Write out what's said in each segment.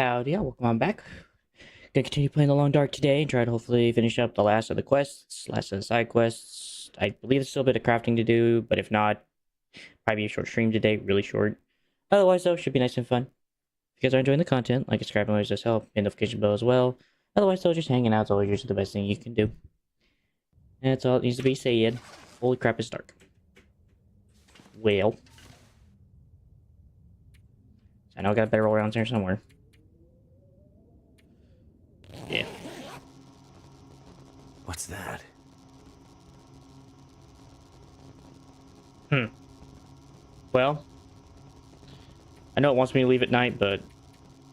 Howdy, welcome on back. Gonna continue playing the Long Dark today and try to hopefully finish up the last of the quests, last of the side quests. I believe there's still a bit of crafting to do, but if not, probably a short stream today, really short. Otherwise, though, should be nice and fun. If you guys are enjoying the content, like, subscribe, and always just help, and notification bell as well. Otherwise, though, just hanging out is always usually the best thing you can do. And that's all it needs to be said. Holy crap, it's dark. Well. I know I got a better roll around here somewhere. Yeah. What's that? Well, I know it wants me to leave at night, but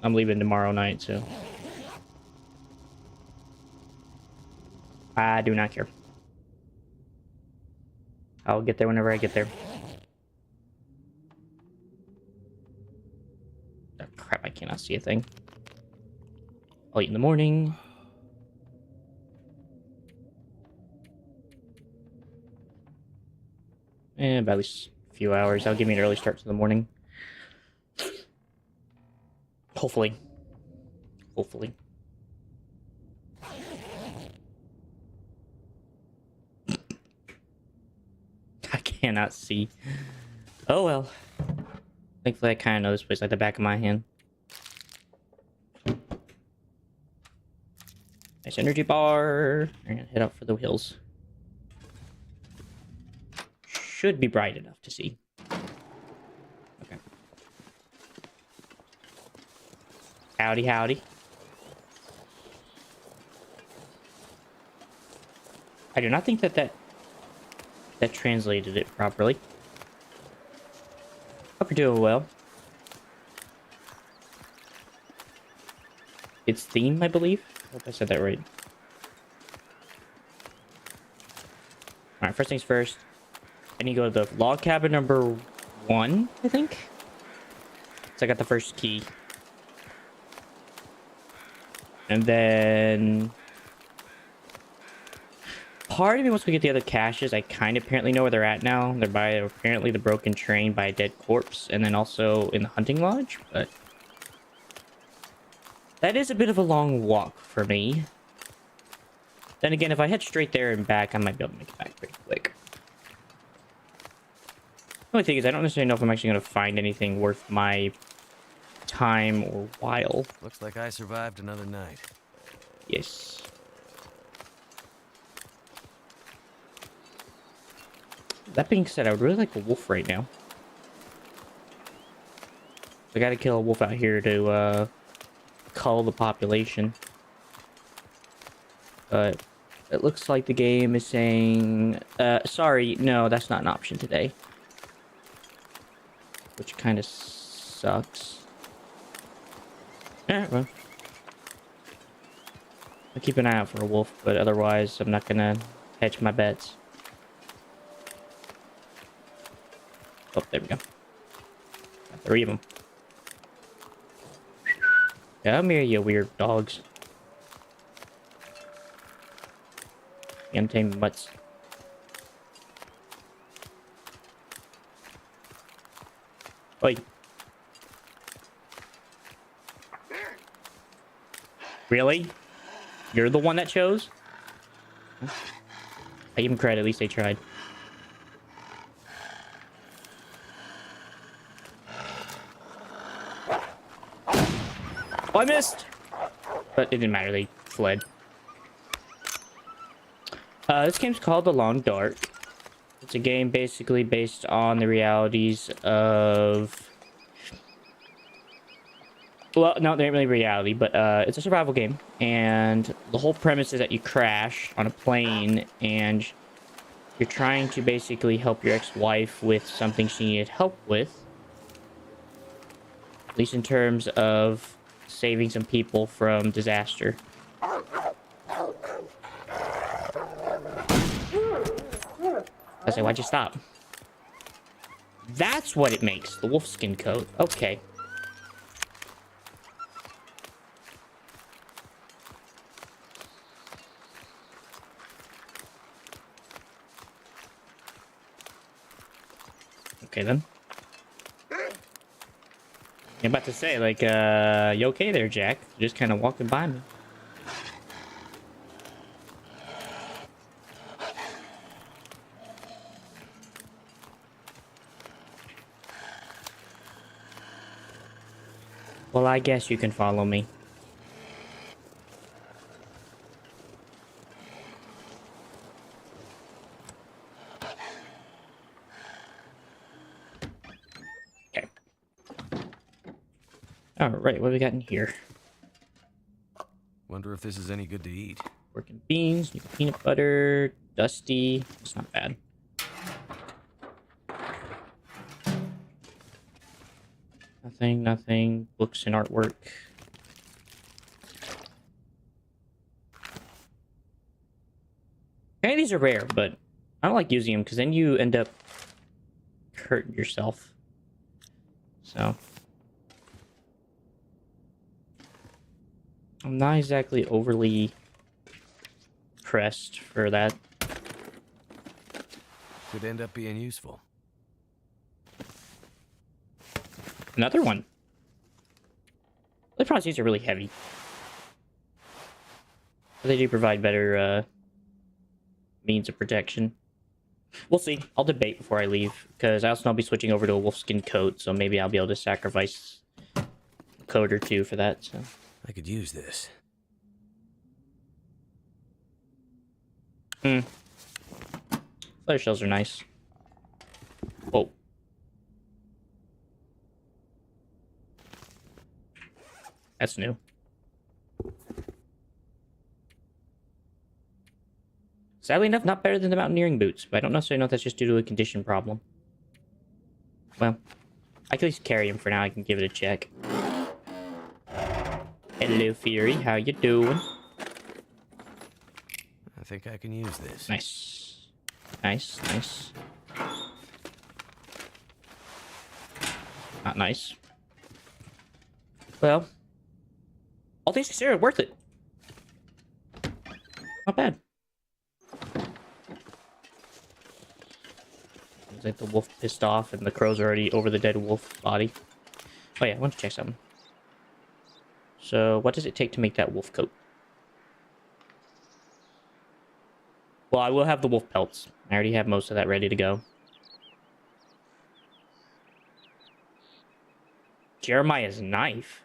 I'm leaving tomorrow night, so I do not care. I'll get there whenever I get there. Oh, crap, I cannot see a thing. I'll eat in the morning. And about at least a few hours. That'll give me an early start to the morning. Hopefully. Hopefully. I cannot see. Oh well. Thankfully I kind of know this place like the back of my hand. Nice energy bar. I'm gonna head up for the hills. Should be bright enough to see. Okay. Howdy, howdy. I do not think that translated it properly. Hope you're doing well. It's theme, I believe. I hope I said that right. Alright, first things first. I need to go to the log cabin number 1, I think. So I got the first key. And then part of me, once we get the other caches, I kind of apparently know where they're at now. They're by apparently the broken train by a dead corpse, and then also in the hunting lodge, but that is a bit of a long walk for me. Then again, if I head straight there and back, I might be able to make it back pretty quick. The only thing is, I don't necessarily know if I'm actually going to find anything worth my time or while. Looks like I survived another night. Yes. That being said, I would really like a wolf right now. I gotta kill a wolf out here to cull the population. But it looks like the game is saying, sorry, no, that's not an option today. Which kind of sucks. Well. I'll keep an eye out for a wolf, but otherwise I'm not gonna hedge my bets. Oh, there we go. Got 3 of them. Come here, you weird dogs. You untamed mutts. Oi. Really? You're the one that chose? I give them credit, at least they tried. Oh, I missed! But it didn't matter, they fled. This game's called The Long Dark. It's a game basically based on the realities of... Well, no, they ain't really reality, but it's a survival game. And the whole premise is that you crash on a plane and you're trying to basically help your ex-wife with something she needed help with. At least in terms of saving some people from disaster. I say, why'd you stop? That's what it makes, the wolfskin coat. Okay. Okay then. I'm about to say, like, you okay there, Jack? Just kind of walking by me. Well, I guess you can follow me. Okay. Alright, what do we got in here? Wonder if this is any good to eat. Working beans, new peanut butter, dusty. It's not bad. Nothing, nothing. Books and artwork. Any of these are rare, but I don't like using them because then you end up hurting yourself. So I'm not exactly overly pressed for that. Could end up being useful. Another one. The processes are really heavy. But they do provide better means of protection. We'll see. I'll debate before I leave, because I also know I'll be switching over to a wolfskin coat, so maybe I'll be able to sacrifice a coat or two for that. So I could use this. Flare shells are nice. Oh. That's new. Sadly enough, not better than the mountaineering boots, but I don't necessarily know if that's just due to a condition problem. Well, I can at least carry him for now. I can give it a check. Hello, Fury. How you doing? I think I can use this. Nice. Nice, nice. Not nice. Well, all things considered, worth it. Not bad. It's like the wolf pissed off and the crows are already over the dead wolf body. Oh yeah, I want to check something. So, what does it take to make that wolf coat? Well, I will have the wolf pelts. I already have most of that ready to go. Jeremiah's knife?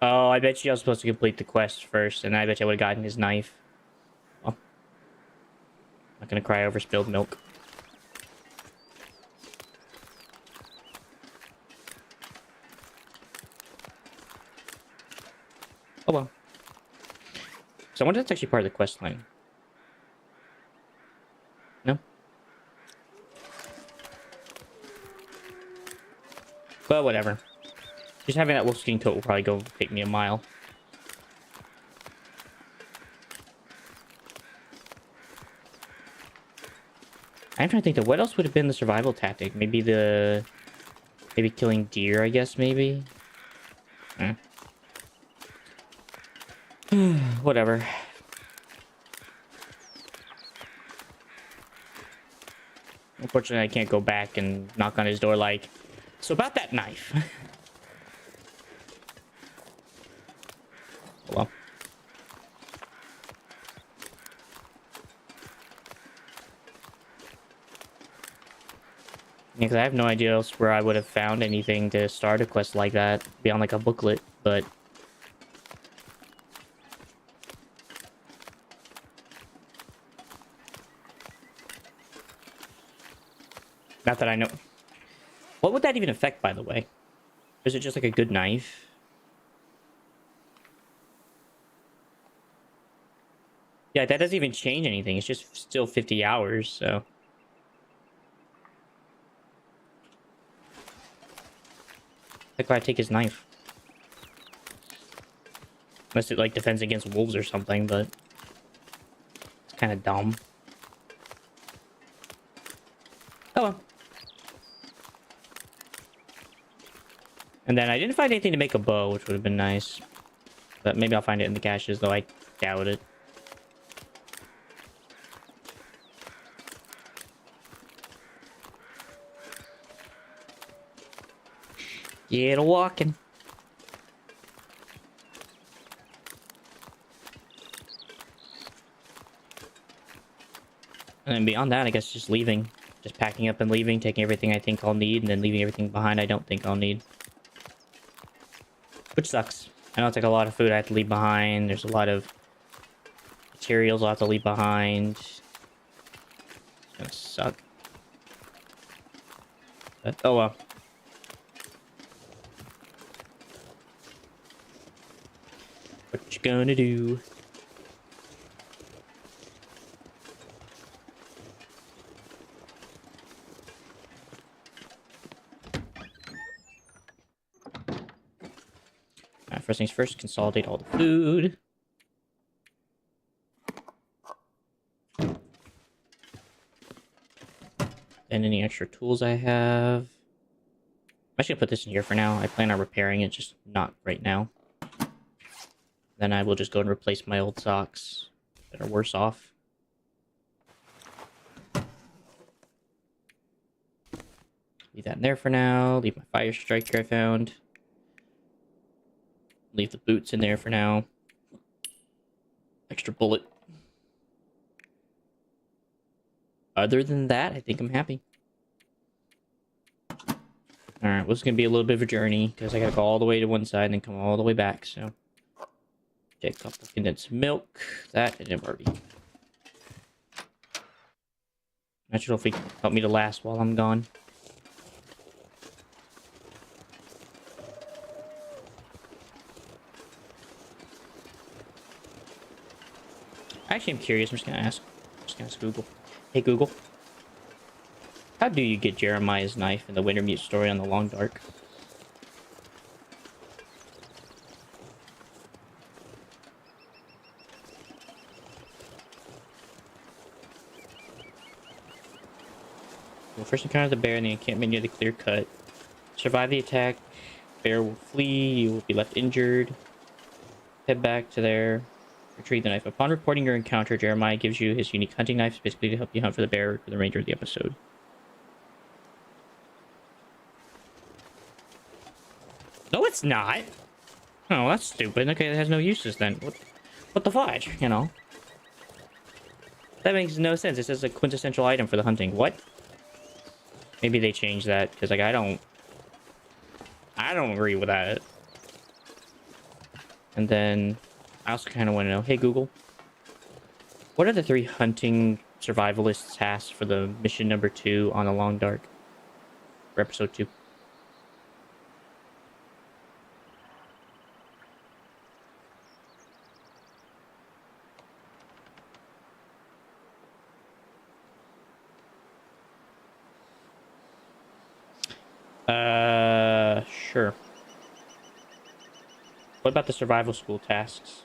Oh, I bet you I was supposed to complete the quest first, and I bet you I would have gotten his knife. Well, not gonna cry over spilled milk. Oh well. So I wonder if that's actually part of the quest line. No? Well, whatever. Just having that wolfskin coat will probably go take me a mile. I'm trying to think though, what else would have been the survival tactic? Maybe killing deer, I guess, maybe? Whatever. Unfortunately, I can't go back and knock on his door like, so about that knife. Well. Yeah, because I have no idea else where I would have found anything to start a quest like that beyond like a booklet, but not that I know. What would that even affect, by the way? Is it just like a good knife? Yeah, that doesn't even change anything. It's just still 50 hours, so. Like, why I take his knife? Unless it, like, defends against wolves or something, but it's kind of dumb. Oh well. And then I didn't find anything to make a bow, which would have been nice. But maybe I'll find it in the caches, though I doubt it. Get a walking. And then beyond that, I guess just leaving. Just packing up and leaving, taking everything I think I'll need, and then leaving everything behind I don't think I'll need. Which sucks. I know it's like a lot of food I have to leave behind. There's a lot of materials I'll have to leave behind. It's gonna suck. But, oh well. What you gonna do? First things first, consolidate all the food. And any extra tools I have. I'm actually gonna put this in here for now. I plan on repairing it, just not right now. Then I will just go and replace my old socks that are worse off. Leave that in there for now. Leave my fire striker I found. Leave the boots in there for now. Extra bullet. Other than that, I think I'm happy. Alright, well, it's going to be a little bit of a journey, because I got to go all the way to one side and then come all the way back, so... Take a couple of condensed milk. That, and already. That should hopefully help me to last while I'm gone. Actually, I'm curious. I'm just gonna ask. Google. Hey, Google. How do you get Jeremiah's knife in the Wintermute story on the Long Dark? Well, first encounter the bear in the encampment near the clear cut. Survive the attack. Bear will flee. You will be left injured. Head back to there. Retrieve the knife. Upon reporting your encounter, Jeremiah gives you his unique hunting knife, specifically to help you hunt for the bear for the remainder of the episode. No, it's not. Oh, that's stupid. Okay, it has no uses then. What the fudge? You know. That makes no sense. It says a quintessential item for the hunting. What? Maybe they changed that because, like, I don't agree with that. And then I also kind of want to know, hey Google, what are the 3 hunting survivalist tasks for the mission number 2 on the Long Dark for episode 2? Sure. What about the survival school tasks?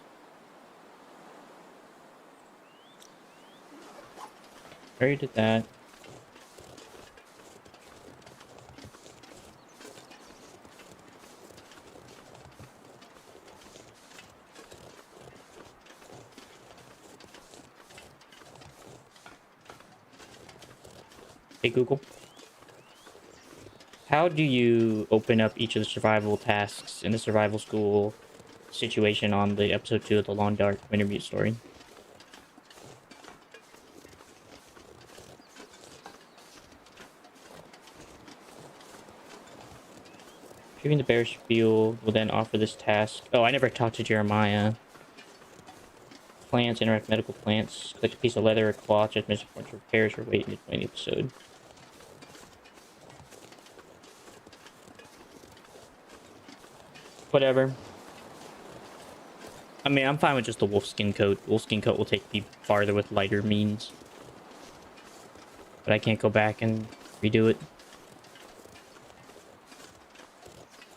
I already did that. Hey Google, how do you open up each of the survival tasks in the survival school situation on the episode 2 of the Long Dark Wintermute story? Retrieving the bear's field will then offer this task. Oh, I never talked to Jeremiah. Plants, interact medical plants. Collect a piece of leather or cloth. Just miss a bunch of repairs or wait midway in the episode. Whatever. I mean, I'm fine with just the wolfskin coat. Wolfskin coat will take me farther with lighter means. But I can't go back and redo it.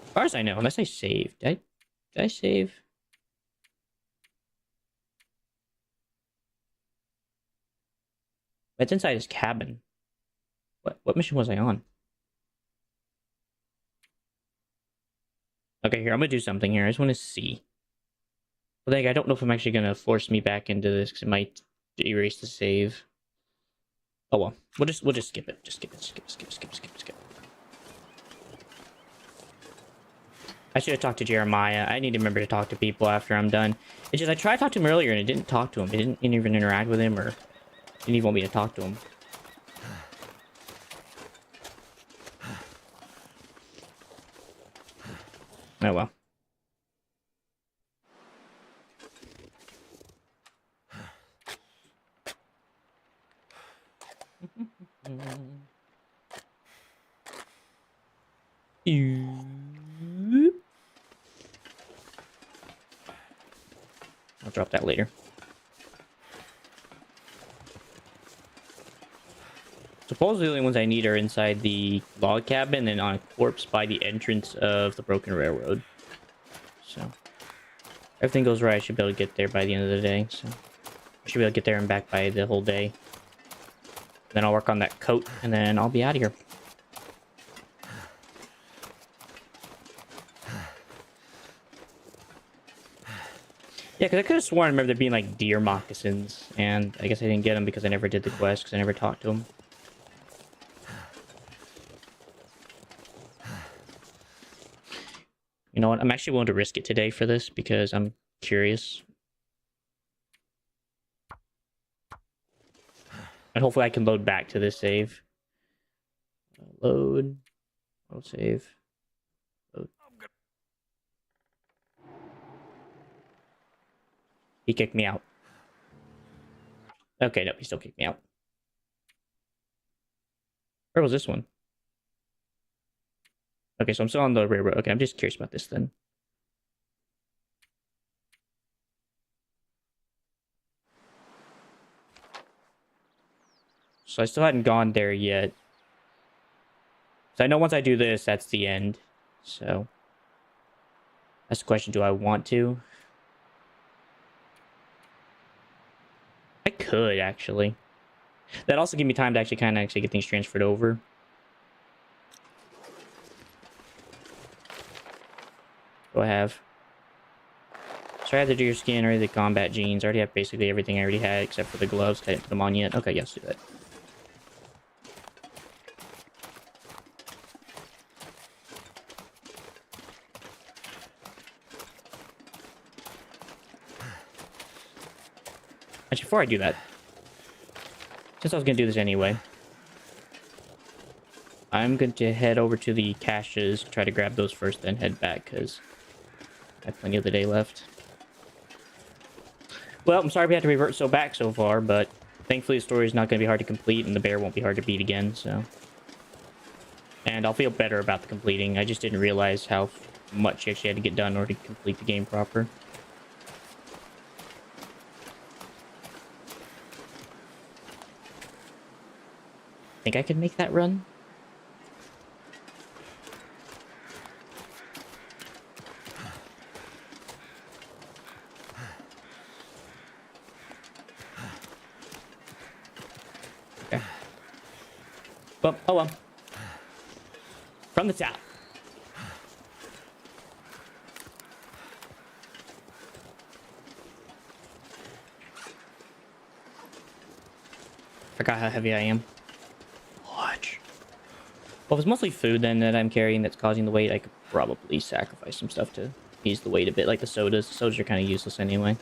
As far as I know, unless I saved. Did I save? It's inside his cabin. What mission was I on? Okay, here, I'm gonna do something here. I just want to see. But like, I don't know if I'm actually gonna force me back into this because it might erase the save. Oh well, we'll just skip it. Just skip it. Skip. I should have talked to Jeremiah. I need to remember to talk to people after I'm done. It's just I tried to talk to him earlier and it didn't talk to him. It didn't even interact with him or didn't even want me to talk to him. Oh well. I'll drop that later. Supposedly the only ones I need are inside the log cabin and on a corpse by the entrance of the broken railroad. So everything goes right, I should be able to get there by the end of the day. So I should be able to get there and back by the whole day. Then I'll work on that coat and then I'll be out of here. Yeah, because I could have sworn I remember there being like deer moccasins, and I guess I didn't get them because I never did the quest because I never talked to them. You know what? I'm actually willing to risk it today for this because I'm curious. And hopefully I can load back to this save. Load. I'll save. Load. He kicked me out. Okay, no, he still kicked me out. Where was this one? Okay, so I'm still on the railroad. Okay, I'm just curious about this then. So I still hadn't gone there yet. So I know once I do this, that's the end. So that's the question, do I want to? I could, actually. That'd also give me time to actually kind of get things transferred over. What do I have? So I have the deer skin, already the combat jeans. I already have basically everything I already had except for the gloves. I didn't put them on yet. Okay, yes, do that. Actually, before I do that, since I was going to do this anyway, I'm going to head over to the caches, try to grab those first, then head back, because I have plenty of the day left. Well, I'm sorry we had to revert so back so far, but thankfully the story is not going to be hard to complete, and the bear won't be hard to beat again, so... And I'll feel better about the completing. I just didn't realize how much you actually had to get done in order to complete the game proper. Think I could make that run? Okay. Well, oh well. From the top. Forgot how heavy I am. Watch. Well, if it's mostly food then that I'm carrying that's causing the weight, I could probably sacrifice some stuff to ease the weight a bit, like the sodas. The sodas are kind of useless anyway.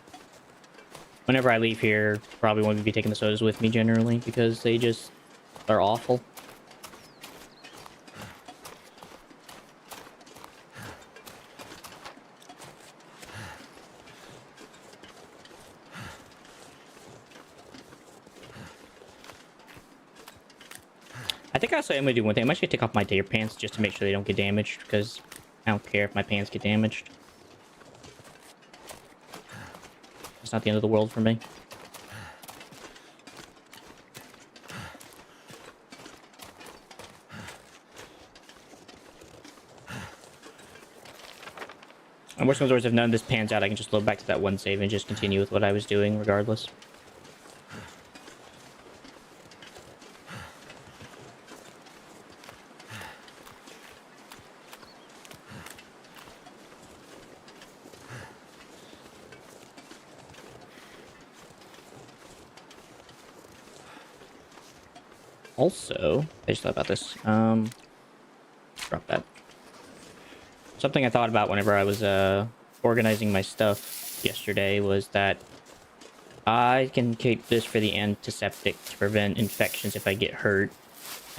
Whenever I leave here, probably won't be taking the sodas with me generally because they just are awful. I think also I'm going to do one thing. I'm actually going to take off my deer pants just to make sure they don't get damaged, because I don't care if my pants get damaged. It's not the end of the world for me. And worst comes to worst, if none of this pans out, I can just load back to that one save and just continue with what I was doing regardless. Also, I just thought about this. Drop that. something I thought about whenever I was organizing my stuff yesterday was that I can keep this for the antiseptic to prevent infections if I get hurt,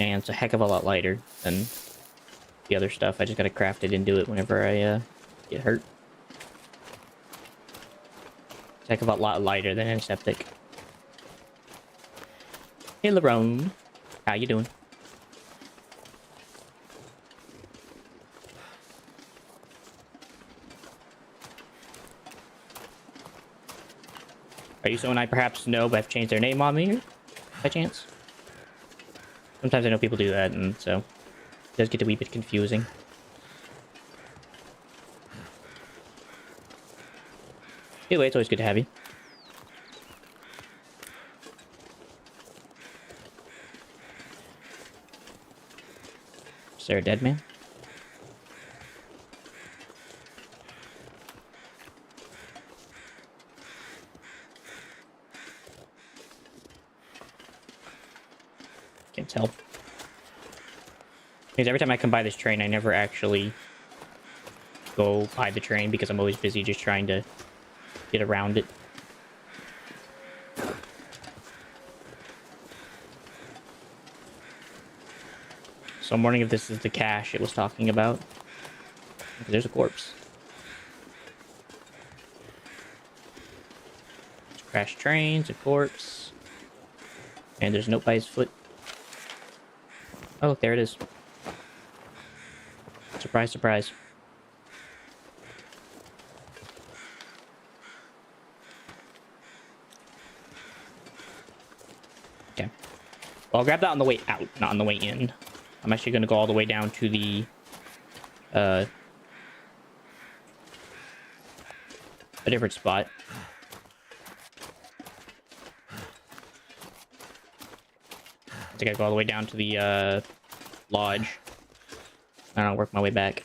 and it's a heck of a lot lighter than the other stuff. I just gotta craft it and do it whenever I get hurt. It's a heck of a lot lighter than antiseptic. Hey, LeBron. How you doing? Are you someone I perhaps know but have changed their name on me, by chance? Sometimes I know people do that, and so it does get a wee bit confusing. Anyway, it's always good to have you. Is there a dead man? Can't tell. Because every time I come by this train, I never actually go by the train because I'm always busy just trying to get around it. So I'm wondering if this is the cache it was talking about. There's a corpse. There's crashed trains, a corpse. And there's a note by his foot. Oh, look, there it is. Surprise, surprise. Okay. Well, I'll grab that on the way out, not on the way in. I'm actually going to go all the way down to the... a different spot. I think I go all the way down to the, lodge. And I'll work my way back.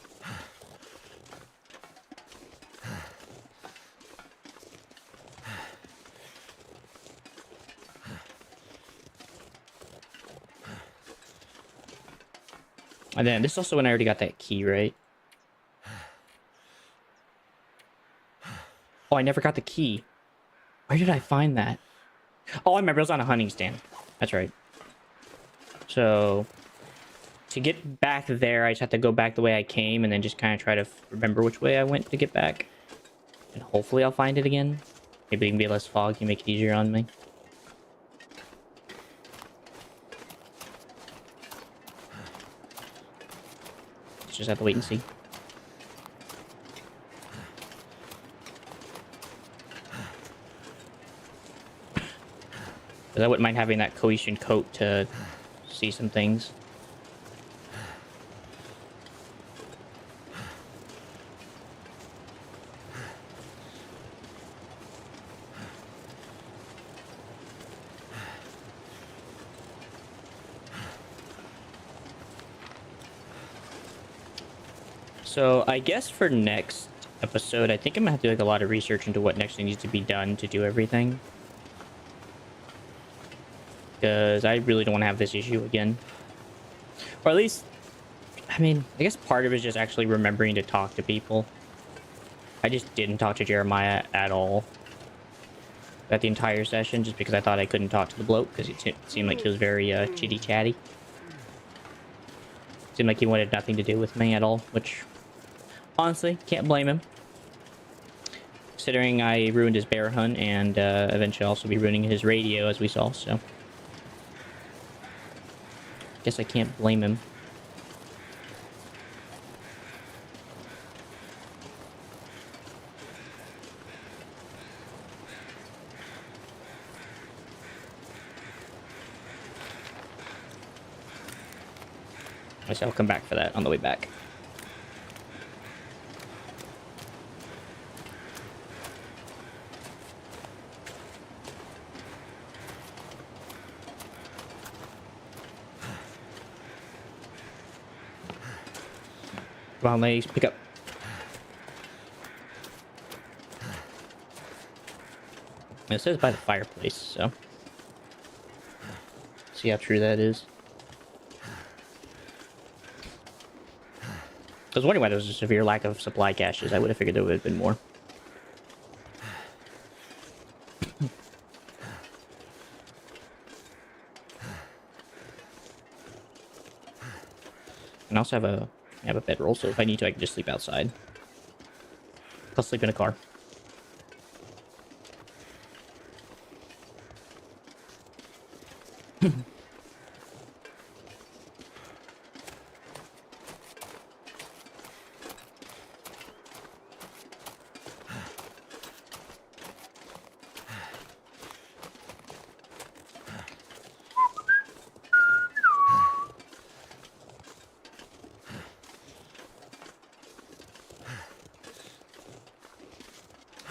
And then, this is also when I already got that key, right? Oh, I never got the key. Where did I find that? Oh, I remember. It was on a hunting stand. That's right. So, to get back there, I just have to go back the way I came and then just kind of try to remember which way I went to get back. And hopefully I'll find it again. Maybe it can be less foggy, make it easier on me. Just have to wait and see. Because I wouldn't mind having that cohesion coat to see some things. So I guess for next episode, I think I'm gonna have to do like a lot of research into what next needs to be done to do everything. Because I really don't want to have this issue again. Or at least, I mean, I guess part of it is just actually remembering to talk to people. I just didn't talk to Jeremiah at all. At the entire session, just because I thought I couldn't talk to the bloke, because it seemed like he was very chitty-chatty. Seemed like he wanted nothing to do with me at all, which... honestly, can't blame him. Considering I ruined his bear hunt, and eventually also be ruining his radio, as we saw, so... guess I can't blame him. I guess I'll come back for that on the way back. Come on, ladies, pick up. It says by the fireplace, so... see how true that is. I was wondering why there was a severe lack of supply caches. I would have figured there would have been more. And I also have a bedroll, so if I need to, I can just sleep outside. I'll sleep in a car.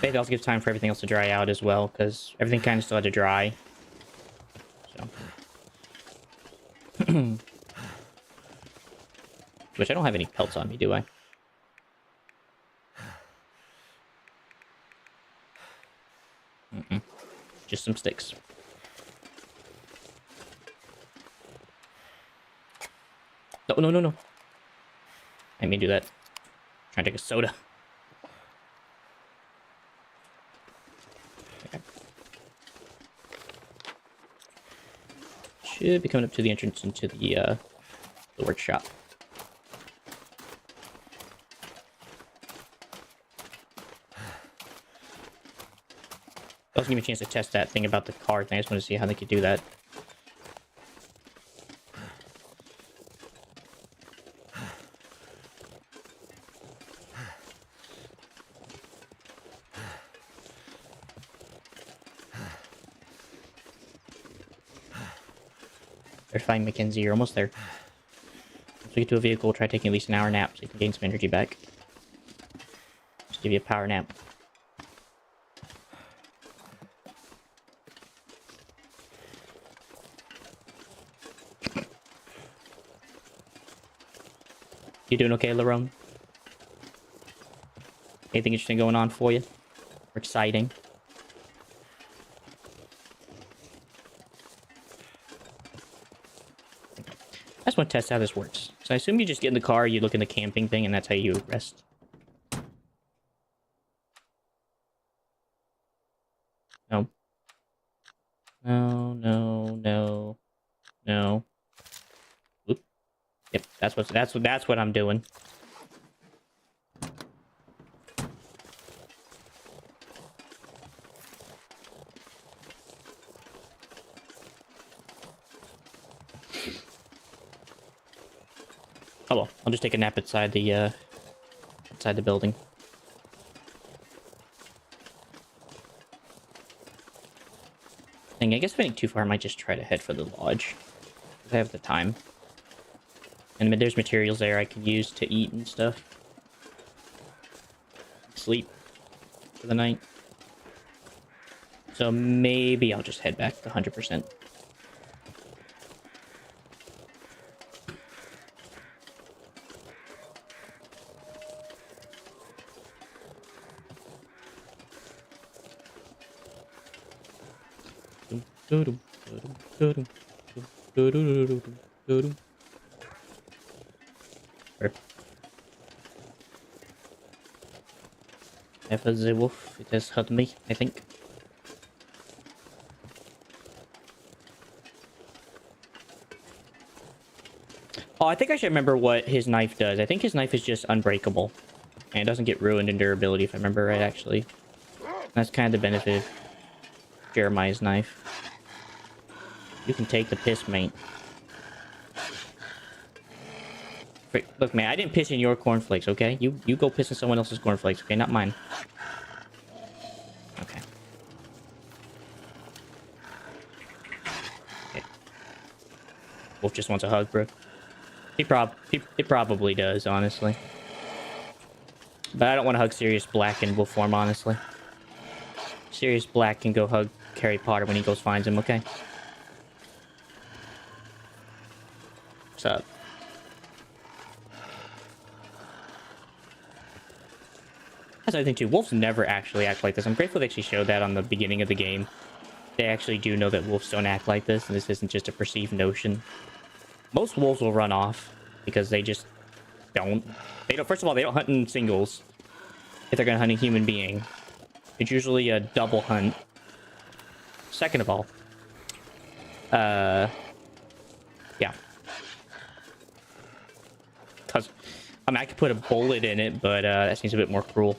Maybe also gives time for everything else to dry out as well, because everything kind of still had to dry. So. Which I don't have any pelts on me, do I? Mm-mm. Just some sticks. No, no, no, no. I didn't mean to do that. Trying to take a soda. Okay. Should be coming up to the entrance into the workshop. That doesn't give me a chance to test that thing about the car thing. I just want to see how they could do that. Verifying Mackenzie, you're almost there. Once we get to a vehicle, try taking at least an hour nap so you can gain some energy back. Just give you a power nap. You doing okay, Larone? Anything interesting going on for you? Or exciting? I just want to test how this works. So I assume you just get in the car, you look in the camping thing, and that's how you rest. No. No, no, no, no. Oop. Yep, that's what I'm doing. Oh well, I'll just take a nap outside the building. I guess if I ain't too far, I might just try to head for the lodge. I have the time. And there's materials there I can use to eat and stuff. Sleep for the night. So maybe I'll just head back to 100%. If it's a wolf, it has hurt me, I think. Oh, I think I should remember what his knife does. I think his knife is just unbreakable. And it doesn't get ruined in durability, if I remember right, actually. That's kind of the benefit of Jeremiah's knife. You can take the piss, mate. Look, man, I didn't piss in your cornflakes, okay? You go piss in someone else's cornflakes, okay? Not mine. Okay. Okay. Wolf just wants a hug, bro. He probably does, honestly. But I don't want to hug Sirius Black in wolf form, honestly. Sirius Black can go hug Harry Potter when he goes finds him, okay? What's up? That's another thing too. Wolves never actually act like this. I'm grateful they actually showed that on the beginning of the game. They actually do know that wolves don't act like this, and this isn't just a perceived notion. Most wolves will run off because they just don't. They don't. First of all, they don't hunt in singles. If they're gonna hunt a human being, it's usually a double hunt. Second of all, yeah. Cause I mean, I could put a bullet in it, but that seems a bit more cruel.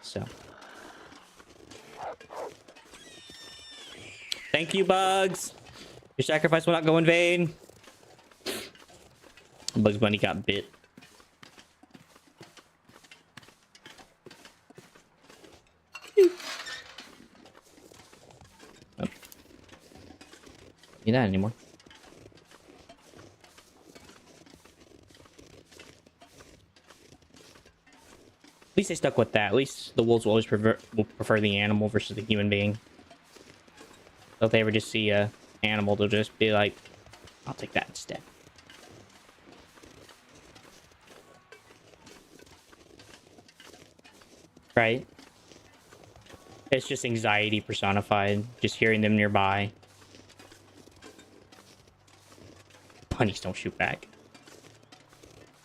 So, thank you, Bugs. Your sacrifice will not go in vain. Bugs Bunny got bit. Oh. Don't need that anymore. At least they stuck with that. At least the wolves will always prefer the animal versus the human being. So if they ever just see a animal, they'll just be like, I'll take that instead. Right? It's just anxiety personified. Just hearing them nearby. Bunnies don't shoot back.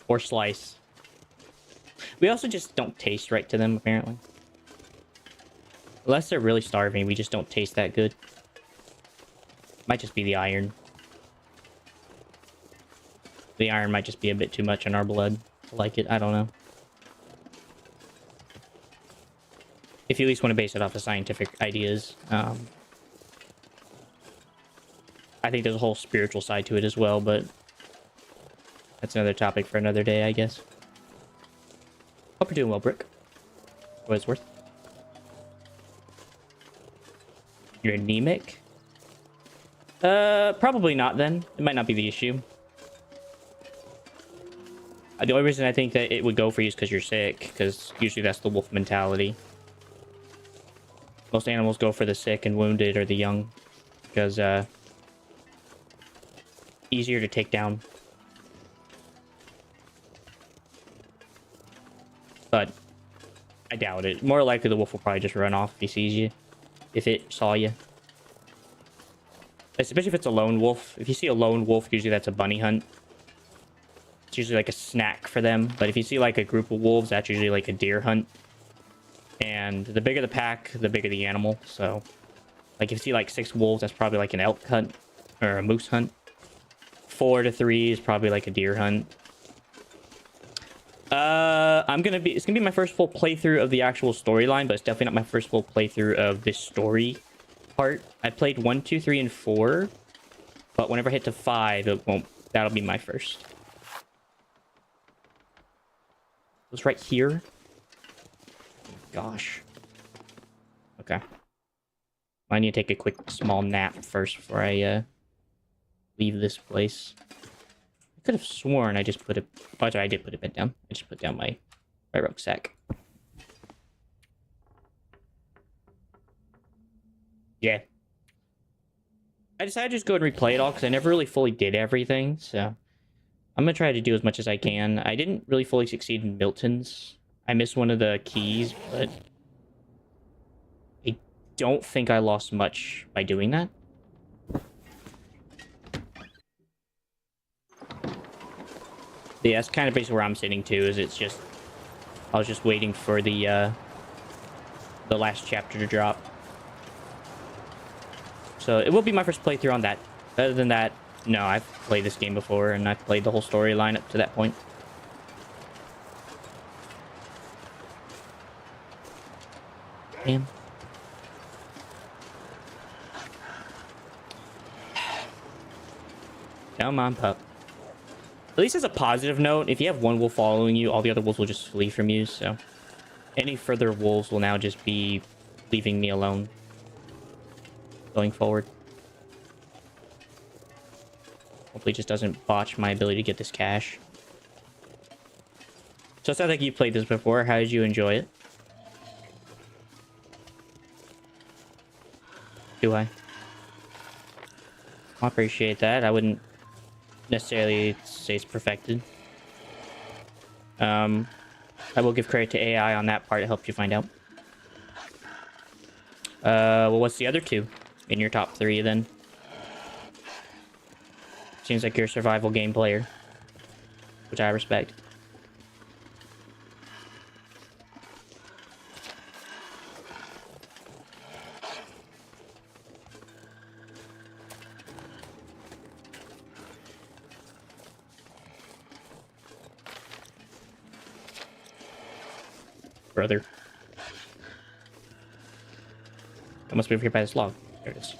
Or slice. We also just don't taste right to them, apparently. Unless they're really starving, we just don't taste that good. Might just be the iron. The iron might just be a bit too much in our blood to like it. I don't know. If you at least want to base it off of scientific ideas. I think there's a whole spiritual side to it as well, but that's another topic for another day, I guess. Hope you're doing well, Brick. What it's worth. You're anemic? Probably not then. It might not be the issue. The only reason I think that it would go for you is because you're sick, because usually that's the wolf mentality. Most animals go for the sick and wounded or the young, because, easier to take down. But I doubt it. More likely the wolf will probably just run off if he sees you. If it saw you. Especially if it's a lone wolf. If you see a lone wolf, usually that's a bunny hunt. It's usually like a snack for them. But if you see like a group of wolves, that's usually like a deer hunt. And the bigger the pack, the bigger the animal. So, like if you see like 6 wolves, that's probably like an elk hunt. Or a moose hunt. 4 to 3 is probably like a deer hunt. It's gonna be my first full playthrough of the actual storyline, but it's definitely not my first full playthrough of this story part. I played 1, 2, 3, and 4, but whenever I hit to 5, that'll be my first. It was right here. Gosh. Okay. I need to take a quick small nap first before I leave this place. I could have sworn I just put it... Oh, sorry, I did put it down. I just put down my rucksack. Yeah. I decided to just go and replay it all because I never really fully did everything, so... I'm going to try to do as much as I can. I didn't really fully succeed in Milton's. I missed one of the keys, but... I don't think I lost much by doing that. Yeah, that's kind of basically where I'm sitting too, is it's just... I was just waiting for the last chapter to drop. So, it will be my first playthrough on that. Other than that, no, I've played this game before, and I've played the whole storyline up to that point. Damn. Come on, pup. At least as a positive note, if you have one wolf following you, all the other wolves will just flee from you, so... Any further wolves will now just be leaving me alone. Going forward. Hopefully it just doesn't botch my ability to get this cash. So it sounds like you played this before. How did you enjoy it? Do I? I appreciate that. I wouldn't necessarily say it's perfected. I will give credit to AI on that part. It helped you find out. Well, what's the other 2 in your top 3 then? Seems like you're a survival game player, which I respect. Brother. I must be over here by this log. There it is.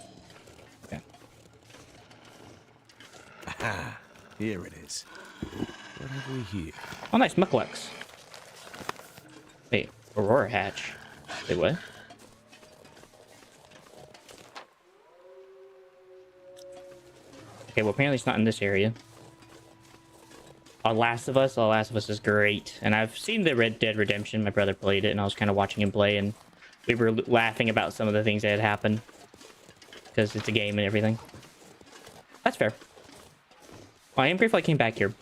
Okay. Aha! Here it is. What have we here? Oh, nice. Mucklucks. Wait. Aurora hatch. Wait, what? Okay, well, apparently it's not in this area. Last of Us. Last of Us is great. And I've seen the Red Dead Redemption. My brother played it, and I was kind of watching him play, and we were laughing about some of the things that had happened. Because it's a game and everything. That's fair. Well, I am grateful I came back here.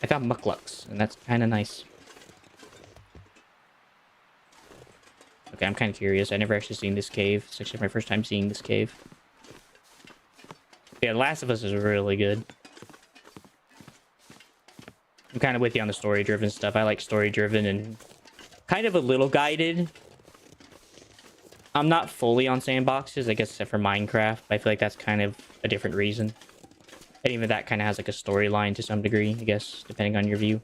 I found Mucklucks, and that's kind of nice. Okay, I'm kind of curious. I never actually seen this cave. It's actually my first time seeing this cave. Yeah, The Last of Us is really good. I'm kind of with you on the story-driven stuff. I like story-driven and kind of a little guided. I'm not fully on sandboxes, I guess, except for Minecraft. But I feel like that's kind of a different reason. And even that kind of has like a storyline to some degree, I guess, depending on your view.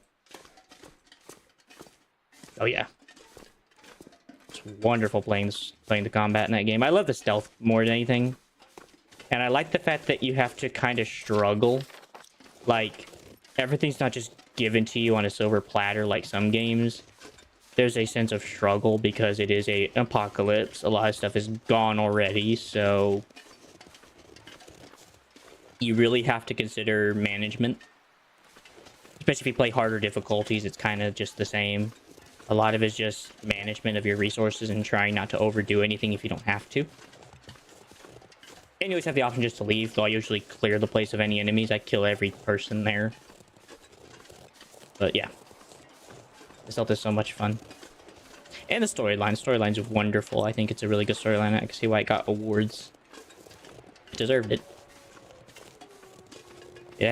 Oh yeah. It's wonderful playing the combat in that game. I love the stealth more than anything. And I like the fact that you have to kind of struggle. Like, everything's not just given to you on a silver platter like some games. There's a sense of struggle because it is an apocalypse. A lot of stuff is gone already, so you really have to consider management. Especially if you play harder difficulties, it's kind of just the same. A lot of it is just management of your resources and trying not to overdo anything if you don't have to. And you always have the option just to leave, though I usually clear the place of any enemies. I kill every person there. But yeah. This health is so much fun. And the storyline. The storyline's wonderful. I think it's a really good storyline. I can see why it got awards. It deserved it. It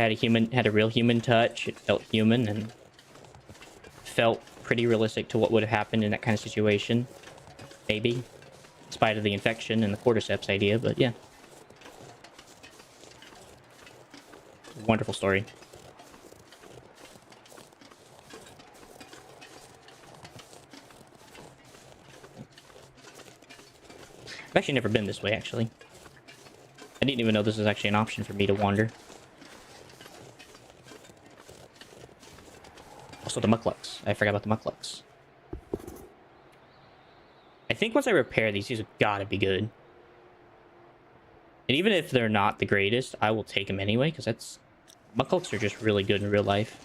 had a real human touch. It felt human and felt pretty realistic to what would have happened in that kind of situation. Maybe. In spite of the infection and the cordyceps idea, but yeah. Wonderful story. I've actually never been this way, actually. I didn't even know this was actually an option for me to wander. Also, the mucklucks. I forgot about the mucklucks. I think once I repair these have gotta be good. And even if they're not the greatest, I will take them anyway, because mucklucks are just really good in real life.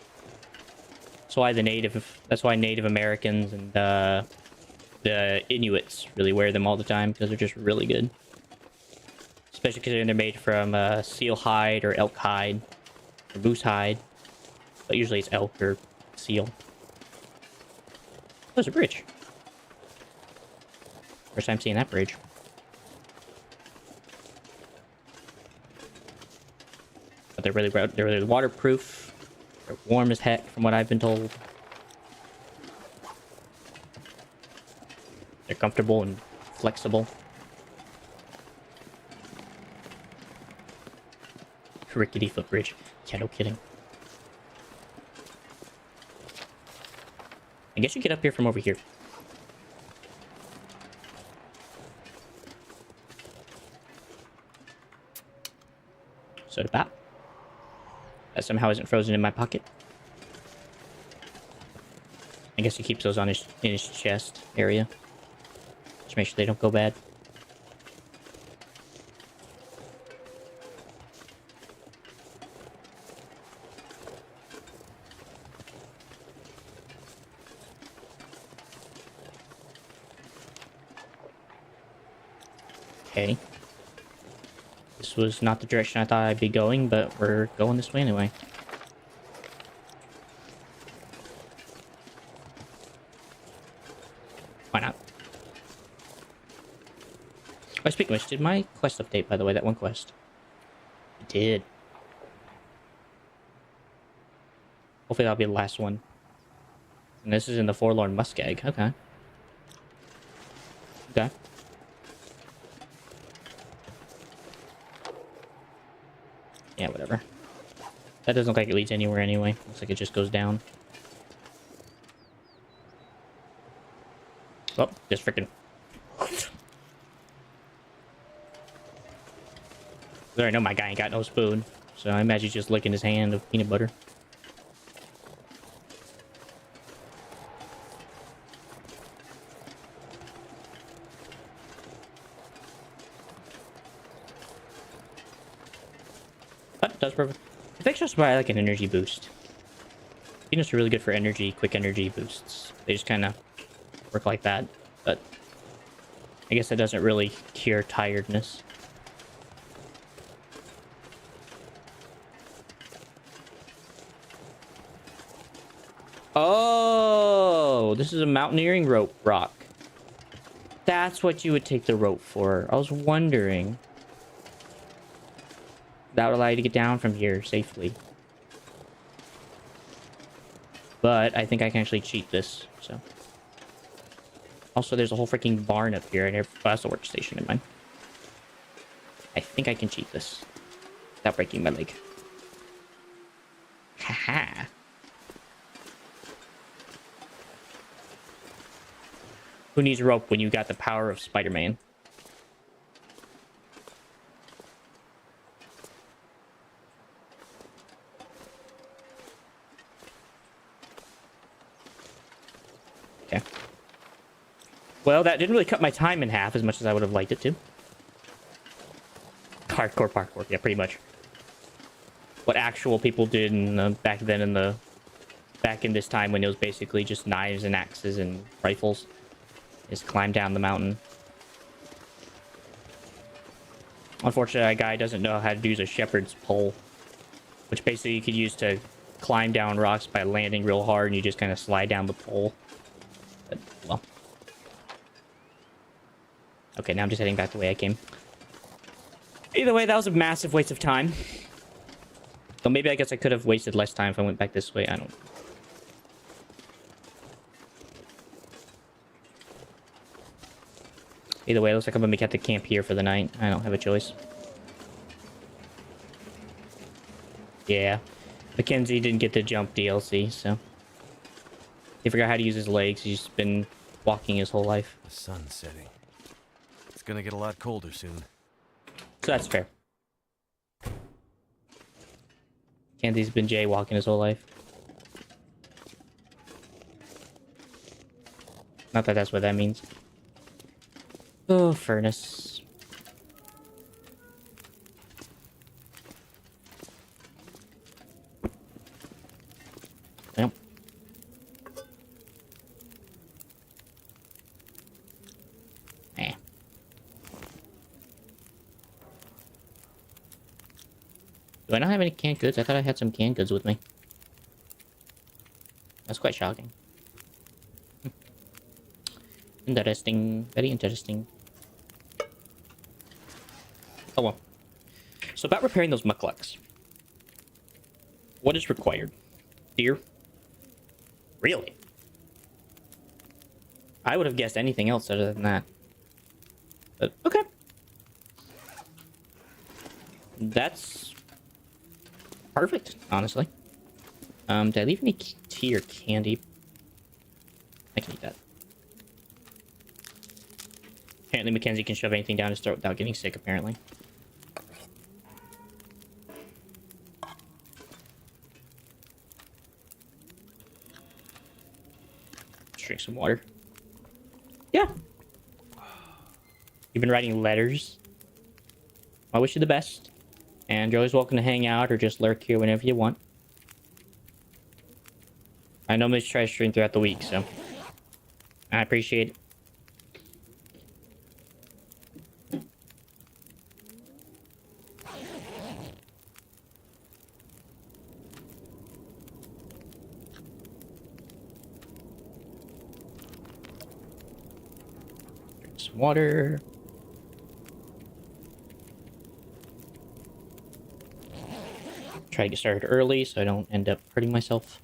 That's why Native Americans and the Inuits really wear them all the time, because they're just really good. Especially because they're made from seal hide or elk hide or moose hide. But usually it's elk or seal. There's a bridge. First time seeing that bridge. But they're really waterproof. They're warm as heck, from what I've been told. They're comfortable and flexible. Rickety footbridge. Yeah, no kidding. I guess you get up here from over here. Soda pop. That somehow isn't frozen in my pocket. I guess he keeps those in his chest area. Just make sure they don't go bad. Okay. This was not the direction I thought I'd be going, but we're going this way anyway. Why not? Oh, speaking of which, did my quest update, by the way, that one quest? It did. Hopefully that'll be the last one. And this is in the Forlorn Muskeg. Okay. Okay. Yeah, whatever. That doesn't look like it leads anywhere anyway. Looks like it just goes down. Oh, just freaking... I already know my guy ain't got no spoon. So I imagine he's just licking his hand of peanut butter. That does perfect. I think just buy like an energy boost. Peanuts are really good for energy, quick energy boosts. They just kind of work like that. But I guess that doesn't really cure tiredness. Oh, this is a mountaineering rock. That's what you would take the rope for. I was wondering. That would allow you to get down from here safely. But I think I can actually cheat this, so. Also, there's a whole freaking barn up here, and that's a workstation in mine. I think I can cheat this without breaking my leg. Haha. Who needs rope when you got the power of Spider-Man? Okay. Well, that didn't really cut my time in half as much as I would have liked it to. Hardcore parkour, yeah, pretty much. What actual people did back in this time when it was basically just knives and axes and rifles, is climb down the mountain. Unfortunately, that guy doesn't know how to use a shepherd's pole, which basically you could use to climb down rocks by landing real hard, and you just kind of slide down the pole. But, well. Okay, now I'm just heading back the way I came. Either way, that was a massive waste of time. So maybe I guess I could have wasted less time if I went back this way. I don't know. Either way, it looks like I'm gonna have to camp here for the night. I don't have a choice. Yeah. Mackenzie didn't get the jump DLC, so... He forgot how to use his legs. He's just been walking his whole life. The sun's setting. It's gonna get a lot colder soon. So that's fair. Mackenzie's been jaywalking his whole life. Not that that's what that means. Oh, furnace. Yep. Eh. Do I not have any canned goods? I thought I had some canned goods with me. That's quite shocking. Interesting. Very interesting. Oh well. So about repairing those mucklucks. What is required? Deer? Really? I would have guessed anything else other than that. But, okay. That's perfect, honestly. Did I leave any tea or candy? I can eat that. Apparently Mackenzie can shove anything down his throat without getting sick, apparently. Let's drink some water. Yeah. You've been writing letters. I wish you the best. And you're always welcome to hang out or just lurk here whenever you want. I normally try to stream throughout the week, so I appreciate it. Drink some water. Try to get started early so I don't end up hurting myself.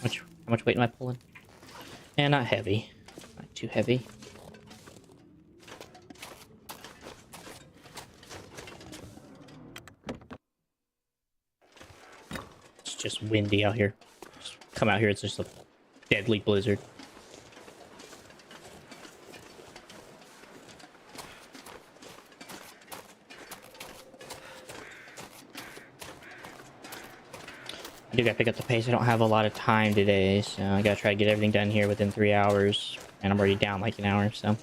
How much weight am I pulling? And not heavy. Not too heavy. It's just windy out here. Just come out here, it's just a deadly blizzard. I do gotta pick up the pace. I don't have a lot of time today, so I gotta try to get everything done here within 3 hours. And I'm already down like an hour, so.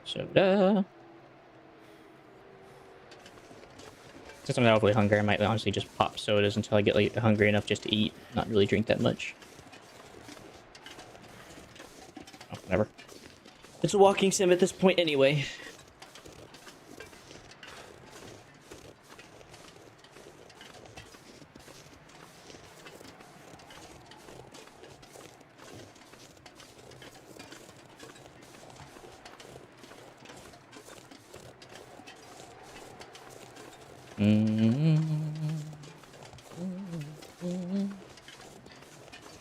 Soda. Since I'm not overly hungry, I might honestly just pop sodas until I get like hungry enough just to eat, not really drink that much. Oh, whatever. It's a walking sim at this point anyway.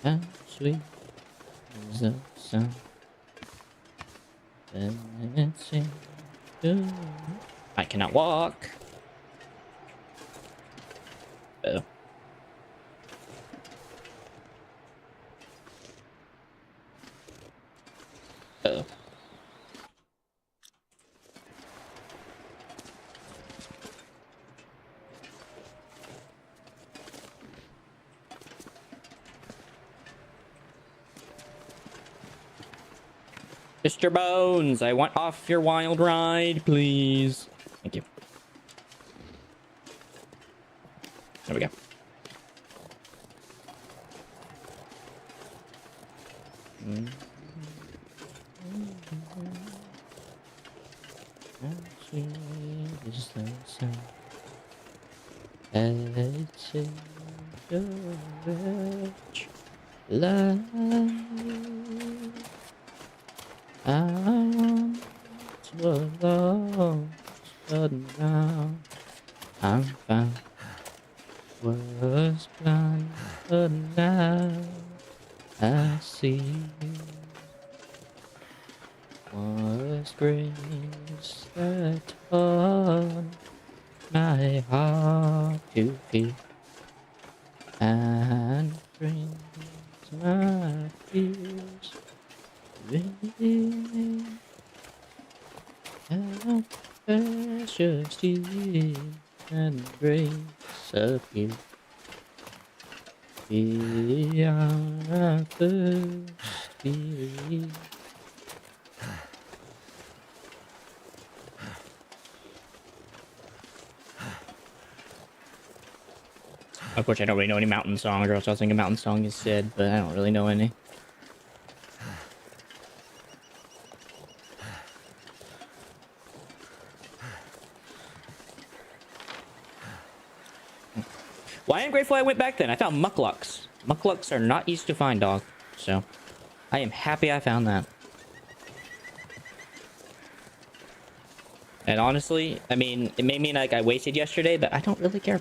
How sweet is the sound that it sings to. I cannot walk. Oh. Oh. Mr. Bones, I want off your wild ride, please. Thank you. There we go. How sweet is the sound that it sings to rich life. I once was lost, but now I'm found. Was blind, but now I see. Was grace that taught my heart to feel and brings my fears within. How precious is and grace of you beyond our first belief. Of course, I don't really know any mountain songs, or else I was thinking mountain song is said, but I don't really know any. Well, I am grateful I went back then. I found mucklucks. Mucklucks are not easy to find, dog. So, I am happy I found that. And honestly, I mean, it may mean like I wasted yesterday, but I don't really care.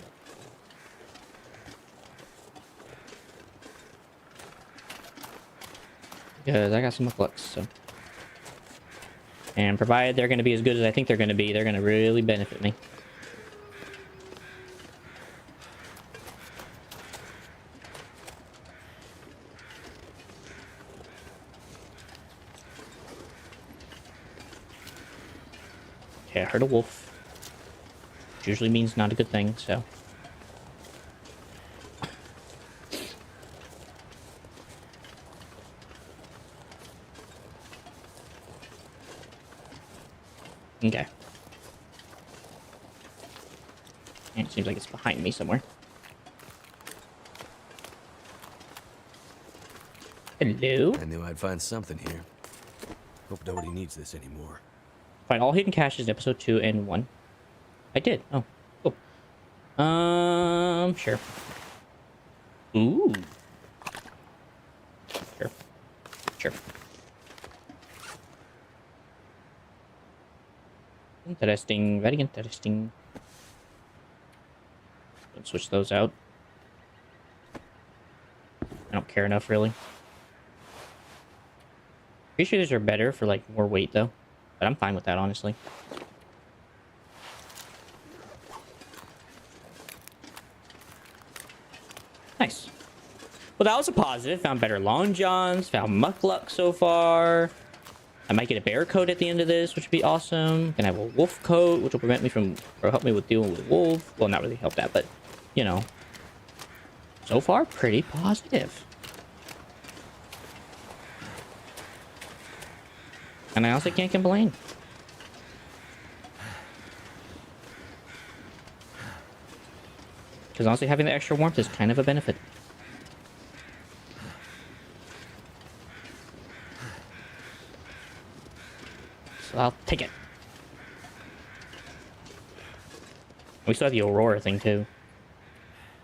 Because I got some mucklucks, so. And provided they're going to be as good as I think they're going to be, they're going to really benefit me. Okay, I heard a wolf. Which usually means not a good thing, so. Okay. And it seems like it's behind me somewhere. Hello? I knew I'd find something here. Hope nobody needs this anymore. Find all hidden caches in episode 2 and 1. I did. Oh, cool. Sure. Ooh. Sure. Sure. Interesting. Very interesting. Let's switch those out. I don't care enough, really. Pretty sure these are better for, like, more weight, though. But I'm fine with that, honestly. Nice. Well, that was a positive. Found better long johns. Found muckluck so far. I might get a bear coat at the end of this, which would be awesome. Can I have a wolf coat, which will prevent me from, or help me with dealing with wolf. Well, not really help that, but, you know. So far, pretty positive. And I also can't complain. Because honestly, having the extra warmth is kind of a benefit. So I'll take it. We still have the Aurora thing, too.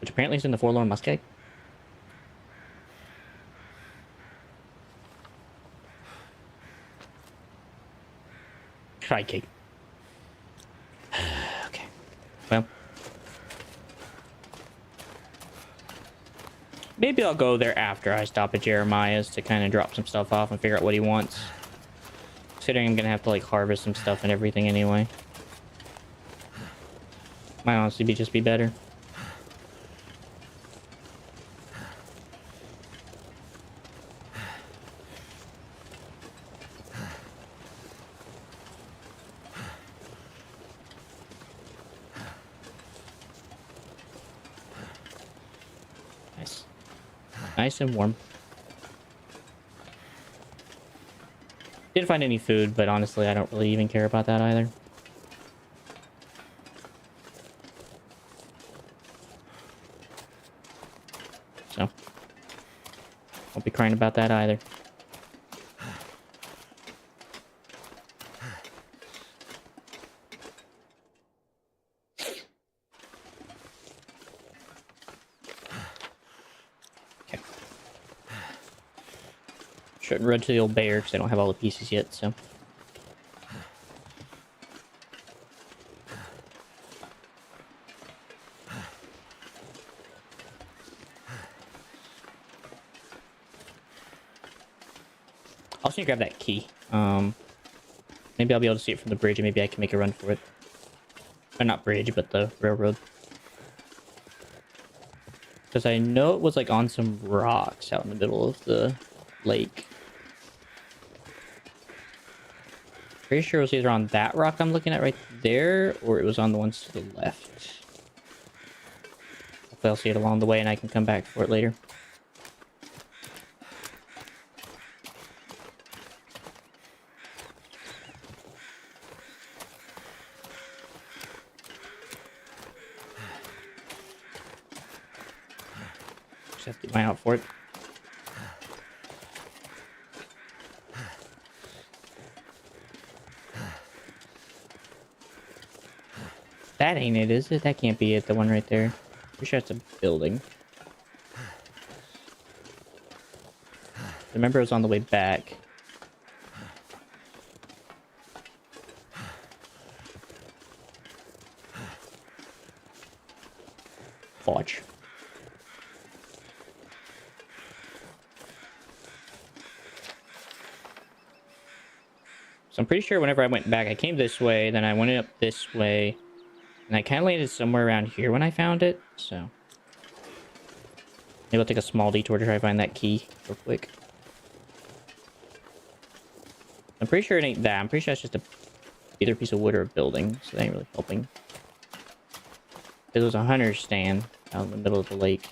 Which apparently is in the Forlorn Musket. Crikey. Okay. Well. Maybe I'll go there after I stop at Jeremiah's to kind of drop some stuff off and figure out what he wants. Considering I'm going to have to, like, harvest some stuff and everything anyway. Might honestly just be better. Nice. Nice and warm. Didn't find any food, but honestly, I don't really even care about that either. So, won't be crying about that either. Okay. Shouldn't run to the old bear because I don't have all the pieces yet, so. I'll also grab that key. Maybe I'll be able to see it from the bridge, and maybe I can make a run for it. Or not bridge, but the railroad. Because I know it was like on some rocks out in the middle of the lake. Pretty sure it was either on that rock I'm looking at right there, or it was on the ones to the left. Hopefully I'll see it along the way and I can come back for it later. Just have to keep my eye out for it. That ain't it, is it? That can't be it, the one right there. Pretty sure it's a building. Remember it was on the way back. Fudge. So I'm pretty sure whenever I went back, I came this way, then I went up this way, and I kind of landed somewhere around here when I found it, so. Maybe I'll take a small detour to try to find that key real quick. I'm pretty sure it ain't that. I'm pretty sure it's just either a piece of wood or a building, so that ain't really helping. There was a hunter's stand out in the middle of the lake.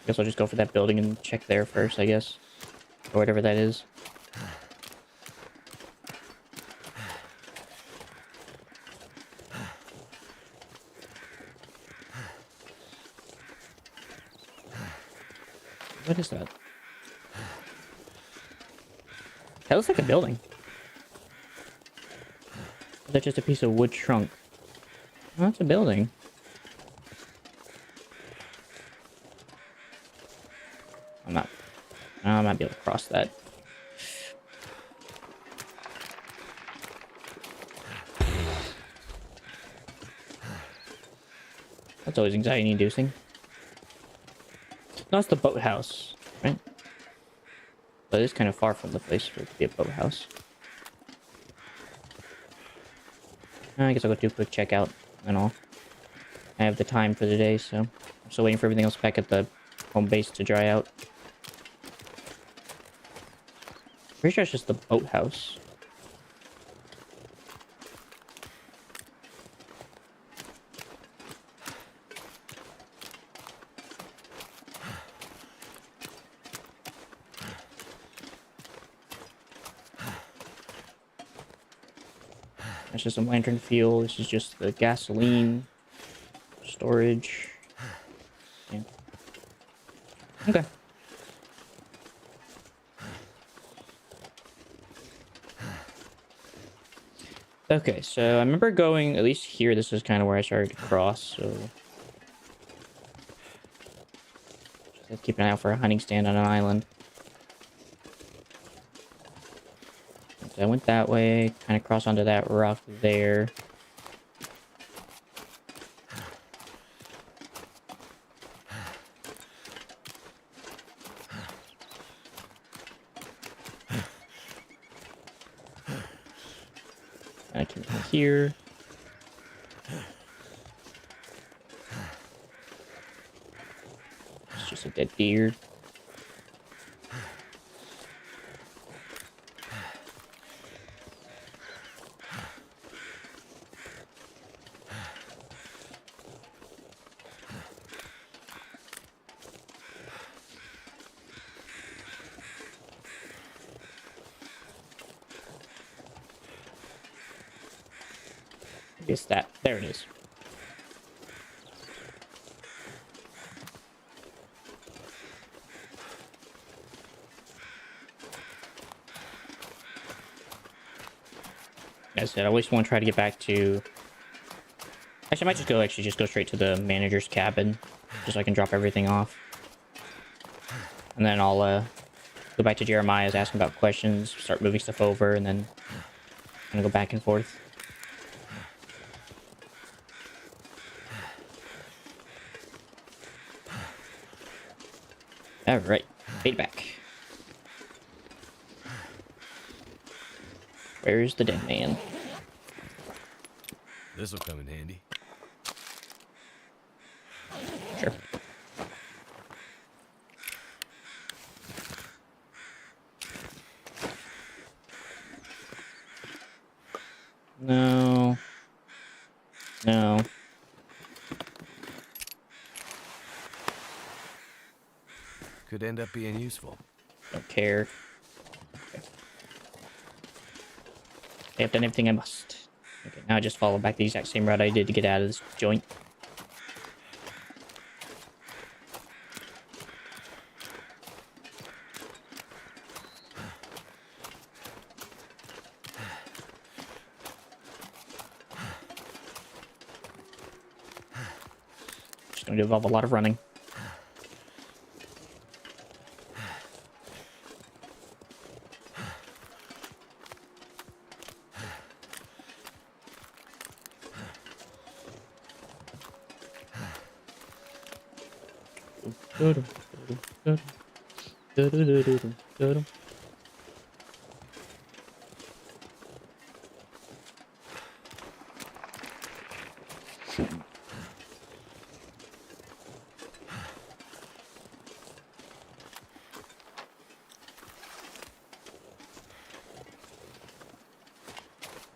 Guess I'll just go for that building and check there first, I guess. Or whatever that is. What is that? That looks like a building. Is that just a piece of wood trunk? Oh, that's a building. I might be able to cross that. That's always anxiety inducing. No, it's the boathouse, right? But it's kind of far from the place for it to be a boathouse. I guess I'll go do a quick checkout and all. I have the time for the day, so I'm still waiting for everything else back at the home base to dry out. Pretty sure it's just the boathouse. That's just some lantern fuel. This is just the gasoline storage. Yeah. Okay. Okay, so I remember going, at least here, this is kind of where I started to cross, so... Just keep an eye out for a hunting stand on an island. So I went that way, kind of crossed onto that rock there. And I came from here. It's just a dead deer. I guess that. There it is. As I said, I always want to try to get back to... Actually, I might just go straight to the manager's cabin. Just so I can drop everything off. And then I'll go back to Jeremiah's, ask him about questions, start moving stuff over, and then kind of go back and forth. Alright, feedback. Where's the dead man? This'll come in handy. Sure. No. No. Could end up being useful. Don't care. Okay. I have done everything I must. Okay, now I just follow back the exact same route I did to get out of this joint. It's going to involve a lot of running.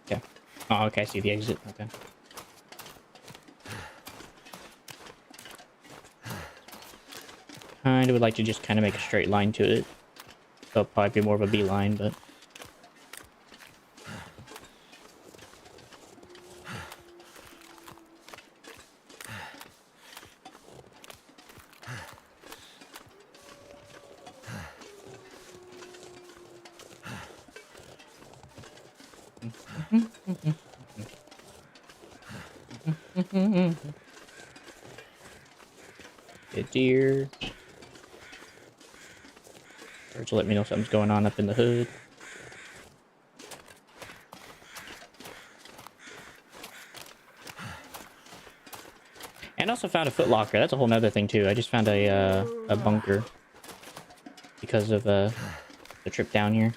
Yeah. Oh, okay, I see the exit. Okay. Kinda would like to just kind of make a straight line to it. So it'll probably be more of a beeline, but... A deer. Birds will let me know something's going on up in the hood. And also found a footlocker. That's a whole nother thing too. I just found a bunker because of the trip down here.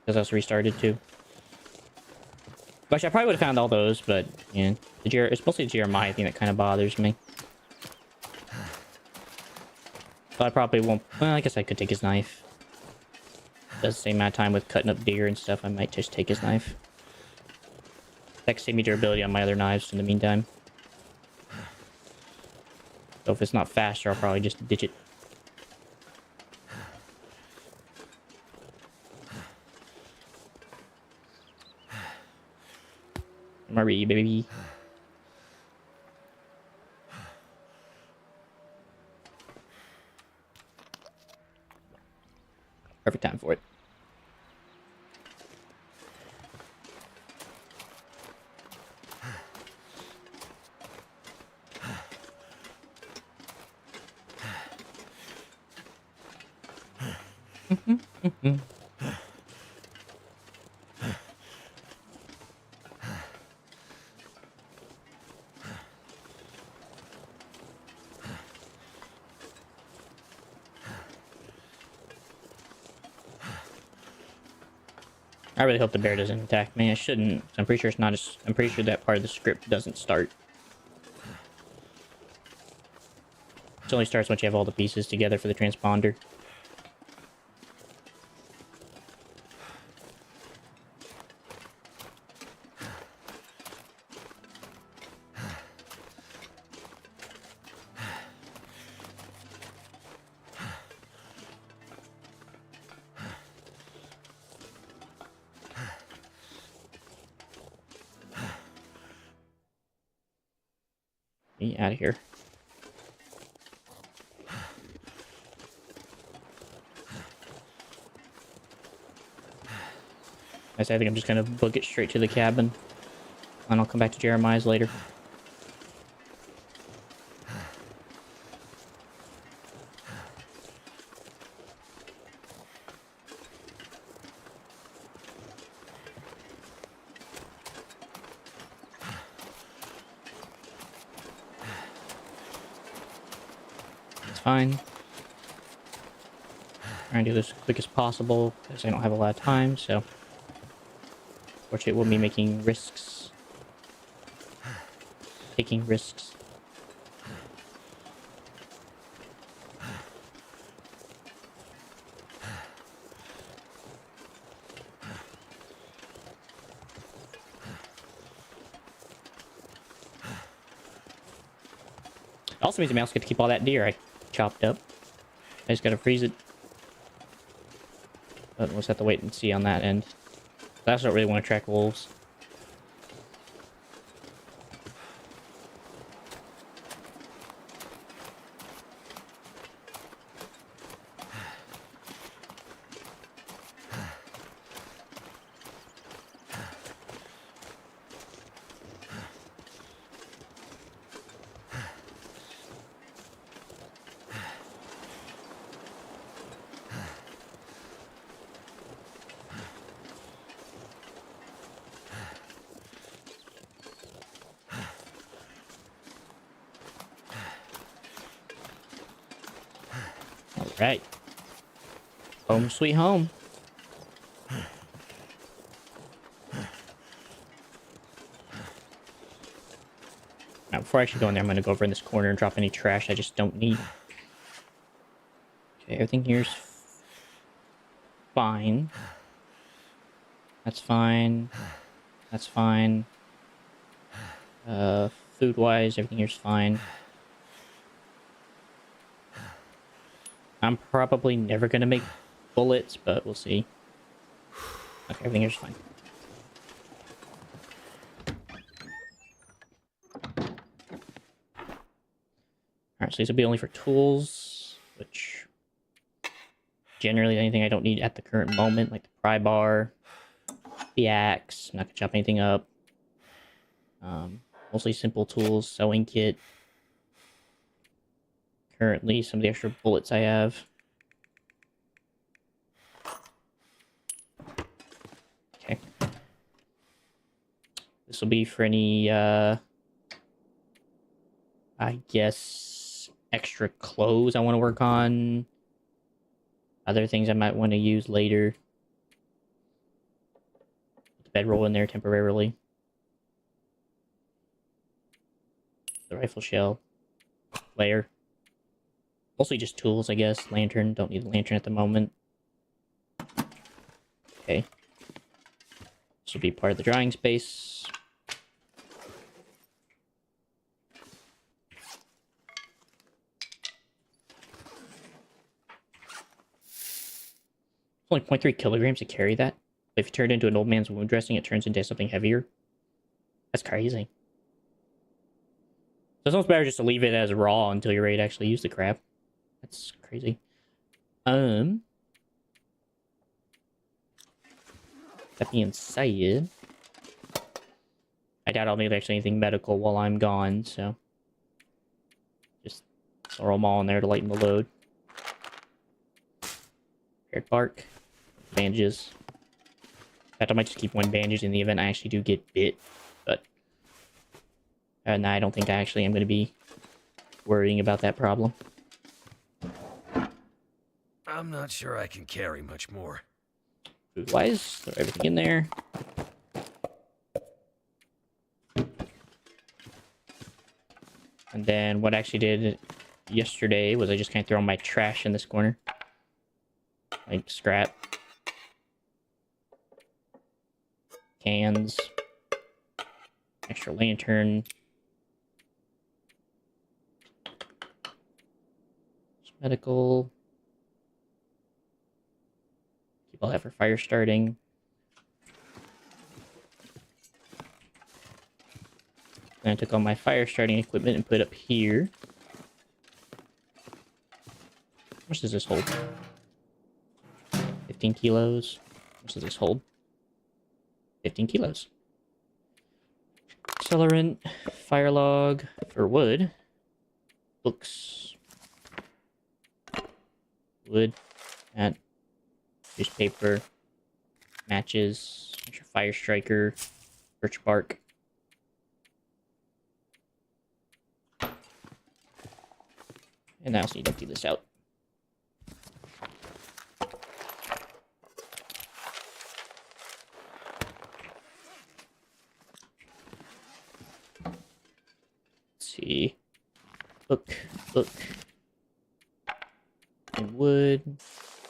Because I was restarted too. Which I probably would have found all those, but yeah, it's mostly the Jeremiah thing that kind of bothers me. So I probably won't. Well, I guess I could take his knife. Does the same amount of time with cutting up deer and stuff. I might just take his knife. That could save me durability on my other knives in the meantime. So if it's not faster, I'll probably just ditch it. Marie, baby. Perfect time for it. I really hope the bear doesn't attack me. I shouldn't. I'm pretty sure it's not. I'm pretty sure that part of the script doesn't start. It only starts once you have all the pieces together for the transponder. Get out of here. I think I'm just gonna book it straight to the cabin. And I'll come back to Jeremiah's later. It's fine. Try and do this as quick as possible because I don't have a lot of time, so fortunately we'll be making risks. Taking risks. It also means the mouse get to keep all that deer I chopped up. I just gotta freeze it. But we'll just have to wait and see on that end. I also don't really want to track wolves. Right. Home sweet home. Now, before I actually go in there, I'm going to go over in this corner and drop any trash I just don't need. Okay, everything here's fine. That's fine. That's fine. Food-wise, everything here's fine. I'm probably never going to make bullets, but we'll see. Okay, everything here's fine. Alright, so these will be only for tools, which... generally anything I don't need at the current moment, like the pry bar, The axe. I'm not gonna chop anything up. Mostly simple tools. Sewing kit. Currently, some of the extra bullets I have. Okay. This will be for any, I guess, extra clothes I want to work on. Other things I might want to use later. Put the bedroll in there temporarily. The rifle shell. Layer. Mostly just tools, I guess. Lantern. Don't need a lantern at the moment. Okay. This will be part of the drying space. It's only 0.3 kilograms to carry that. If you turn it into an old man's wound dressing, it turns into something heavier. That's crazy. So it's almost better just to leave it as raw until you're ready to actually use the crap. That's crazy. That being said, I doubt I'll need actually anything medical while I'm gone, so just throw them all in there to lighten the load. Prepared bark, bandages. In fact, I might just keep one bandage in the event I actually do get bit, but nah, I don't think I actually am going to be worrying about that problem. I'm not sure I can carry much more. Food-wise, throw everything in there. And then what I actually did yesterday was I just kind of throw my trash in this corner. Like scrap. Cans. Extra lantern. Medical. Keep all that for fire starting. Then I took all my fire starting equipment and put it up here. How much does this hold? 15 kilos. How much does this hold? 15 kilos. Accelerant, fire log for wood, books, wood, and newspaper, matches, fire striker, birch bark. And I also need to empty this out. See, book, and wood,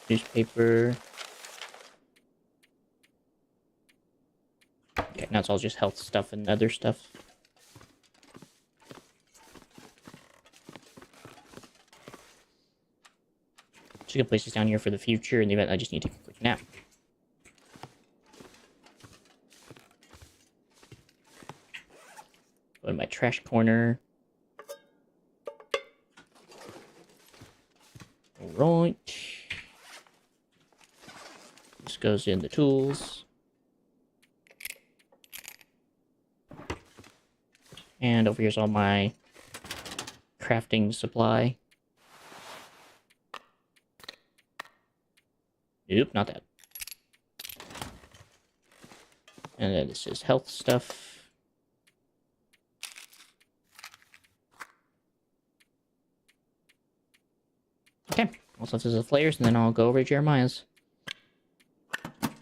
newspaper. Okay, now it's all just health stuff and other stuff. Just gonna place this down here for the future in the event I just need to take a quick nap. Go to my trash corner. Alright. This goes in the tools. And over here's all my crafting supply. Nope, not that. And then this is health stuff. Okay, also this is the flares, and then I'll go over to Jeremiah's. And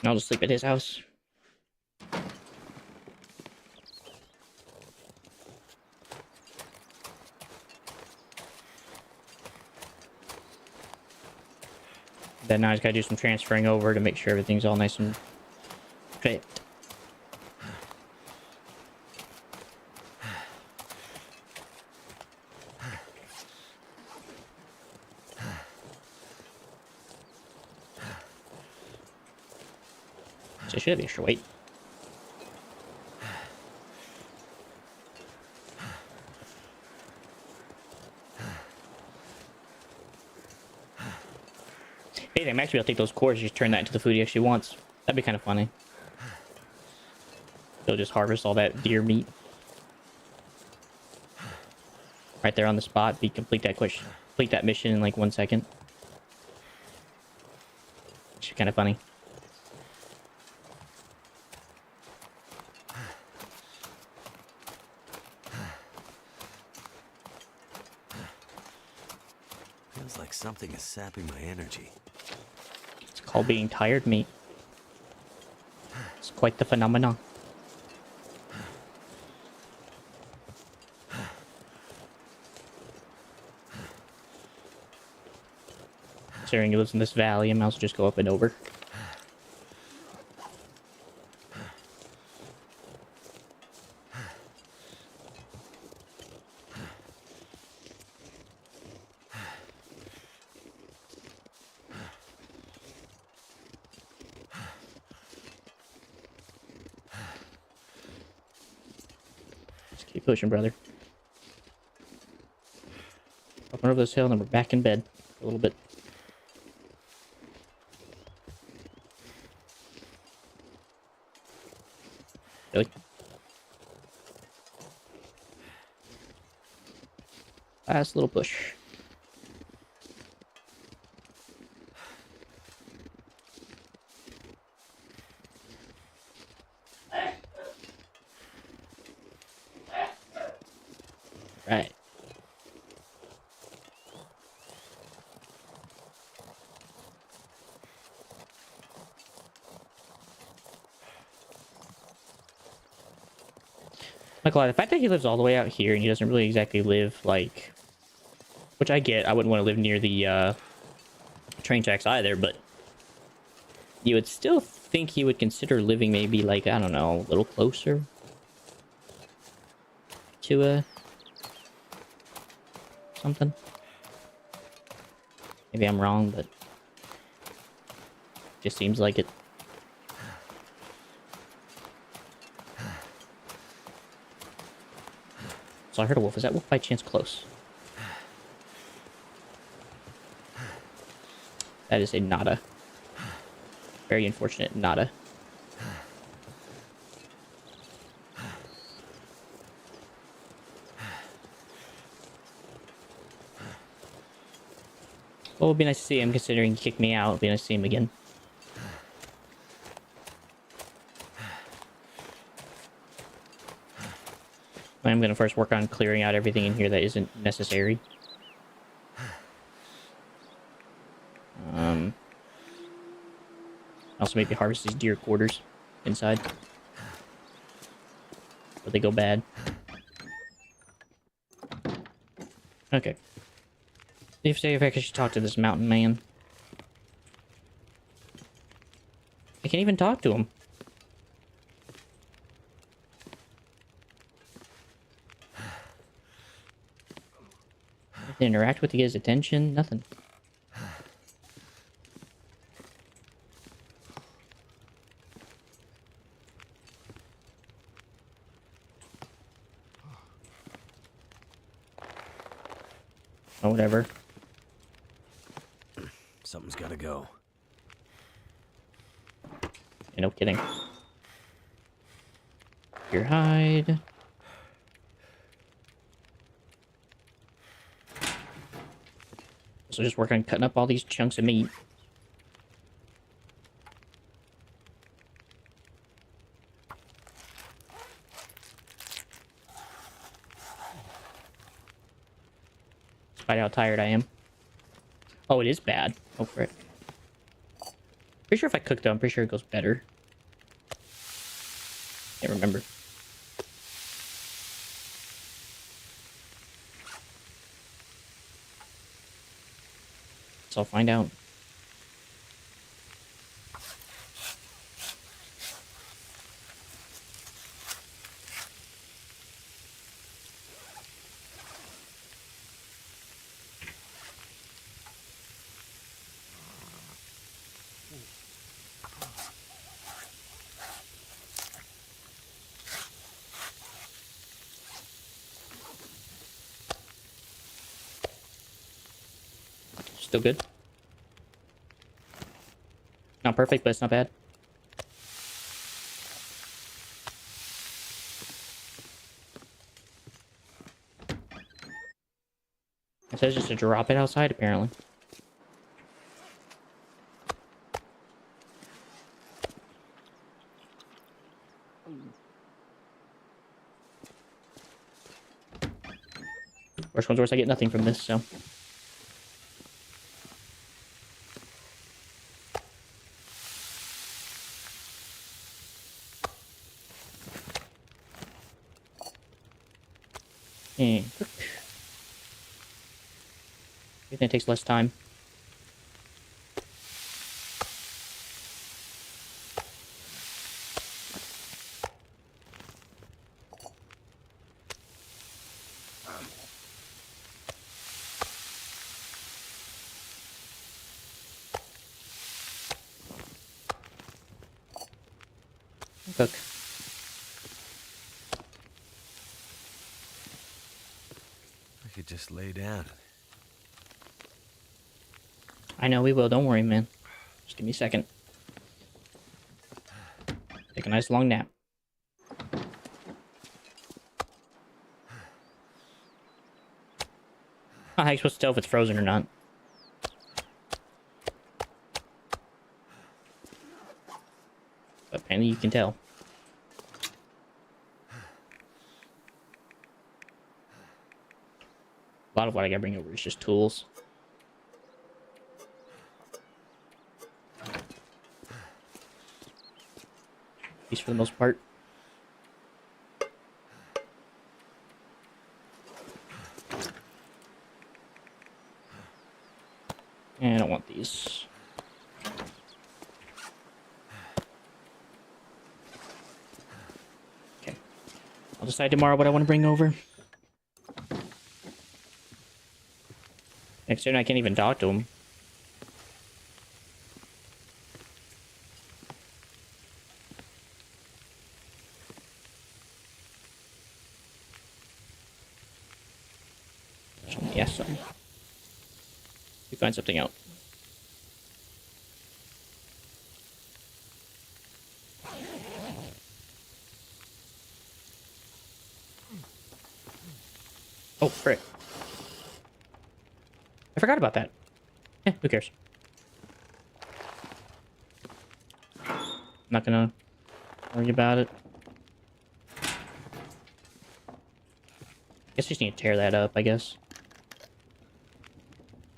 I'll just sleep at his house. Then now I just gotta do some transferring over to make sure everything's all nice and fit. So I should have extra weight. Hey, I'm actually gonna take those cores, just turn that into the food he actually wants. That'd be kind of funny. He'll just harvest all that deer meat. Right there on the spot. Complete that mission in like 1 second. Which is kind of funny. Feels like something is sapping my energy. It's called being tired meat. It's quite the phenomenon. Considering he lives in this valley, I might as well just go up and over. Just keep pushing, brother. Up and over this hill, and then we're back in bed for a little bit. Really? Last little push. Right. Like, the fact that he lives all the way out here and he doesn't really exactly live, like... Which I get, I wouldn't want to live near the, train tracks either, but... You would still think he would consider living maybe, like, I don't know, a little closer... to, something. Maybe I'm wrong, but... Just seems like it. So I heard a wolf. Is that wolf by chance close? That is a nada. Very unfortunate nada. Well, it would be nice to see him, considering he kicked me out. It would be nice to see him again. I'm going to first work on clearing out everything in here that isn't necessary. Also maybe harvest these deer quarters inside. But they go bad. Okay. If I should talk to this mountain man. I can't even talk to him. Interact with to get his attention, nothing. Oh, whatever. Something's gotta go. Yeah, no kidding. Your hide. So just work on cutting up all these chunks of meat. Despite how tired I am. Oh, it is bad. Oh, frick. Pretty sure if I cook though, I'm pretty sure it goes better. Can't remember. So I'll find out. Still good? not perfect, but it's not bad. It says just to drop it outside, apparently. Worst comes to worst, I get nothing from this, so. And cook. I think it takes less time. Cook. I could just lay down. I know we will. Don't worry, man. Just give me a second. Take a nice long nap. How are you supposed to tell if it's frozen or not? But apparently you can tell. A lot of what I gotta bring over is just tools. At least for the most part. And I don't want these. Okay. I'll decide tomorrow what I want to bring over. Next turn I can't even talk to him. Yes, something. You find something out. Oh, frick. I forgot about that. Eh, who cares? I'm not gonna worry about it. Guess I just need to tear that up, I guess.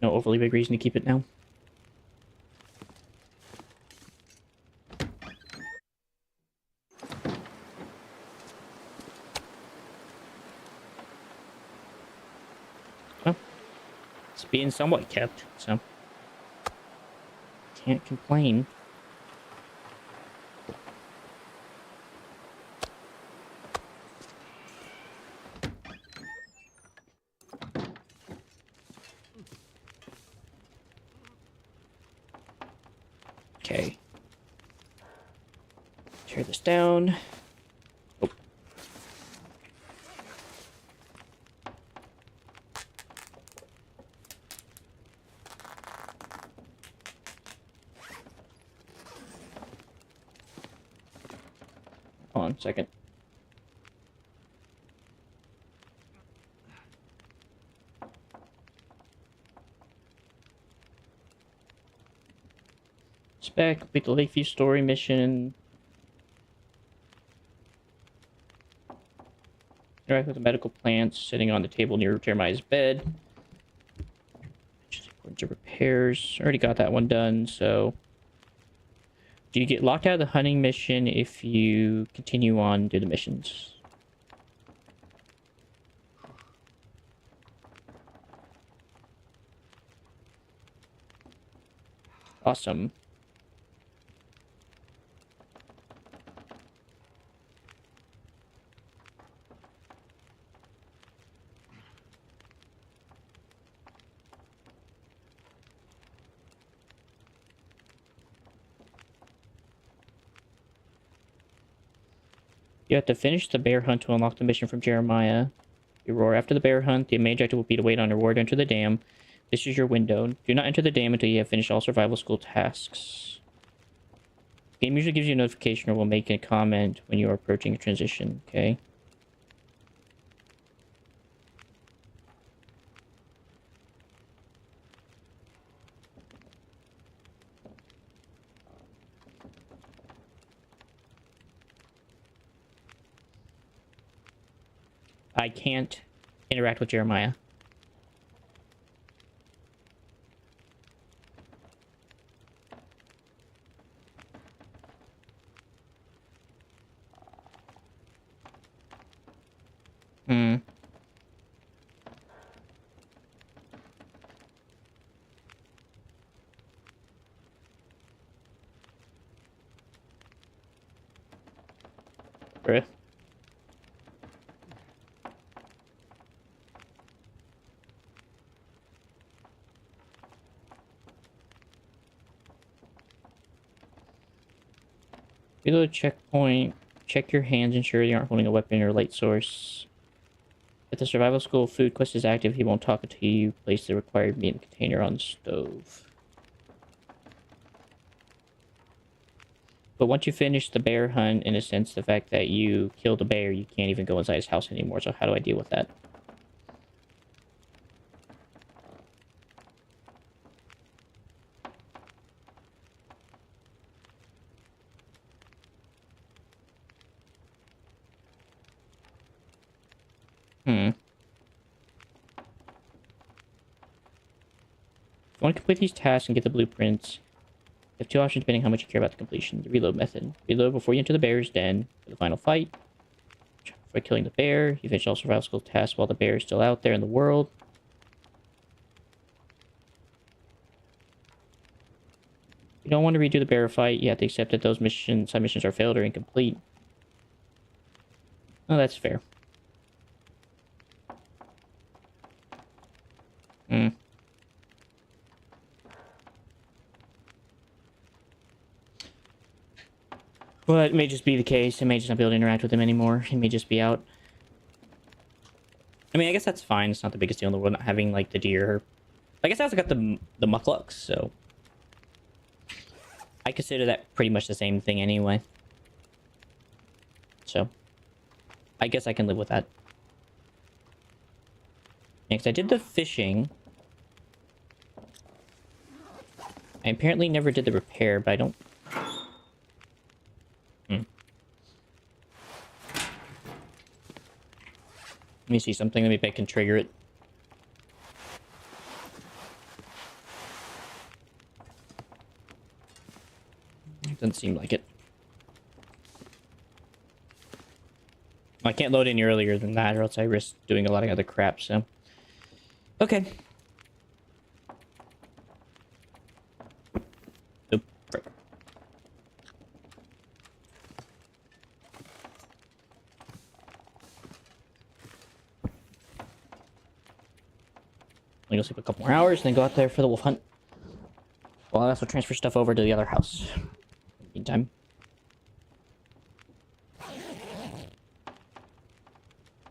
No overly big reason to keep it now. Well, it's being somewhat kept, so can't complain. Okay. Tear this down. Oh. Hold on a second. Spec, complete the Lakeview story mission. Interact with the medical plants sitting on the table near Jeremiah's bed. Just according to repairs. Already got that one done, so. Do you get locked out of the hunting mission if you continue on to the missions? Awesome. You have to finish the bear hunt to unlock the mission from Jeremiah. You roar after the bear hunt. The main objective will be to wait on a reward to enter the dam. This is your window. Do not enter the dam until you have finished all survival school tasks. Game usually gives you a notification or will make a comment when you are approaching a transition. Okay. I can't interact with Jeremiah. Hmm. Bruh. Reload checkpoint. Check your hands. Ensure you aren't holding a weapon or light source. If the survival school food quest is active, he won't talk until you place the required meat in the container on the stove. But once you finish the bear hunt, in a sense, the fact that you killed a bear, you can't even go inside his house anymore. So how do I deal with that? Hmm. If you want to complete these tasks and get the blueprints, you have two options depending on how much you care about the completion. The reload method. Reload before you enter the bear's den for the final fight. For killing the bear, you finish all survival school tasks while the bear is still out there in the world. You don't want to redo the bear fight, you have to accept that those side missions are failed or incomplete. Oh, that's fair. Hmm. But it may just be the case. I may just not be able to interact with him anymore. He may just be out. I mean, I guess that's fine. It's not the biggest deal in the world not having, like, the deer. I guess I also got the mucklucks, so... I consider that pretty much the same thing anyway. So... I guess I can live with that. Next, I did the fishing. I apparently never did the repair, but I don't... Let me see something. Let me bet I can trigger it. Doesn't seem like it. I can't load any earlier than that, or else I risk doing a lot of other crap, so... Okay. Oop, frick. I'm gonna sleep a couple more hours, and then go out there for the wolf hunt. Well, I also transfer stuff over to the other house. Meantime.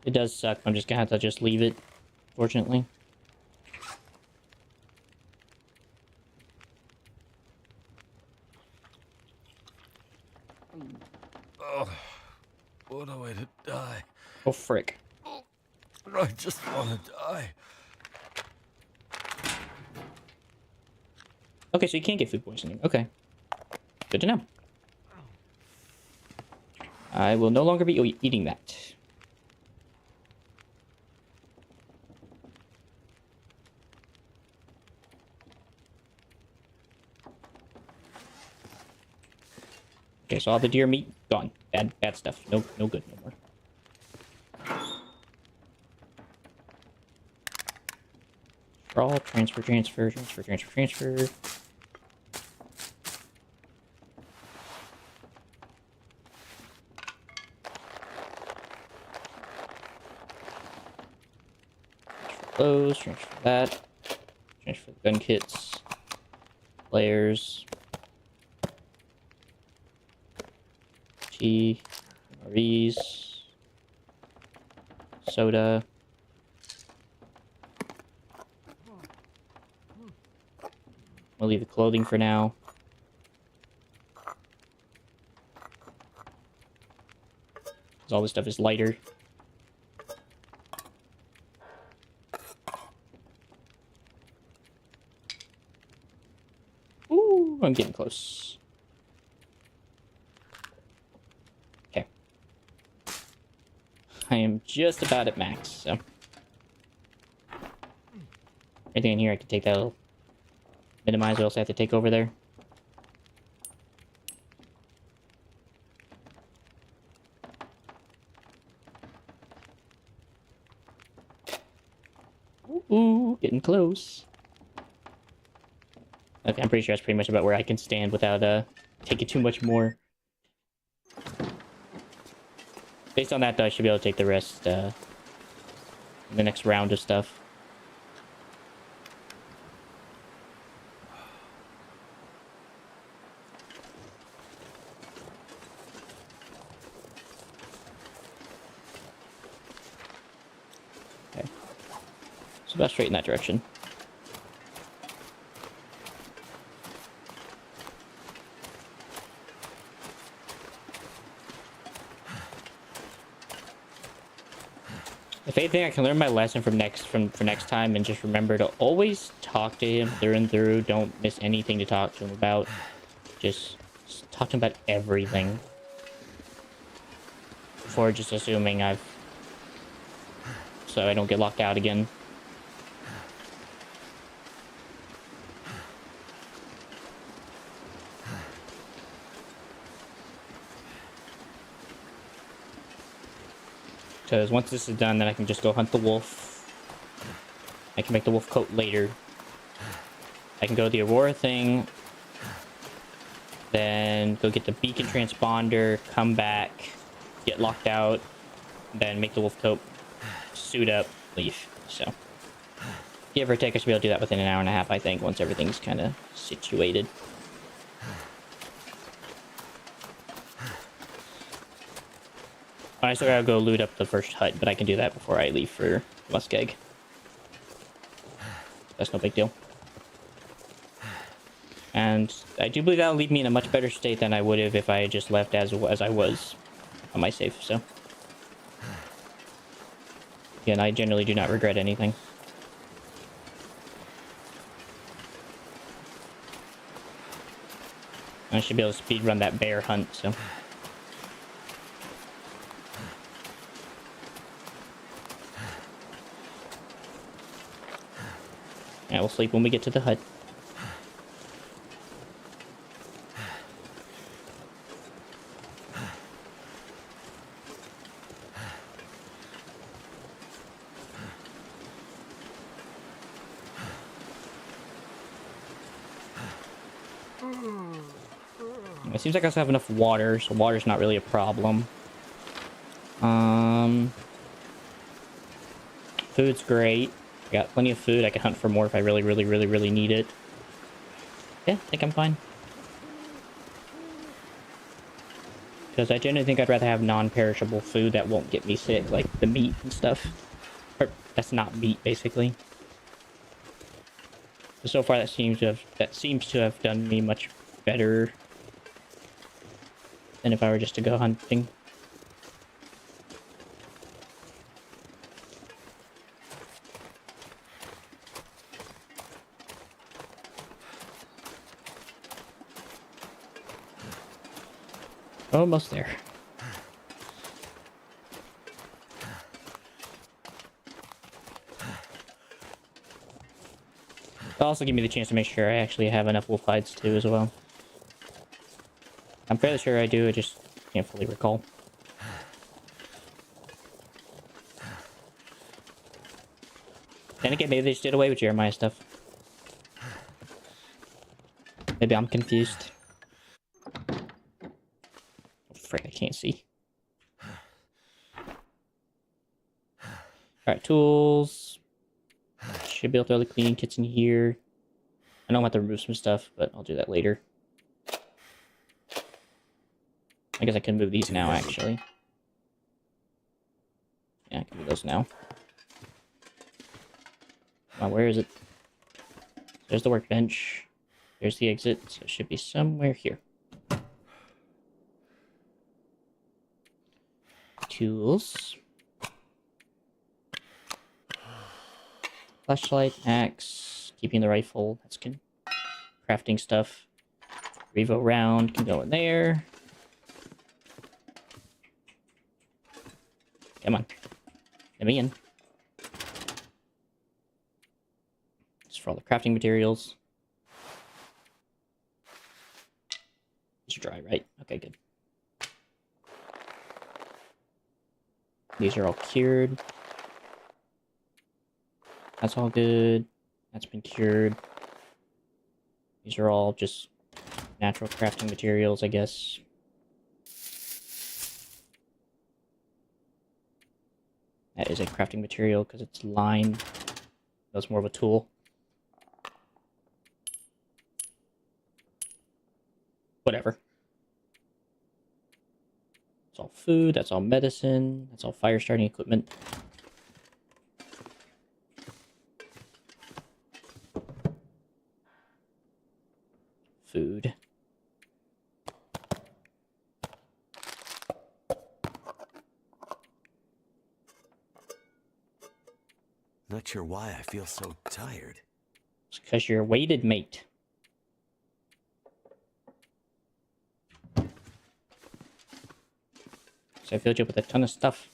It does suck. I'm just gonna have to just leave it, fortunately. Oh, what a way to die. Oh, frick. I just want to die. Okay, so you can't get food poisoning. Okay. Good to know. I will no longer be eating that. Okay, so all the deer meat gone. Bad stuff. No good no more. All transfer. Those, transfer that. Transfer the gun kits. Layers. Tea. MREs. Soda. We'll leave the clothing for now. Because all this stuff is lighter. Ooh, I'm getting close. Okay. I am just about at max, so. Anything in here I can take that'll minimize what else I have to take over there. Ooh, getting close. Okay, I'm pretty sure that's pretty much about where I can stand without taking too much more. Based on that, though, I should be able to take the rest in the next round of stuff. Okay. So about straight in that direction. If anything, I can learn my lesson from for next time and just remember to always talk to him through and through. Don't miss anything to talk to him about. Just talk to him about everything. Before just assuming so I don't get locked out again. Because once this is done, then I can just go hunt the wolf. I can make the wolf coat later. I can go the Aurora thing. Then go get the beacon transponder, come back, get locked out, then make the wolf coat, suit up, leave. So, give or take, I should be able to do that within an hour and a half, I think, once everything's kind of situated. I still gotta go loot up the first hut, but I can do that before I leave for Muskeg. That's no big deal. And I do believe that'll leave me in a much better state than I would have if I had just left as I was on my save, so. Again, I generally do not regret anything. I should be able to speedrun that bear hunt, so. Yeah, we'll sleep when we get to the hut. It seems like I also have enough water, so water's not really a problem. Food's great. I got plenty of food. I can hunt for more if I really need it. Yeah, I think I'm fine. Because I generally think I'd rather have non-perishable food that won't get me sick, like the meat and stuff. Or, that's not meat, basically. So far, that seems to have done me much better than if I were just to go hunting. Almost there. It'll also give me the chance to make sure I actually have enough wolf hides too as well. I'm fairly sure I do, I just can't fully recall. Then again, maybe they just did away with Jeremiah stuff. Maybe I'm confused. Oh, frick, I can't see. Alright, tools. Should be able to throw the cleaning kits in here. I know I'm going to have to remove some stuff, but I'll do that later. I guess I can move these now, actually. Yeah, I can move those now. Wow, where is it? There's the workbench. There's the exit, so it should be somewhere here. tools. Flashlight, axe, keeping the rifle. That's good. Crafting stuff. Revo round can go in there. Come on. Let me in. Just for all the crafting materials. These are dry, right? Okay, good. These are all cured. That's all good. That's been cured. These are all just natural crafting materials, I guess. That is a crafting material because it's lime. That's more of a tool. Whatever. That's all food. That's all medicine. That's all fire starting equipment. Food. Not sure why I feel so tired. It's because you're weighted, mate. So I filled you up with a ton of stuff.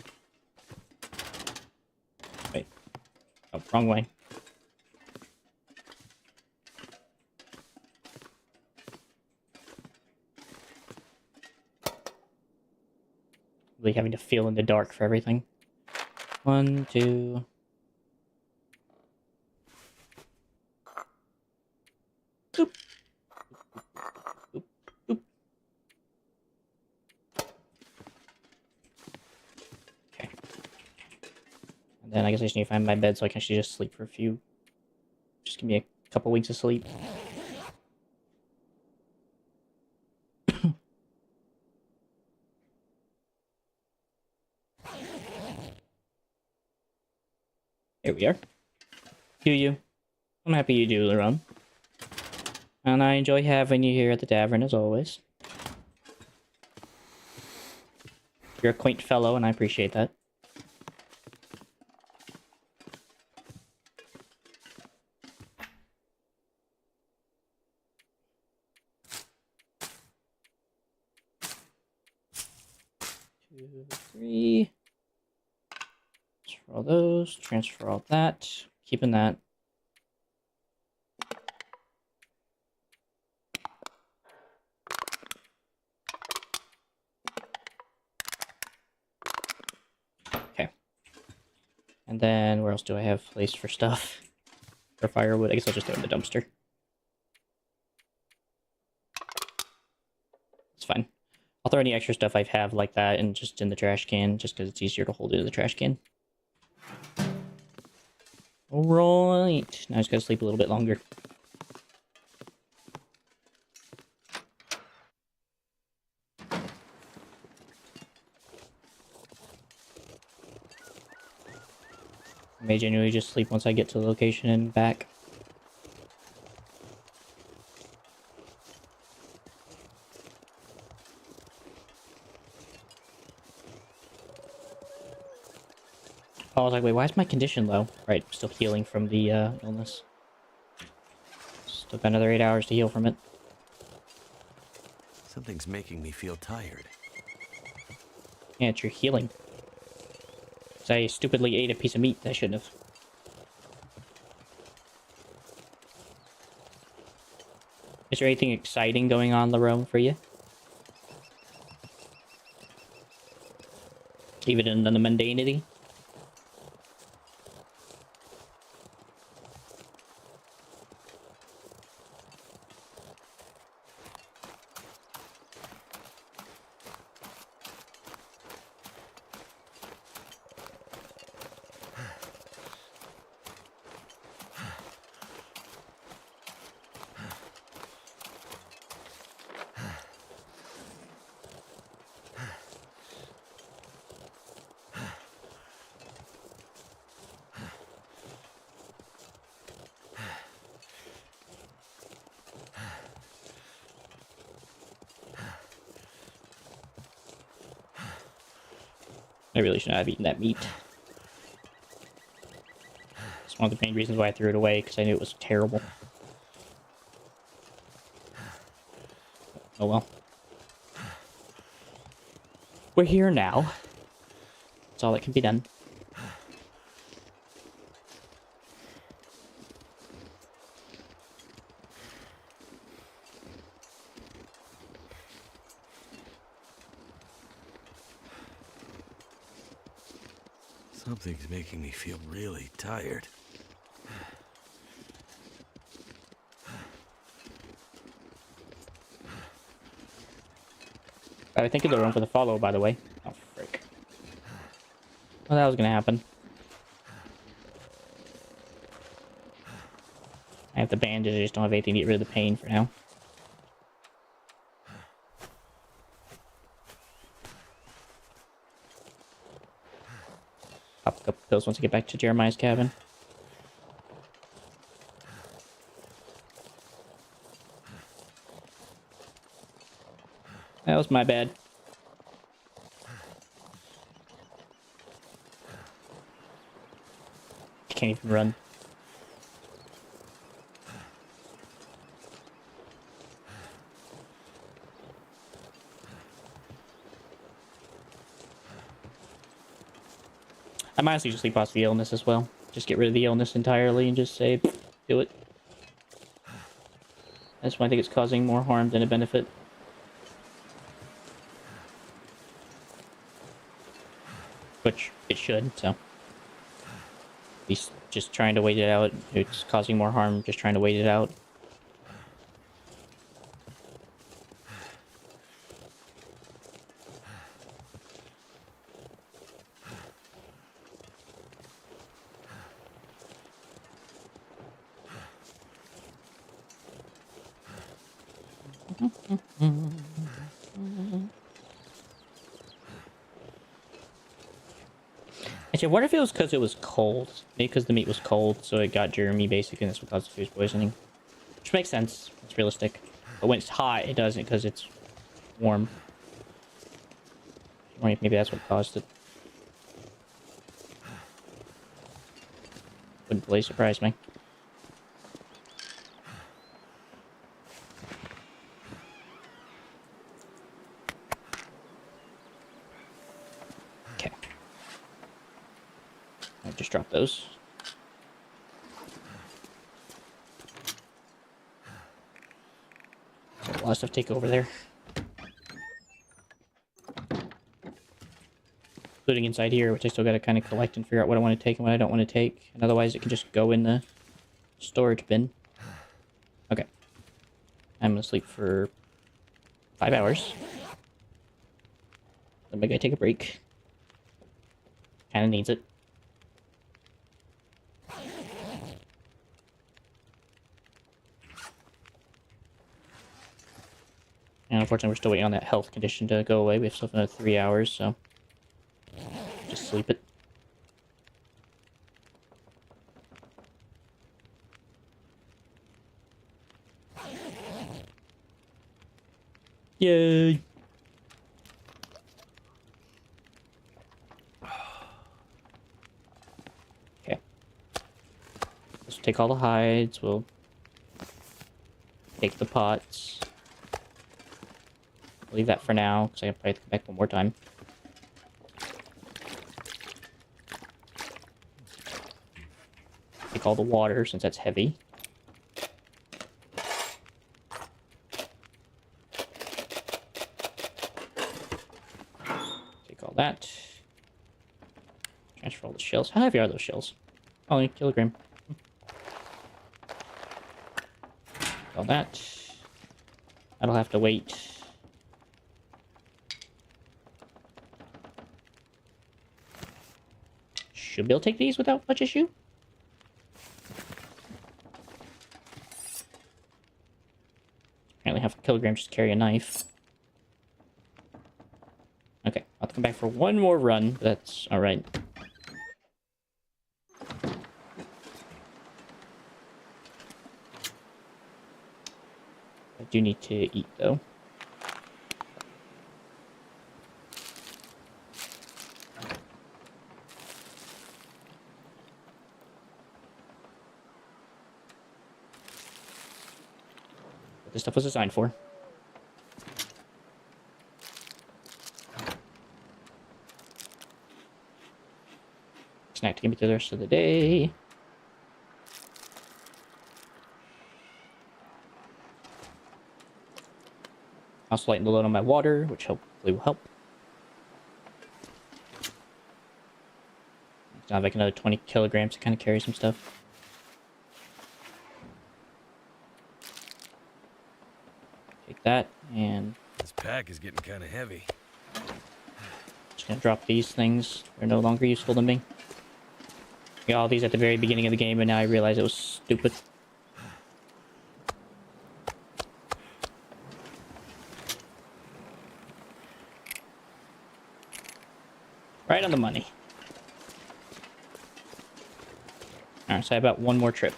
Wait. Oh, wrong way. Really having to feel in the dark for everything. 1, 2. Boop. Boop, boop. Okay. And then I guess I just need to find my bed so I can actually just sleep for a few. Just give me a couple weeks of sleep. Here we are. Do you? I'm happy you do, Laron. And I enjoy having you here at the tavern as always. You're a quaint fellow, and I appreciate that. Two, three. Transfer all those. Transfer all that. Keeping that. Okay. And then where else do I have place for stuff? For firewood? I guess I'll just throw it in the dumpster. It's fine. I'll throw any extra stuff I have like that and just in the trash can, just because it's easier to hold it in the trash can. Alright. Now I just gotta sleep a little bit longer. I may genuinely just sleep once I get to the location and back. Oh, I was like, wait, why is my condition low? Right, still healing from the illness. Still got another 8 hours to heal from it. Something's making me feel tired. Yeah, it's your healing. Because I stupidly ate a piece of meat that I shouldn't have. Is there anything exciting going on, Larome, for you? Even in the mundanity? I really should not have eaten that meat. It's one of the main reasons why I threw it away, because I knew it was terrible. Oh well. We're here now. That's all that can be done. Something's making me feel really tired. I think of the room for the follow, by the way. Oh, frick. Well, that was gonna happen. I have the bandage, I just don't have anything to get rid of the pain for now. Pop a couple pills once I get back to Jeremiah's cabin. That was my bad. I can't even run. I might honestly just sleep off the illness as well. Just get rid of the illness entirely and just say, do it. That's why I think it's causing more harm than a benefit. Which it should, so. He's just trying to wait it out. It's causing more harm, just trying to wait it out. Actually, what if it was because it was cold? Maybe because the meat was cold, so it got Jeremy, basically, and that's what caused the food poisoning. Which makes sense. It's realistic. But when it's hot, it doesn't because it's warm. Or maybe that's what caused it. Wouldn't really surprise me. Okay. I'll just drop those. A lot of stuff to take over there. Including inside here, which I still gotta kind of collect and figure out what I want to take and what I don't want to take. And otherwise it can just go in the storage bin. Okay. I'm gonna sleep for 5 hours. Then maybe I take a break. Kinda needs it. And unfortunately we're still waiting on that health condition to go away. We have still another 3 hours, so just sleep it. Yay! Okay. Let's take all the hides. We'll take the pots. Leave that for now, because I can probably come back one more time. Take all the water, since that's heavy. Take all that. Transfer all the shells. How heavy are those shells? Only a kilogram. All that. That'll have to wait. Should be able to take these without much issue. Apparently half a kilogram just to carry a knife. Okay, I'll have to come back for one more run, but that's alright. I do need to eat, though. this stuff was designed for. Snack to get me through the rest of the day. Also lighten the load on my water, which hopefully will help. So I have like another 20 kilograms to kind of carry some stuff. Take that, and This pack is getting kind of heavy. just gonna drop these things. They're no longer useful to me. Got all these at the very beginning of the game, and now I realize it was stupid. Right on the money. Alright, so I have about one more trip.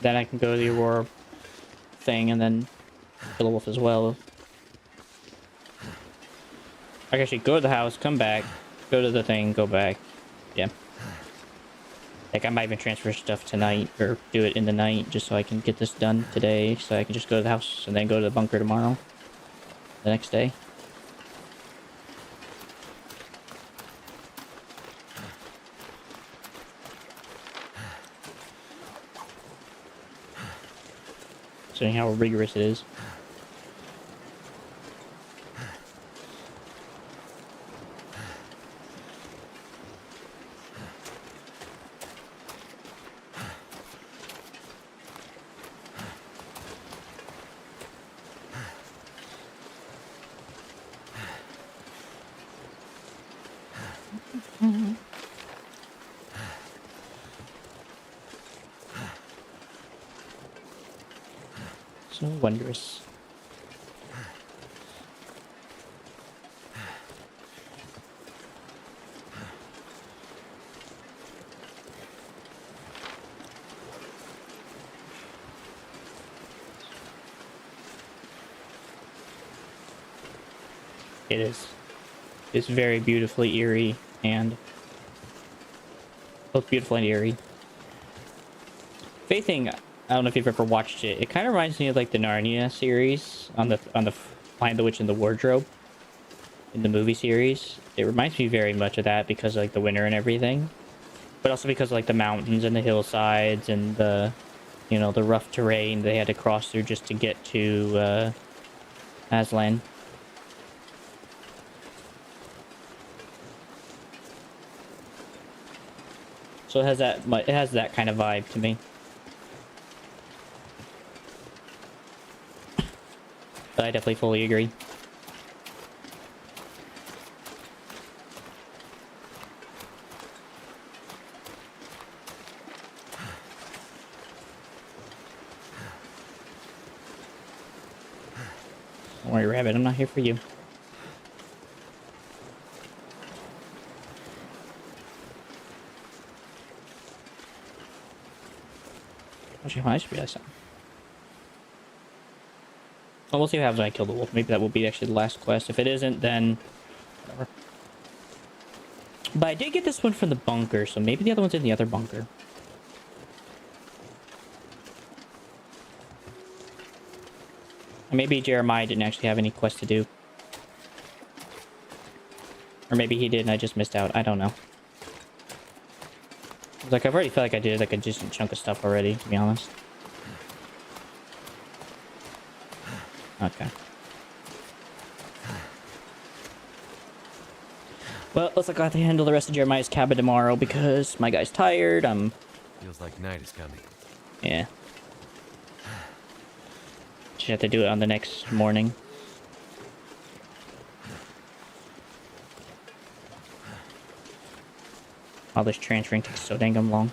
Then I can go to the Aurora thing and then kill a wolf as well. I can actually go to the house, come back, go to the thing, go back. Yeah. Like, I might even transfer stuff tonight, or do it in the night, just so I can get this done today, so I can just go to the house and then go to the bunker tomorrow. The next day. Seeing how rigorous it is. So wondrous. It is. It's very beautifully eerie, and both beautiful and eerie. Faithing, I don't know if you've ever watched it. It kind of reminds me of like the Narnia series on the Find the Witch in the Wardrobe in the movie series. It reminds me very much of that because of, like, the winter and everything, but also because of, like, the mountains and the hillsides and the, you know, the rough terrain they had to cross through just to get to Aslan. So it has that kind of vibe to me. But I definitely fully agree. Don't worry, Rabbit, I'm not here for you. Actually, I should realize something. Well, we'll see what happens when I kill the wolf. Maybe that will be actually the last quest. If it isn't, then whatever. But I did get this one from the bunker, so maybe the other one's in the other bunker. And maybe Jeremiah didn't actually have any quest to do. Or maybe he did and I just missed out. I don't know. Like, I've already felt like I did like a decent chunk of stuff already, to be honest. Okay. Well, looks like I have to handle the rest of Jeremiah's cabin tomorrow because my guy's tired. Feels like night is coming. Yeah. Just have to do it on the next morning. All this transferring takes so dang long.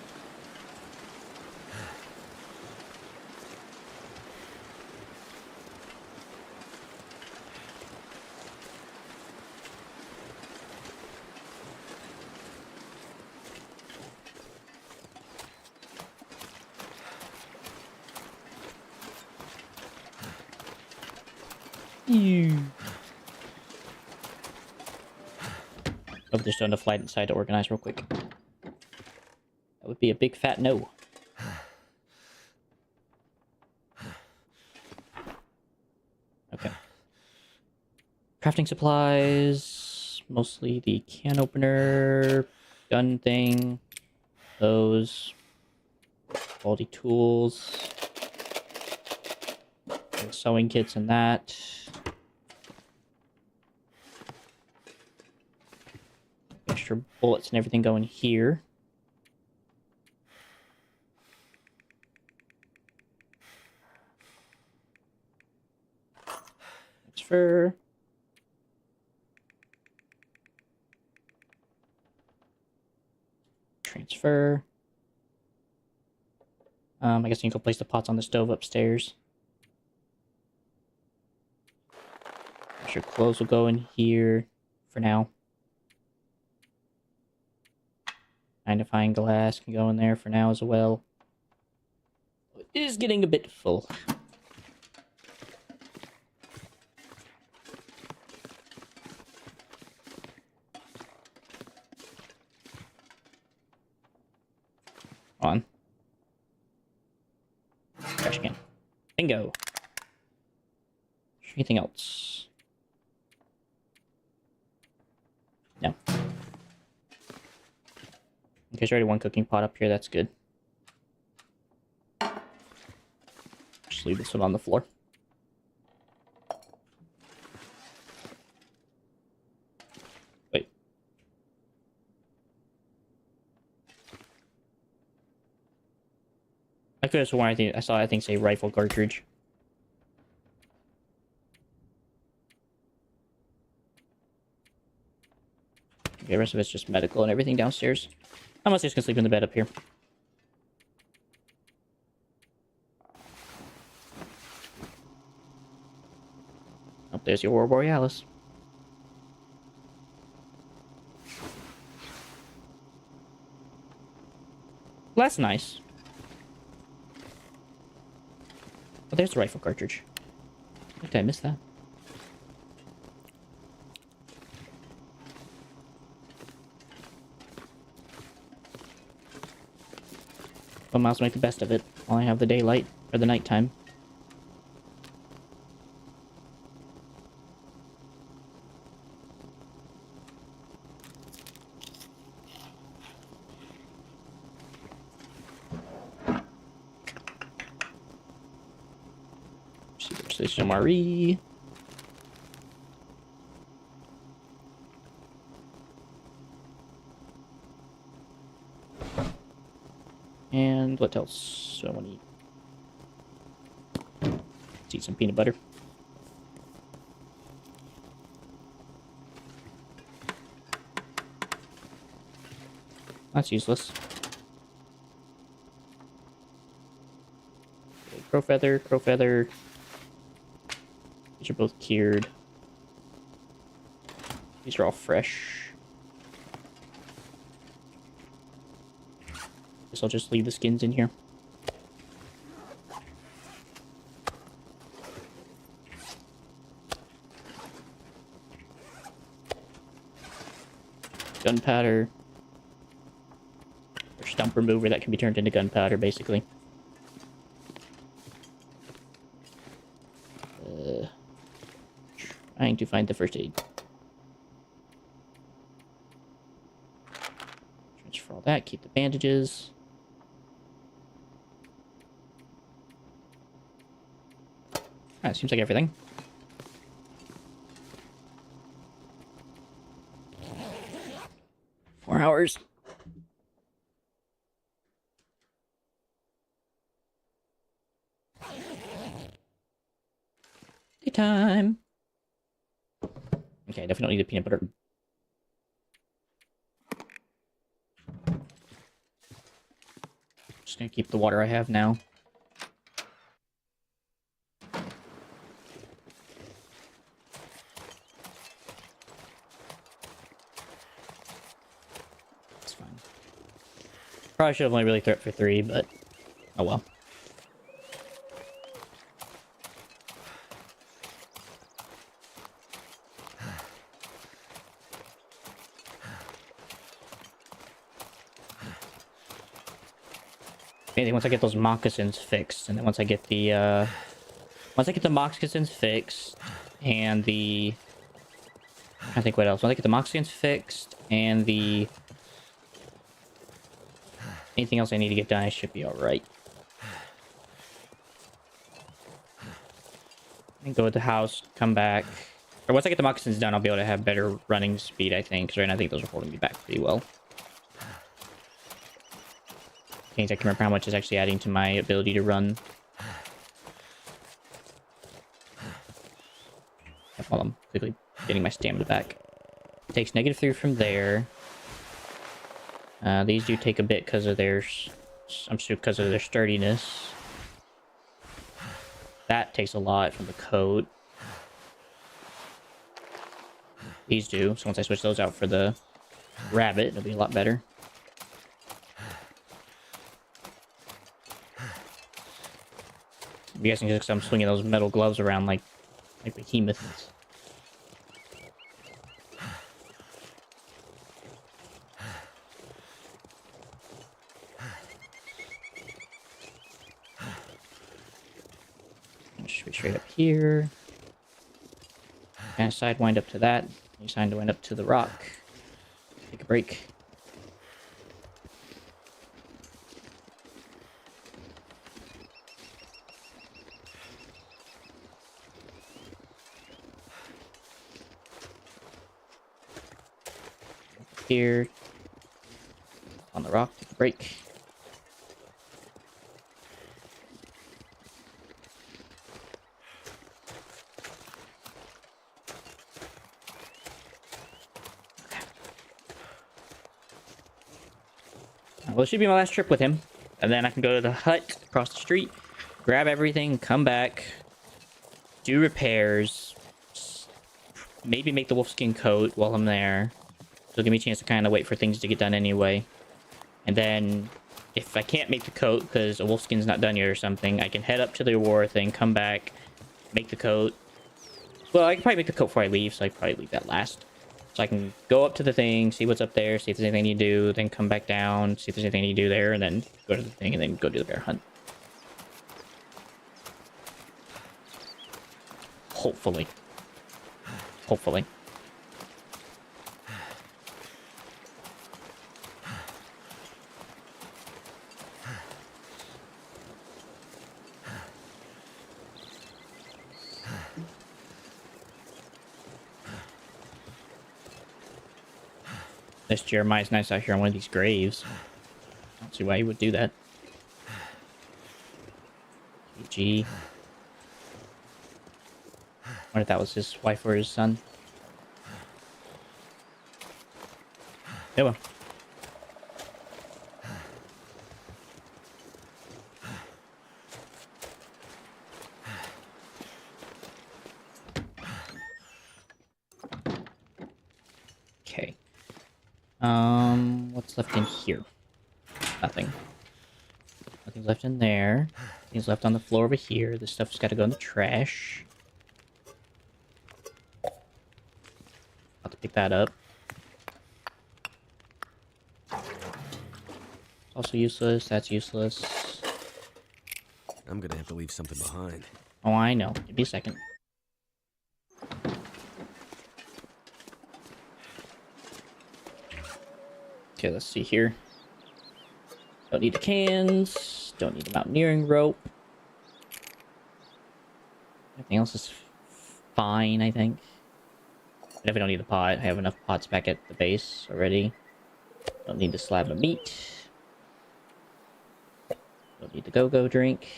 Ew. Hope they're starting to fly inside to organize real quick. That would be a big fat no. Okay. Crafting supplies. Mostly the can opener, gun thing, those. Quality tools. And sewing kits and that. Extra bullets and everything going here. Transfer. Transfer. I guess you can go place the pots on the stove upstairs. Extra clothes will go in here for now. Magnifying glass can go in there for now as well. It is getting a bit full. On. Trash can. Bingo. Anything else? No. Okay, there's already one cooking pot up here. That's good. Just leave this one on the floor. Wait. I could have sworn I saw say rifle cartridge. Okay, the rest of it's just medical and everything downstairs. I'm just gonna sleep in the bed up here. Oh, there's your Aurora Borealis. Well, that's nice. Oh, there's the rifle cartridge. Did I miss that? But I'll make the best of it while I have the daylight or the nighttime. There's Marie. And what else do I want to eat? Let's eat some peanut butter. That's useless. Okay, crow feather, crow feather. These are both cured. These are all fresh. Guess I'll just leave the skins in here. Gunpowder. Or stump remover that can be turned into gunpowder, basically. Trying to find the first aid. Transfer all that, keep the bandages. Alright, seems like everything. Four hours. Daytime. Okay, definitely need the peanut butter. Just gonna keep the water I have now. It's fine. Probably should have only really thrown it for 3, but oh well. Anything once I get those moccasins fixed, and then once I get the moccasins fixed, and I think what else? Once I get the moccasins fixed, and anything else I need to get done, I should be alright. And go to the house, come back. Or once I get the moccasins done, I'll be able to have better running speed, I think. Because right now I think those are holding me back pretty well. I can't remember how much is actually adding to my ability to run. While I'm quickly getting my stamina back. Takes -3 from there. These do take a bit because of their... I'm sure because of their sturdiness. That takes a lot from the coat. These do. So once I switch those out for the rabbit, it'll be a lot better. I'm guessing because I'm swinging those metal gloves around like behemoths. Straight up here. Kind of sidewind up to that. You sidewind up to the rock. Take a break. Here. On the rock. Take a break. Well, it should be my last trip with him. And then I can go to the hut across the street, grab everything, come back, do repairs, maybe make the wolfskin coat while I'm there. So give me a chance to kind of wait for things to get done anyway. And then, if I can't make the coat because a wolfskin's not done yet or something, I can head up to the war thing, come back, make the coat. Well, I can probably make the coat before I leave, so I can probably leave that last. So I can go up to the thing, see what's up there, see if there's anything I need to do, then come back down, see if there's anything I need to do there, and then go to the thing, and then go do the bear hunt. Hopefully. Hopefully. This Jeremiah's nice out here on one of these graves. I don't see why he would do that. GG. Wonder if that was his wife or his son. Yeah, well. Okay. What's left in here? Nothing. Nothing's left in there. Nothing's left on the floor over here. This stuff's got to go in the trash. Have to pick that up. Also useless. That's useless. I'm gonna have to leave something behind. Oh, I know. Give me a second. Okay, let's see here. Don't need the cans. Don't need the mountaineering rope. Everything else is fine, I think. I definitely don't need the pot. I have enough pots back at the base already. Don't need the slab of meat. Don't need the go-go drink.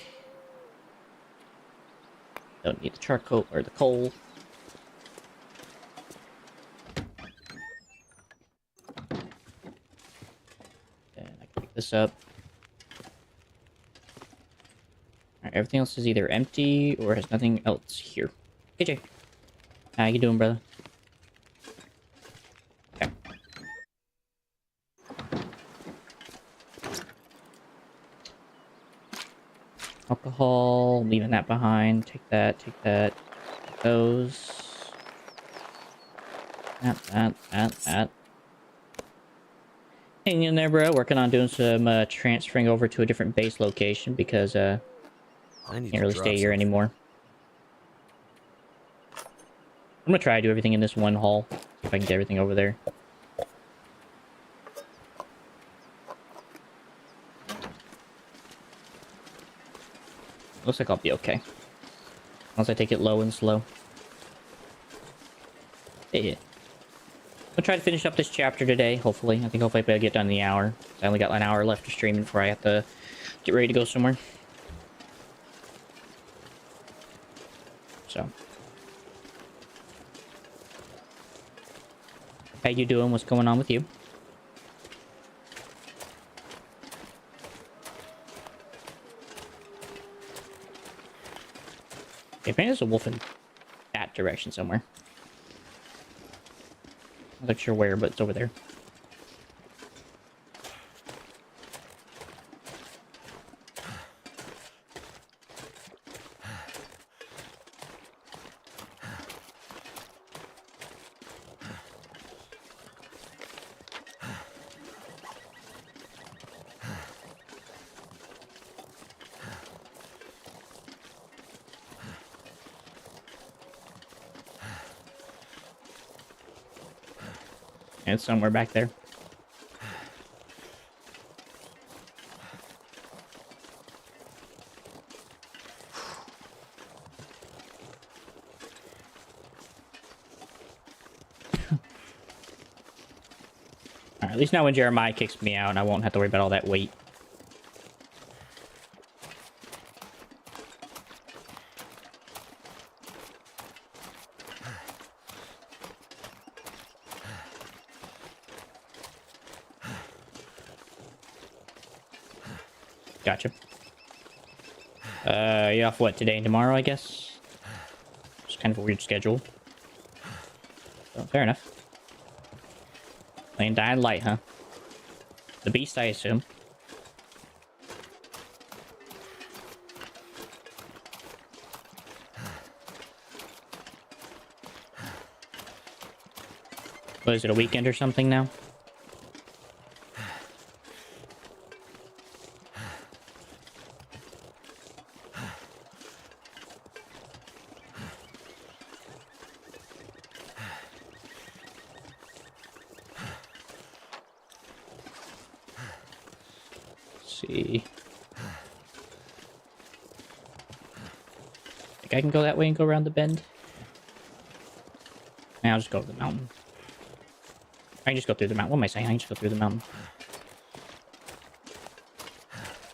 Don't need the charcoal or the coal. Then I can pick this up. Alright, everything else is either empty or has nothing else here. KJ. How you doing, brother? Okay. Alcohol, leaving that behind. Take that, take that. Take those. That. Hanging in there, bro. Working on doing some transferring over to a different base location because I need can't to really stay drop here something. anymore. I'm gonna try to do everything in this one hall. See if I can get everything over there. Looks like I'll be okay. Once I take it low and slow. Yeah. I'll try to finish up this chapter today, hopefully. I think hopefully I'll get done in the hour. I only got an hour left to stream before I have to get ready to go somewhere. So. How you doing? What's going on with you? Okay, maybe there's a wolf in that direction somewhere. I'm not sure where, but it's over there. And it's somewhere back there. Alright, at least now when Jeremiah kicks me out, I won't have to worry about all that weight. Gotcha. You off what, today and tomorrow, I guess? It's kind of a weird schedule. So, fair enough. Playing Dying Light, huh? The Beast, I assume. What is it, a weekend or something now? Let's see. Think I can go that way and go around the bend? Nah, I'll just go over the mountain. I can just go through the mountain. What am I saying? I can just go through the mountain.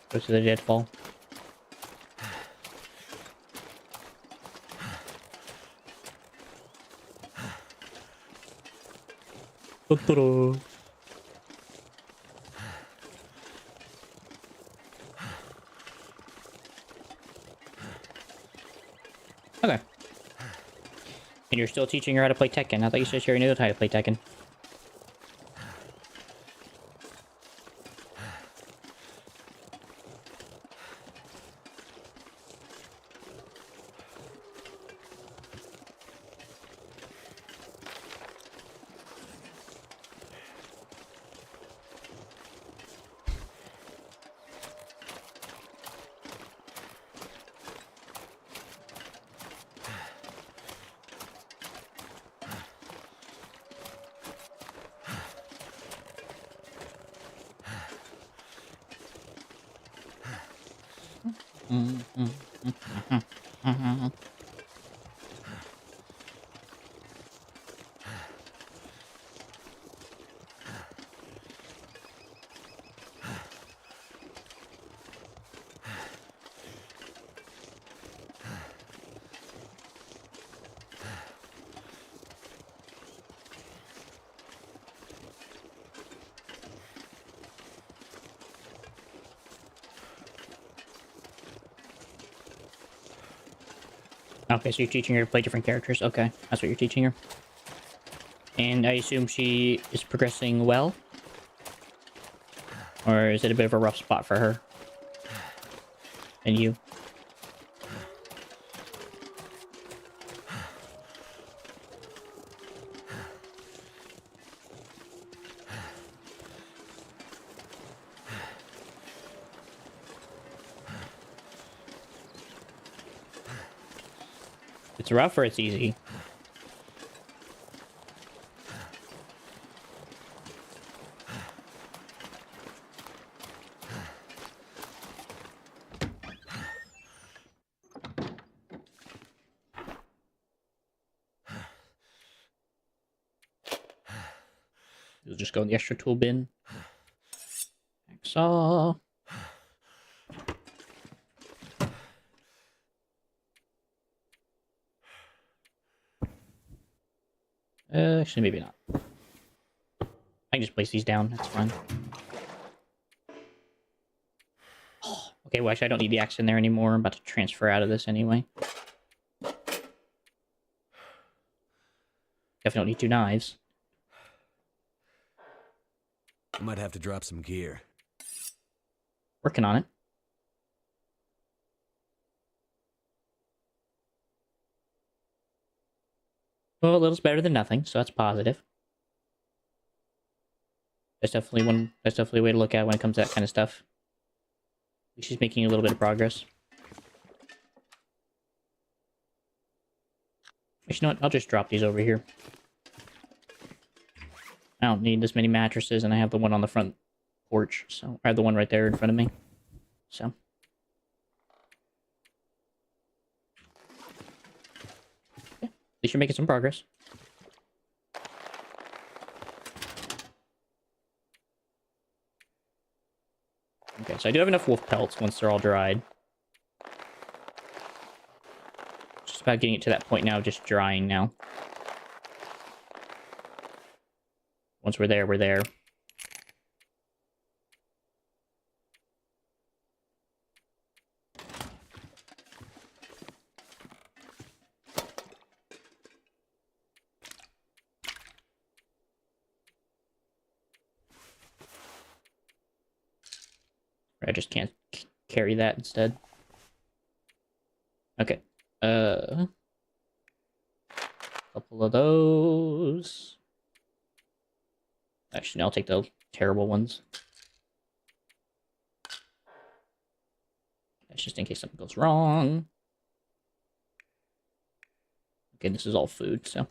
Go to the deadfall. Ta-da. Okay. And you're still teaching her how to play Tekken. I thought you said she already knew how to play Tekken. Okay, so you're teaching her to play different characters. Okay, that's what you're teaching her. And I assume she is progressing well? Or is it a bit of a rough spot for her? And you? It's rough or it's easy? We'll just go in the extra tool bin. Hacksaw. Actually, maybe not. I can just place these down. That's fine. Oh, okay, well, actually, I don't need the axe in there anymore. I'm about to transfer out of this anyway. Definitely don't need 2 knives. I might have to drop some gear. Working on it. Well, a little's better than nothing, so that's positive. That's definitely a way to look at it when it comes to that kind of stuff. She's making a little bit of progress. Actually, you know what? I'll just drop these over here. I don't need this many mattresses, and I have the one on the front porch, so I have the one right there in front of me. So. Yeah, at least you're making some progress. Okay, so I do have enough wolf pelts once they're all dried. Just about getting it to that point now, just drying now. Once we're there, we're there. I just can't carry that instead. Okay. Couple of those. Actually, no, I'll take the terrible ones. That's just in case something goes wrong. Okay, this is all food, so.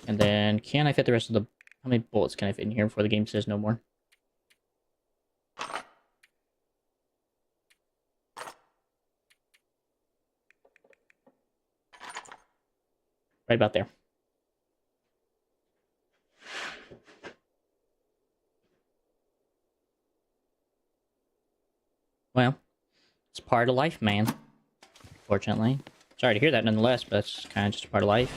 And then, can I fit the rest of the... How many bullets can I fit in here before the game says no more? Right about there. Well, it's part of life, man. Fortunately. Sorry to hear that nonetheless, but it's kind of just a part of life.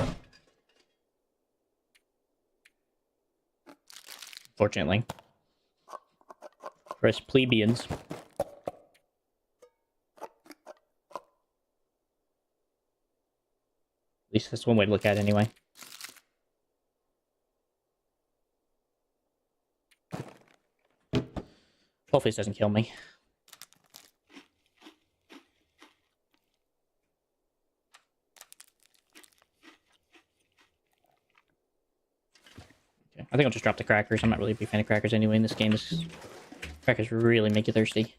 Fortunately. For us plebeians. At least that's one way to look at it anyway. Hopefully this doesn't kill me. Okay. I think I'll just drop the crackers. I'm not really a big fan of crackers anyway in this game. Crackers really make you thirsty.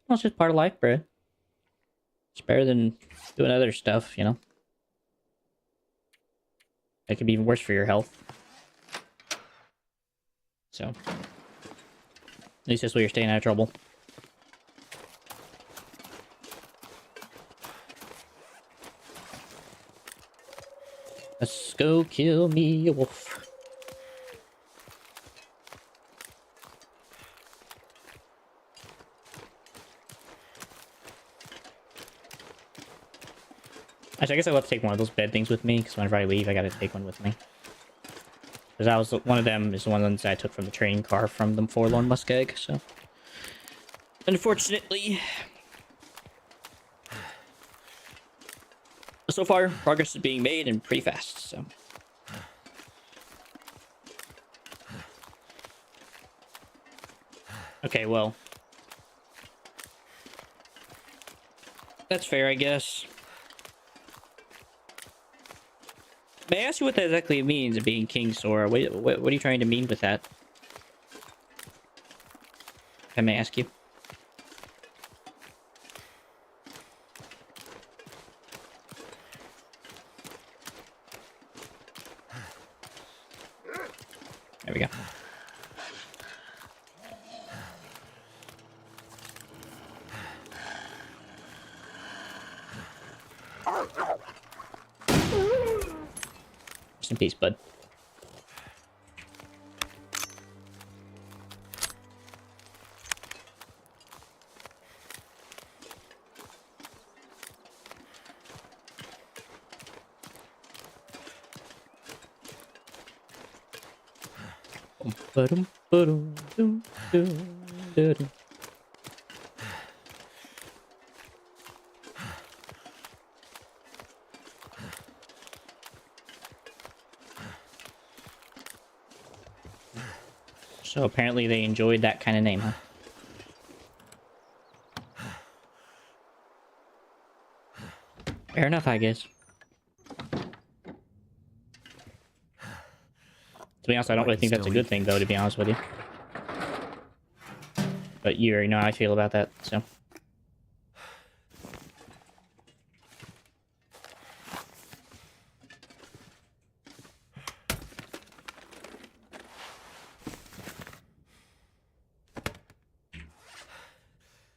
Well, it's just part of life, bro. It's better than doing other stuff, you know? It could be even worse for your health. So. At least this way you're staying out of trouble. Let's go kill me a wolf. Actually, I guess I'll have to take one of those bed things with me, because whenever I leave, I gotta take one with me. Because that was one of them is the ones that I took from the train car from the Forlorn Muskeg, so. Unfortunately. So far, progress is being made and pretty fast, so. Okay, well. That's fair, I guess. May I ask you what that exactly means, being King Sora? What are you trying to mean with that? If I may ask you. There we go. Rest in peace, bud. So apparently they enjoyed that kind of name, huh? Fair enough, I guess. To be honest, I don't really think that's a good thing, though, to be honest with you. But you already know how I feel about that, so.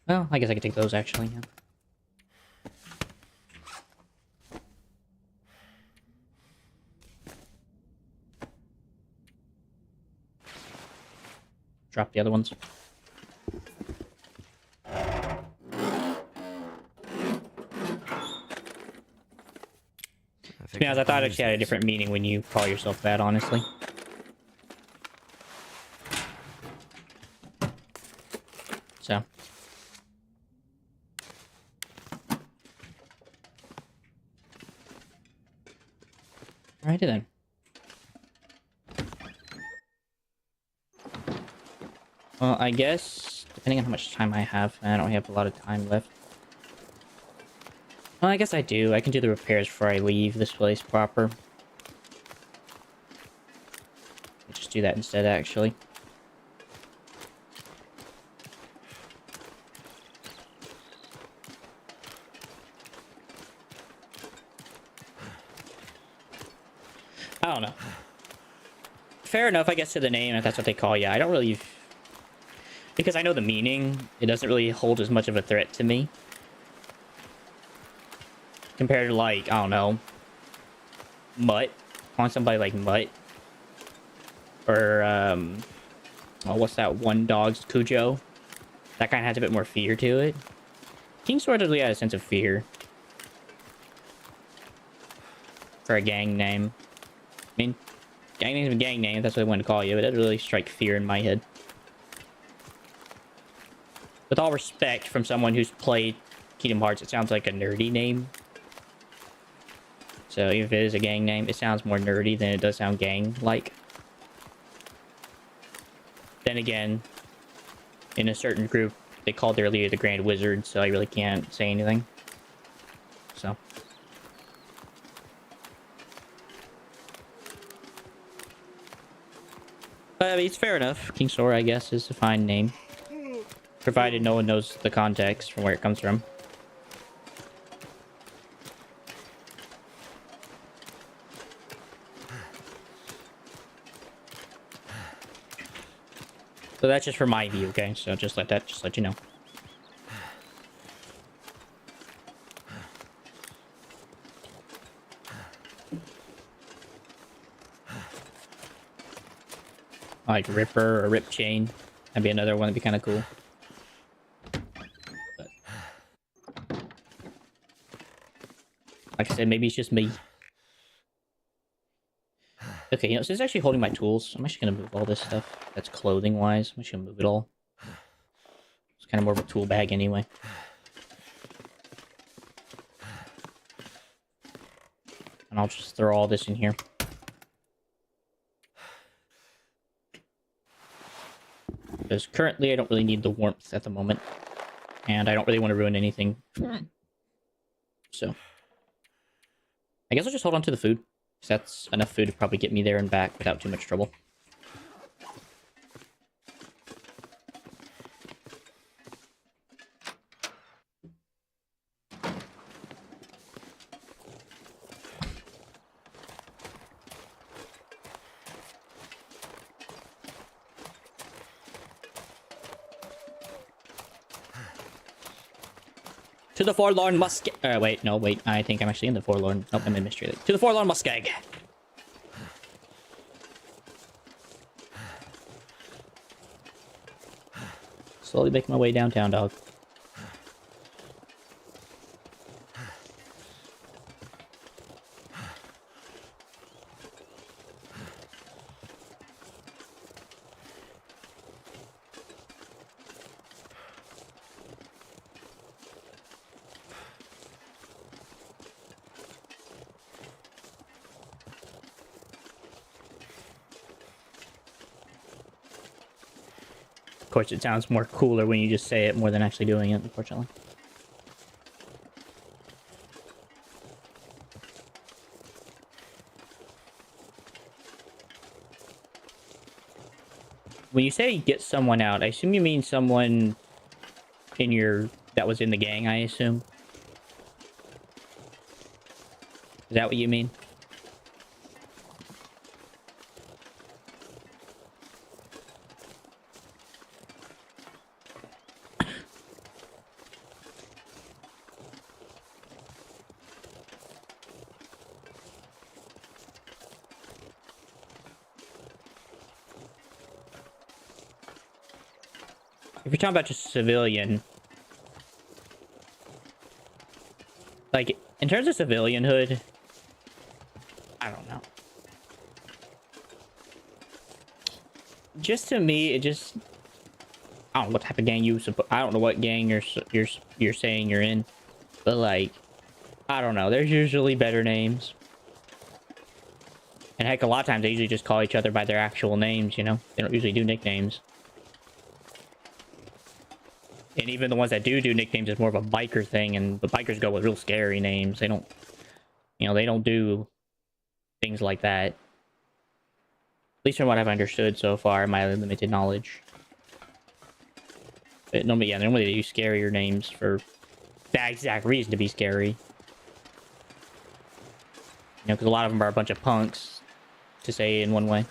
Well, I guess I could take those, actually, yeah. Drop the other ones. To be honest, I thought it actually had a different meaning when you call yourself that, honestly. So. Alrighty then. Well, I guess, depending on how much time I have, I don't have a lot of time left. Well, I guess I do. I can do the repairs before I leave this place proper. I'll just do that instead, actually. I don't know. Fair enough, I guess, to the name, if that's what they call you. I don't really... Because I know the meaning, it doesn't really hold as much of a threat to me. Compared to, like, I don't know... Mutt. Calling somebody like Mutt. Or, oh, what's that one dog's Cujo? That kind of has a bit more fear to it. King Sword doesn't really have a sense of fear. For a gang name. I mean, gang name's a gang name, that's what I want to call you, but it doesn't really strike fear in my head. With all respect from someone who's played Kingdom Hearts, it sounds like a nerdy name. So if it is a gang name, it sounds more nerdy than it does sound gang-like. Then again, in a certain group, they called their leader the Grand Wizard, so I really can't say anything. So. But I mean, it's fair enough. King Sora, I guess, is a fine name. Provided no one knows the context from where it comes from. So that's just for my view, okay? So just let you know. Like Ripper or Rip Chain. That'd be another one that'd be kind of cool. But, like I said, maybe it's just me. Okay, you know, since it's actually holding my tools, I'm actually going to move all this stuff that's clothing-wise. I'm just going to move it all. It's kind of more of a tool bag anyway. And I'll just throw all this in here. Because currently I don't really need the warmth at the moment. And I don't really want to ruin anything. So. I guess I'll just hold on to the food. Because that's enough food to probably get me there and back without too much trouble. To the forlorn musk. Wait, no, wait. I think I'm actually in the forlorn. Nope, I'm in mystery. To the forlorn muskeg. Slowly making my way downtown, dog. Of course, it sounds more cooler when you just say it more than actually doing it, unfortunately. When you say get someone out, I assume you mean someone in your... that was in the gang, I assume? Is that what you mean? If you're talking about just civilian... like, in terms of civilianhood... I don't know. Just to me, it just... I don't know what type of gang you... I don't know what gang you're saying you're in. But, like... I don't know. There's usually better names. And heck, a lot of times they usually just call each other by their actual names, you know? They don't usually do nicknames. And even the ones that do nicknames is more of a biker thing, and the bikers go with real scary names. They don't... you know, they don't do things like that. At least from what I've understood so far, in my limited knowledge. But normally, yeah, normally they use scarier names for that exact reason, to be scary. You know, because a lot of them are a bunch of punks, to say in one way.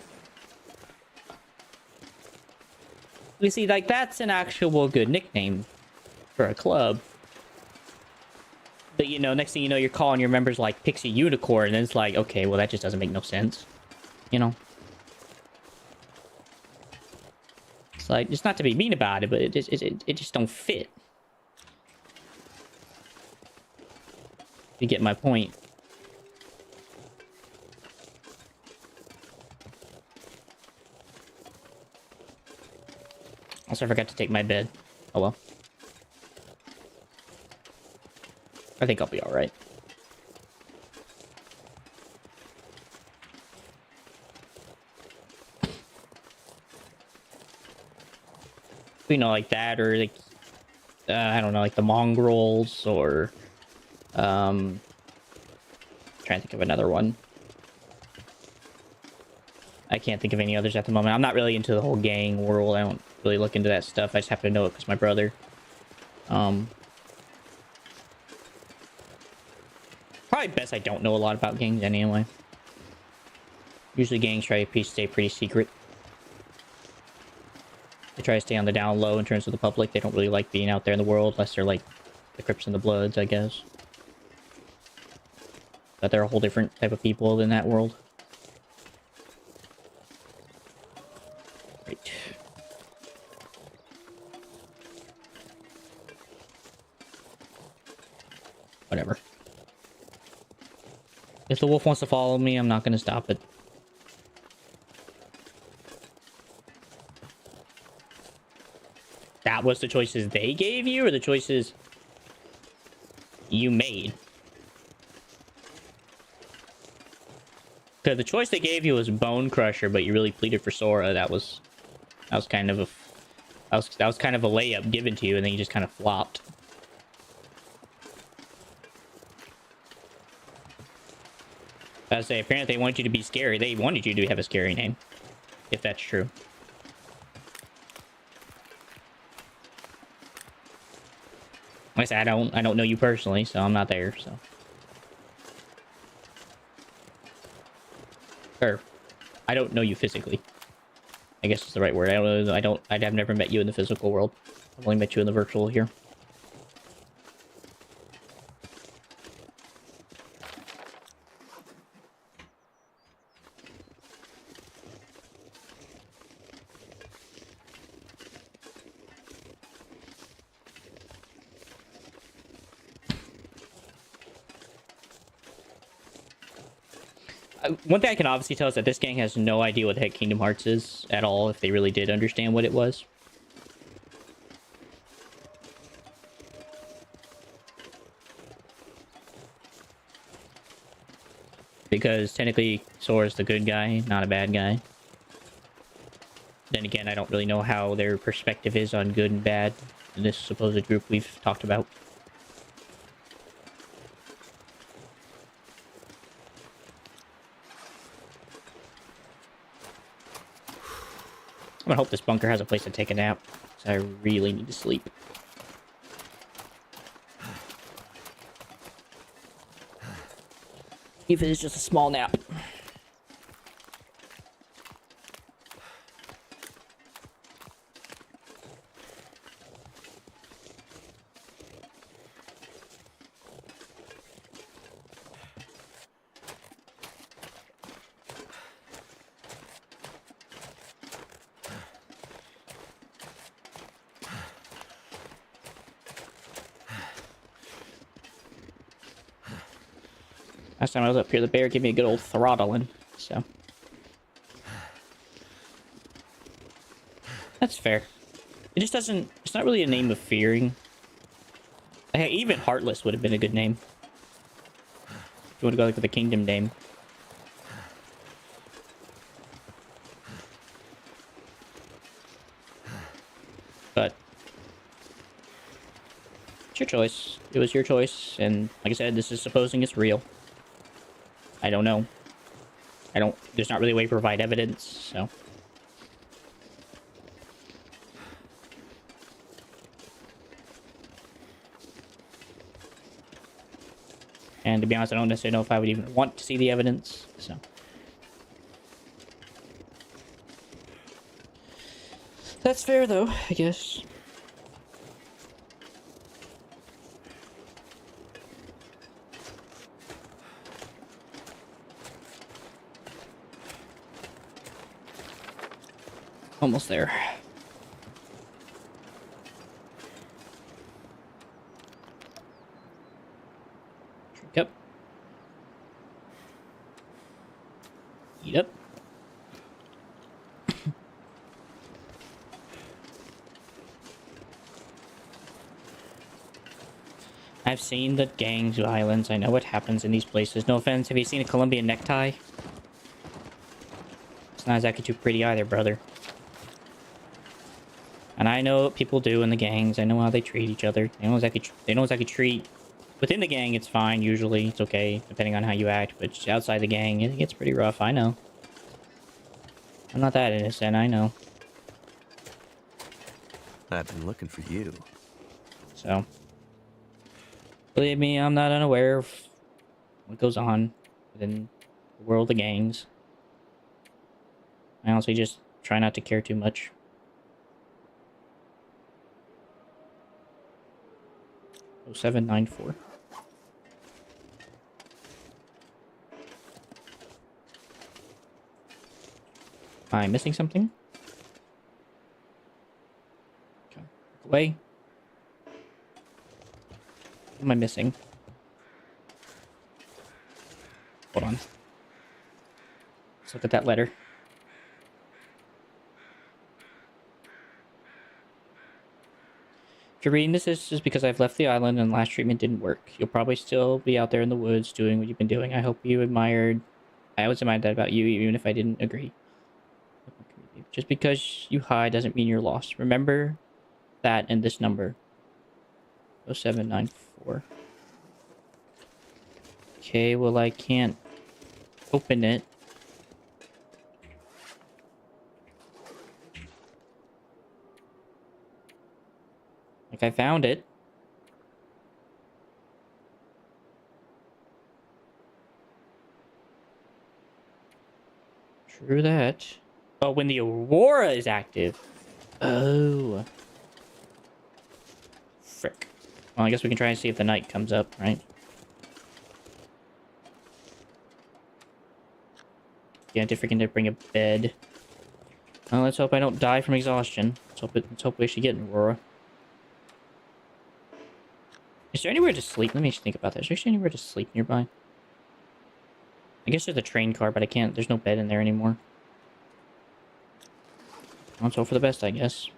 You see, like, that's an actual good nickname for a club. But, you know, next thing you know, you're calling your members, like, Pixie Unicorn, and it's like, okay, well, that just doesn't make no sense. You know? It's like, just not to be mean about it, but it just don't fit. You get my point. Also, I forgot to take my bed. Oh well. I think I'll be alright. You know, like that, or like... I don't know, like the mongrels, or... trying to think of another one. I can't think of any others at the moment. I'm not really into the whole gang world. I don't really look into that stuff. I just happen to know it because my brother. Probably best I don't know a lot about gangs anyway. Usually gangs try to stay pretty secret. They try to stay on the down low in terms of the public. They don't really like being out there in the world unless they're like the Crips and the Bloods, I guess. But they're a whole different type of people in that world. Right. Whatever. If the wolf wants to follow me, I'm not going to stop it. That was the choices they gave you, or the choices you made? Because the choice they gave you was Bone Crusher, but you really pleaded for Sora. That was kind of a... that was kind of a layup given to you, and then you just kind of flopped. I say, apparently they want you to be scary. They wanted you to have a scary name, if that's true. Like I said, I don't know you personally, so I'm not there. So, or I don't know you physically. I guess it's the right word. I don't know. I've never met you in the physical world. I've only met you in the virtual here. One thing I can obviously tell is that this gang has no idea what the heck Kingdom Hearts is at all, if they really did understand what it was. Because technically, Sora's the good guy, not a bad guy. Then again, I don't really know how their perspective is on good and bad in this supposed group we've talked about. I'm gonna hope this bunker has a place to take a nap, because I really need to sleep. If it is just a small nap. Last time I was up here, the bear gave me a good old throttling, so... That's fair. It just doesn't... It's not really a name of fearing. Hey, even Heartless would have been a good name. If you want to go like with a kingdom name. But... It's your choice. It was your choice, and like I said, this is supposing it's real. I don't know. There's not really a way to provide evidence, so... And to be honest, I don't necessarily know if I would even want to see the evidence, so... That's fair, though, I guess. Almost there. Drink up. Eat up. I've seen the gangs violence. I know what happens in these places. No offense, have you seen a Colombian necktie? It's not exactly too pretty either, brother. And I know what people do in the gangs. I know how they treat each other. They don't exactly treat... Within the gang, it's fine, usually. It's okay, depending on how you act. But just outside the gang, it gets pretty rough, I know. I'm not that innocent, I know. I've been looking for you. So... Believe me, I'm not unaware of what goes on within the world of gangs. I honestly just try not to care too much. Oh, 0794. Am I missing something? Okay, look away. What am I missing? Hold on. Let's look at that letter. If you're reading this is because I've left the island and last treatment didn't work. You'll probably still be out there in the woods doing what you've been doing. I hope you admired... I always admired that about you, even if I didn't agree. Just because you hide doesn't mean you're lost. Remember that and this number. 0794. Okay, well I can't open it. Like, I found it. True that. Oh, when the Aurora is active. Oh. Frick. Well, I guess we can try and see if the night comes up, right? Yeah, I did forget to bring a bed. Well, let's hope I don't die from exhaustion. Let's hope we actually get an Aurora. Is there anywhere to sleep? Let me just think about that. Is there actually anywhere to sleep nearby? I guess there's a train car, but I can't. There's no bed in there anymore. Let's hope for the best, I guess.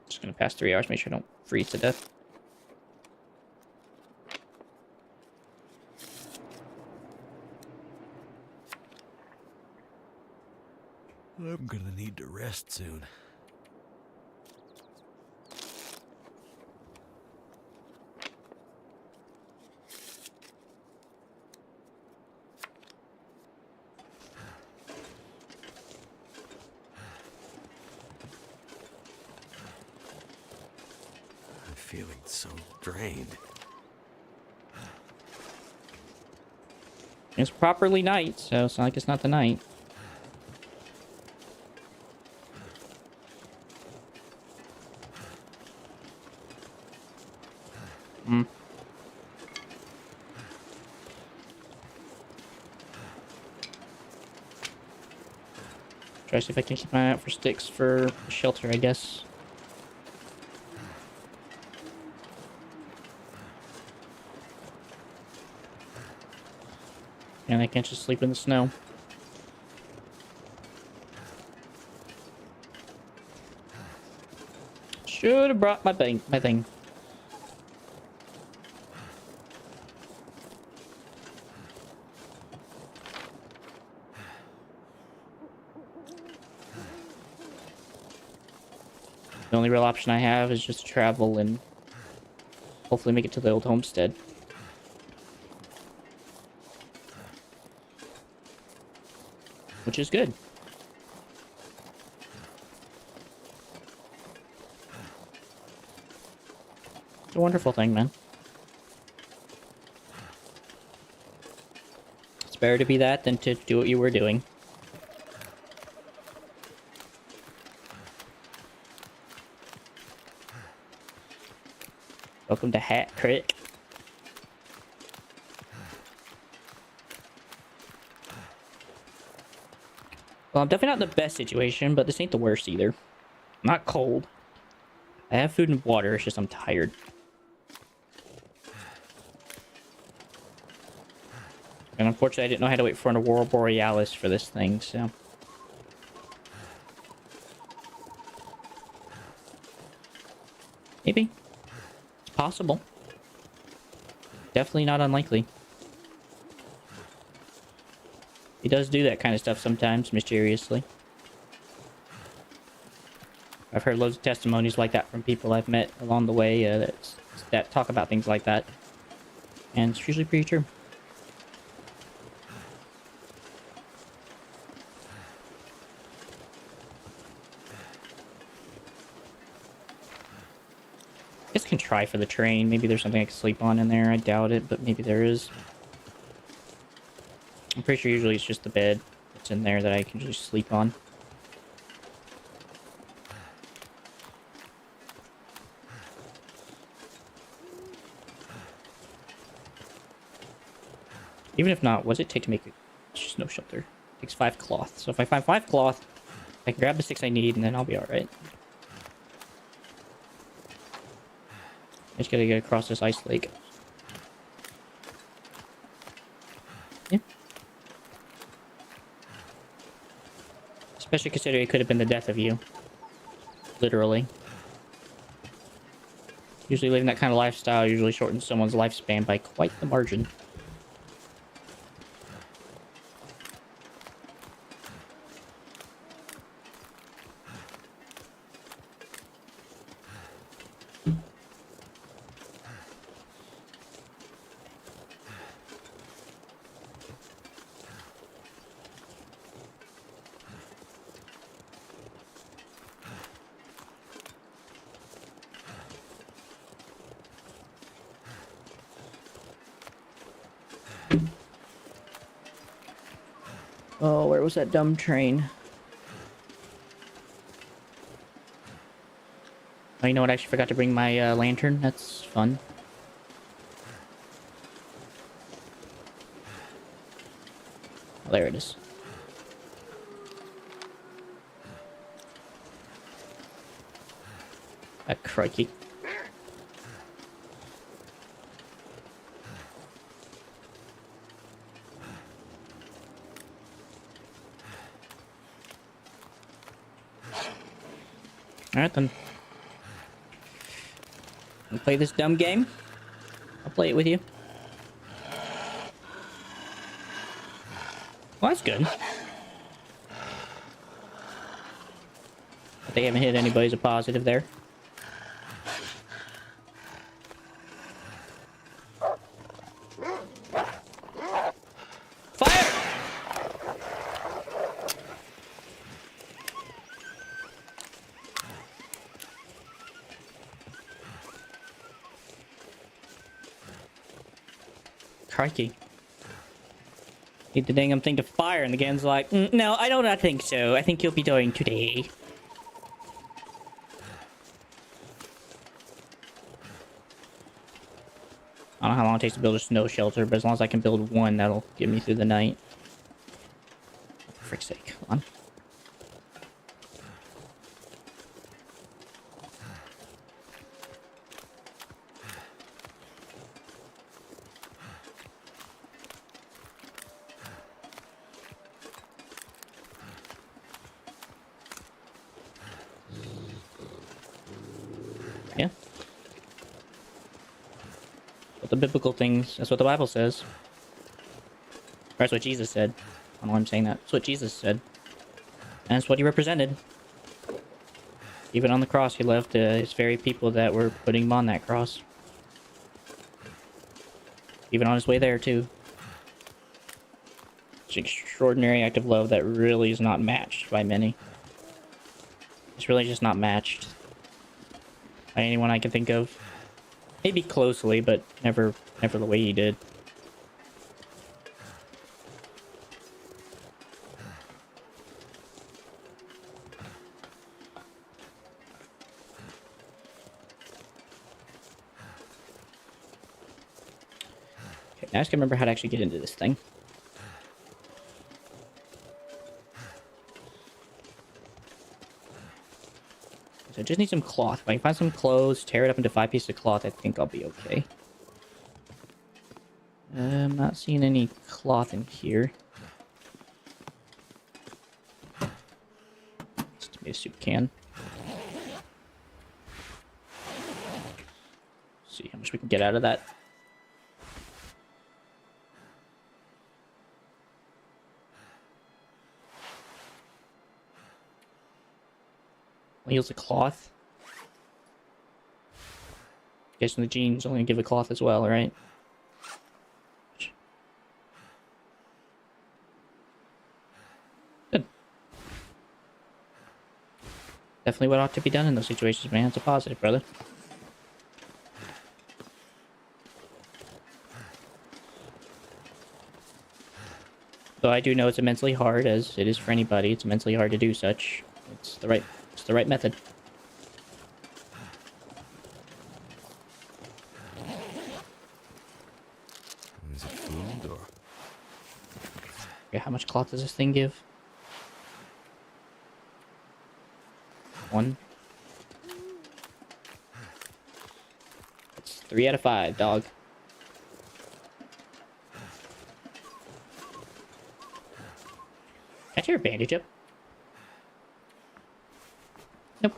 Just gonna pass 3 hours, make sure I don't freeze to death. I'm gonna need to rest soon. I'm feeling so drained. It's properly night, so it's not like it's not the night. Hmm. Try to see if I can keep my eye out for sticks for shelter, I guess. And I can't just sleep in the snow. Should have brought my thing. The only real option I have is just to travel and hopefully make it to the old homestead. Which is good. It's a wonderful thing, man. It's better to be that than to do what you were doing. Welcome to Hat Creek. Well, I'm definitely not in the best situation, but this ain't the worst either. I'm not cold. I have food and water, it's just I'm tired. And unfortunately, I didn't know how to wait for an Aurora Borealis for this thing, so... Maybe. It's possible. Definitely not unlikely. He does do that kind of stuff sometimes, mysteriously. I've heard loads of testimonies like that from people I've met along the way that talk about things like that. And it's usually pretty true. I guess I can try for the train. Maybe there's something I can sleep on in there. I doubt it, but maybe there is. I'm pretty sure usually it's just the bed that's in there that I can just sleep on. Even if not, what does it take to make a snow shelter? It takes 5 cloth. So if I find 5 cloth, I can grab the 6 I need, and then I'll be alright. I just gotta get across this ice lake. Yeah. Especially considering it could have been the death of you. Literally. Usually living that kind of lifestyle usually shortens someone's lifespan by quite the margin. Oh, where was that dumb train? Oh, you know what? I actually forgot to bring my lantern. That's fun. Oh, there it is. Ah, crikey. Alright then. Wanna play this dumb game? I'll play it with you. Well, that's good. But they haven't hit anybody's a positive there. Fire! Crikey. Need the dang thing to fire, and the game's like, no, I do not think so. I think you'll be dying today. I don't know how long it takes to build a snow shelter, but as long as I can build one, that'll get me through the night. For frick's sake, hold on. Yeah. But the biblical things, that's what the Bible says. Or that's what Jesus said. I don't know why I'm saying that. That's what Jesus said. And that's what he represented. Even on the cross, he loved his very people that were putting him on that cross. Even on his way there, too. It's an extraordinary act of love that really is not matched by many. It's really just not matched by anyone I can think of. Maybe closely, but never the way he did. Okay, now I just gotta remember how to actually get into this thing. So I just need some cloth. If I can find some clothes, tear it up into 5 pieces of cloth, I think I'll be okay. I'm not seeing any cloth in here. Just tomato soup can. See how much we can get out of that. Heals a cloth. Guessing the jeans only give a cloth as well, right? Good. Definitely what ought to be done in those situations, man. It's a positive, brother. Though I do know it's immensely hard, as it is for anybody. It's immensely hard to do such. It's the right method. Is it food or? Okay, how much cloth does this thing give? 1. It's 3 out of 5, dog. Can I tear a bandage up? Nope.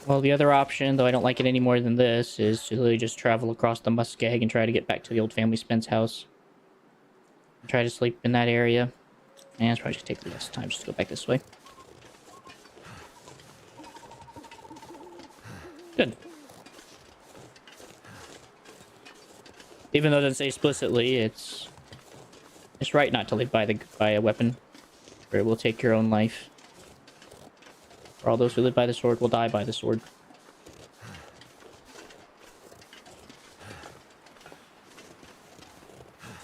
Well, the other option, though I don't like it any more than this, is to literally just travel across the Muskeg and try to get back to the old family Spence house. Try to sleep in that area. And it's probably just take less time just to go back this way. Good. Even though it doesn't say explicitly, it's right not to live by a weapon, or it will take your own life. For all those who live by the sword will die by the sword.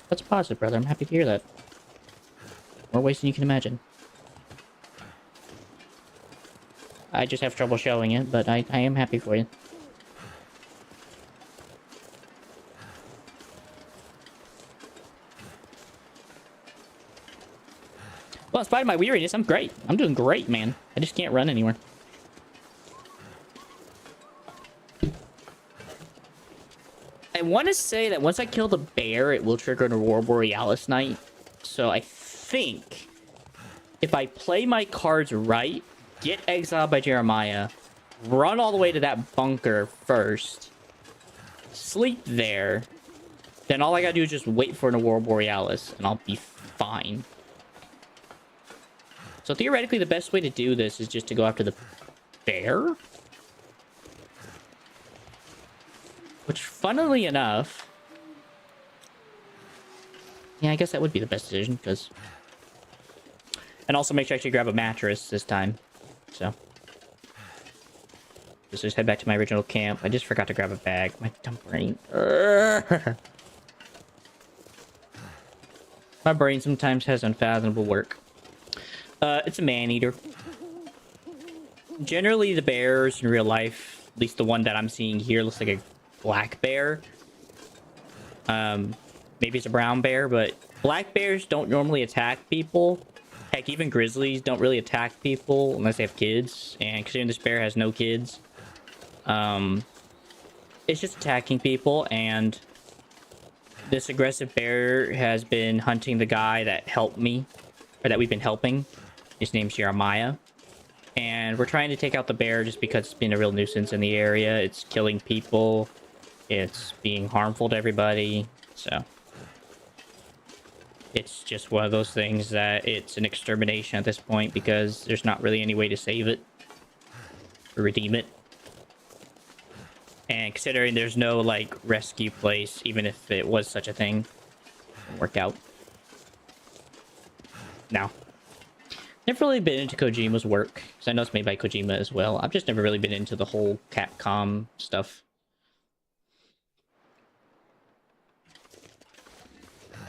That's positive, brother. I'm happy to hear that. More ways than you can imagine. I just have trouble showing it, but I am happy for you. Well, in spite of my weariness, I'm great. I'm doing great, man. I just can't run anywhere. want to say that once I kill the bear, it will trigger an Aurora Borealis night. So I think if I play my cards right, get exiled by Jeremiah, run all the way to that bunker first, sleep there, then all I gotta do is just wait for an Aurora Borealis, and I'll be fine. So theoretically, the best way to do this is just to go after the bear. Which, funnily enough... Yeah, I guess that would be the best decision, because... And also make sure I actually grab a mattress this time. So... Just head back to my original camp. I just forgot to grab a bag. My dumb brain. My brain sometimes has unfathomable work. It's a man-eater. Generally, the bears in real life, at least the one that I'm seeing here, looks like a black bear. Maybe it's a brown bear, but black bears don't normally attack people. Heck, even grizzlies don't really attack people unless they have kids. And considering this bear has no kids, it's just attacking people. And this aggressive bear has been hunting the guy that helped me, or that we've been helping. His name's Jeremiah. And we're trying to take out the bear just because it's been a real nuisance in the area. It's killing people. It's being harmful to everybody. So it's just one of those things that it's an extermination at this point because there's not really any way to save it or redeem it. And considering there's no, like, rescue place, even if it was such a thing, it won't work out. Now, never really been into Kojima's work, because I know it's made by Kojima as well. I've just never really been into the whole Capcom stuff.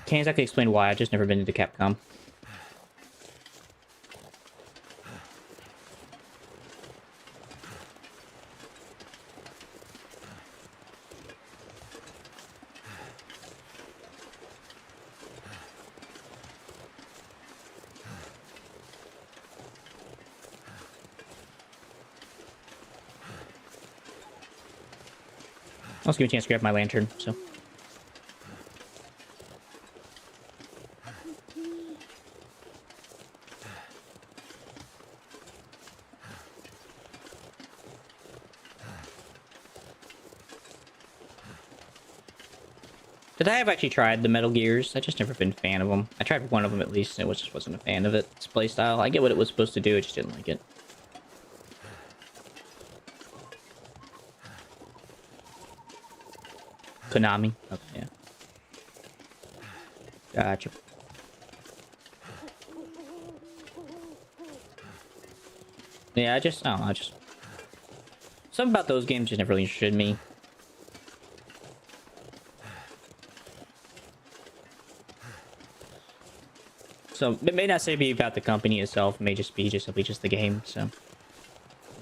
Can't exactly explain why, I've just never been into Capcom. I'll just give me a chance to grab my lantern, so. Did I have actually tried the Metal Gears? I just never been a fan of them. I tried one of them at least, and I just wasn't a fan of it. Its playstyle. I get what it was supposed to do, I just didn't like it. Konami. Okay, yeah. Gotcha. Yeah, I don't know, something about those games just never really interested me. So, it may not say be about the company itself, it may just be simply just the game, so.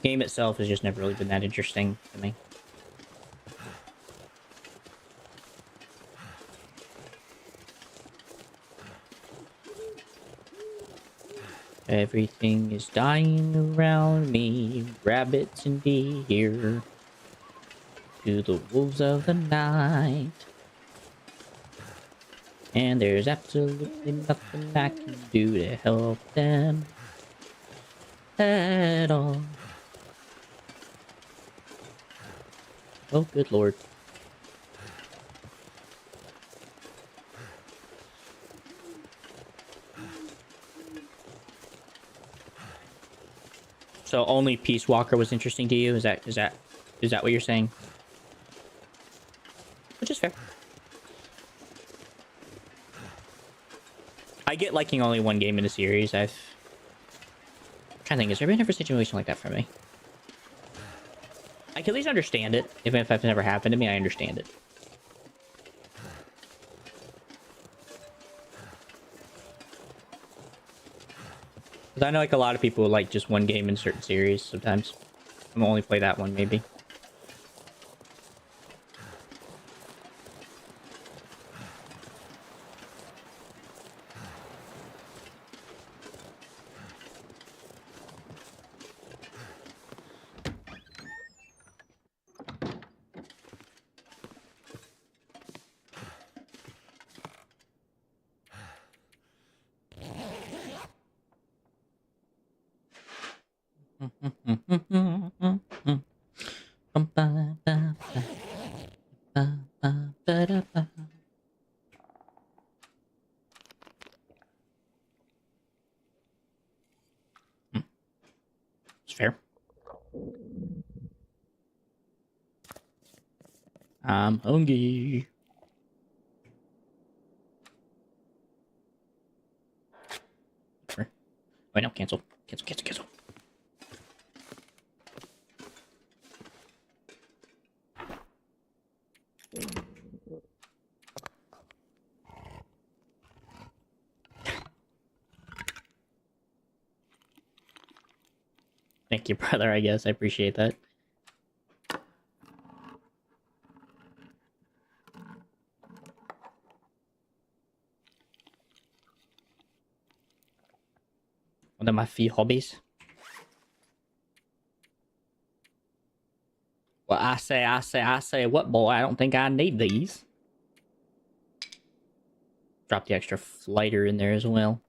The game itself has just never really been that interesting to me. Everything is dying around me, rabbits and deer, to the wolves of the night. And there's absolutely nothing I can do to help them at all. Oh, good lord. So only Peace Walker was interesting to you? Is that what you're saying? Which is fair. I get liking only one game in a series. I'm trying to think, has there been ever a situation like that for me? I can at least understand it. Even if it's never happened to me, I understand it. Because I know like a lot of people like just one game in certain series sometimes. I'm gonna only play that one maybe. It's fair. I'm hungry. Wait, no, cancel. Cancel. Thank you, brother, I guess. I appreciate that. One of my few hobbies. Well, I say, what, boy? I don't think I need these. Drop the extra lighter in there as well.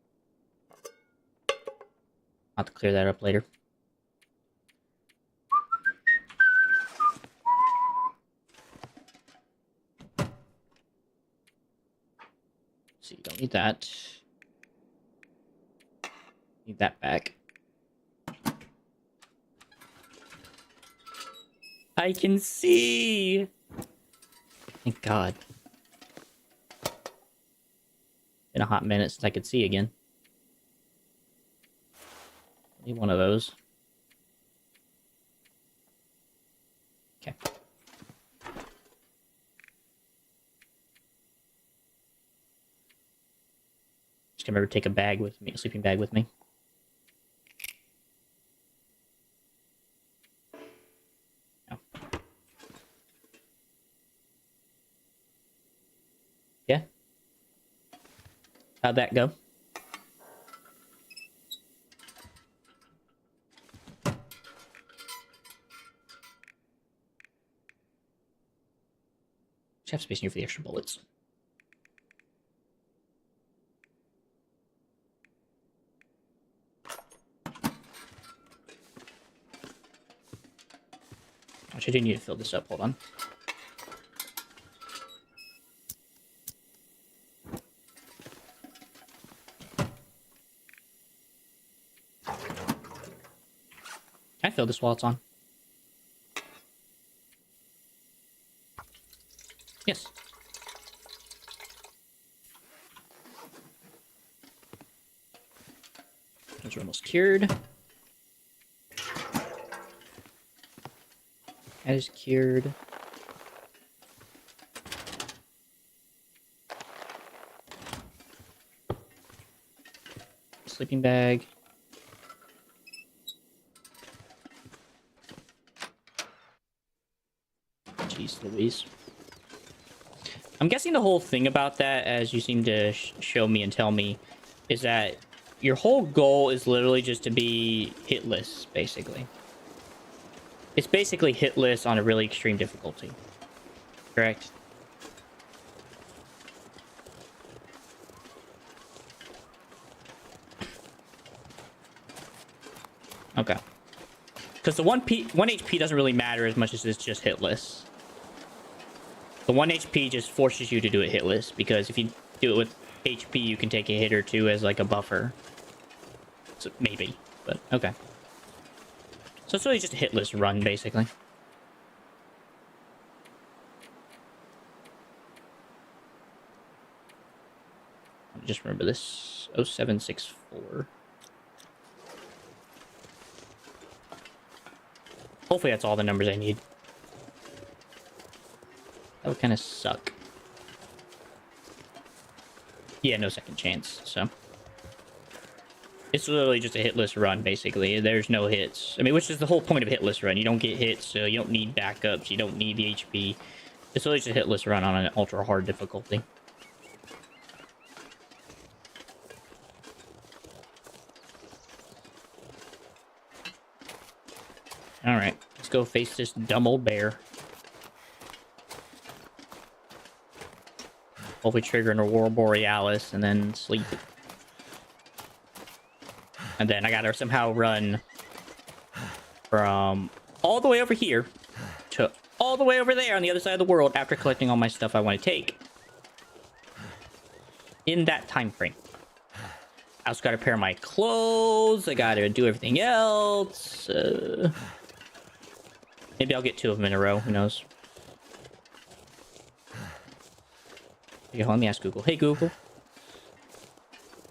I'll have to clear that up later. See, don't need that. Need that back. I can see! Thank God. Been a hot minute since I could see again. Need one of those. Okay. Just gonna remember to take a bag with me, a sleeping bag with me. No. Yeah. How'd that go? Just have space in here for the extra bullets. Actually, I do need to fill this up. Hold on. Can I fill this while it's on? Yes. Those are almost cured. That is cured. Sleeping bag. Jeez Louise. I'm guessing the whole thing about that, as you seem to show me and tell me, is that your whole goal is literally just to be hitless, basically. It's basically hitless on a really extreme difficulty. Correct? Okay. Because the 1 HP doesn't really matter as much as it's just hitless. The 1 HP just forces you to do it hitless, because if you do it with HP, you can take a hit or two as like a buffer. So, maybe, but okay. So it's really just a hitless run, basically. Just remember this. 0764. Hopefully that's all the numbers I need. That would kind of suck. Yeah, no second chance, so. It's literally just a hitless run, basically. There's no hits. I mean, which is the whole point of a hitless run. You don't get hits, so you don't need backups. You don't need the HP. It's literally just a hitless run on an ultra hard difficulty. Alright, let's go face this dumb old bear. Hopefully trigger an Aurora Borealis and then sleep. And then I gotta somehow run from all the way over here to all the way over there on the other side of the world after collecting all my stuff I want to take. In that time frame. I also gotta pair my clothes. I gotta do everything else. Maybe I'll get 2 of them in a row. Who knows? Okay, let me ask Google. Hey, Google.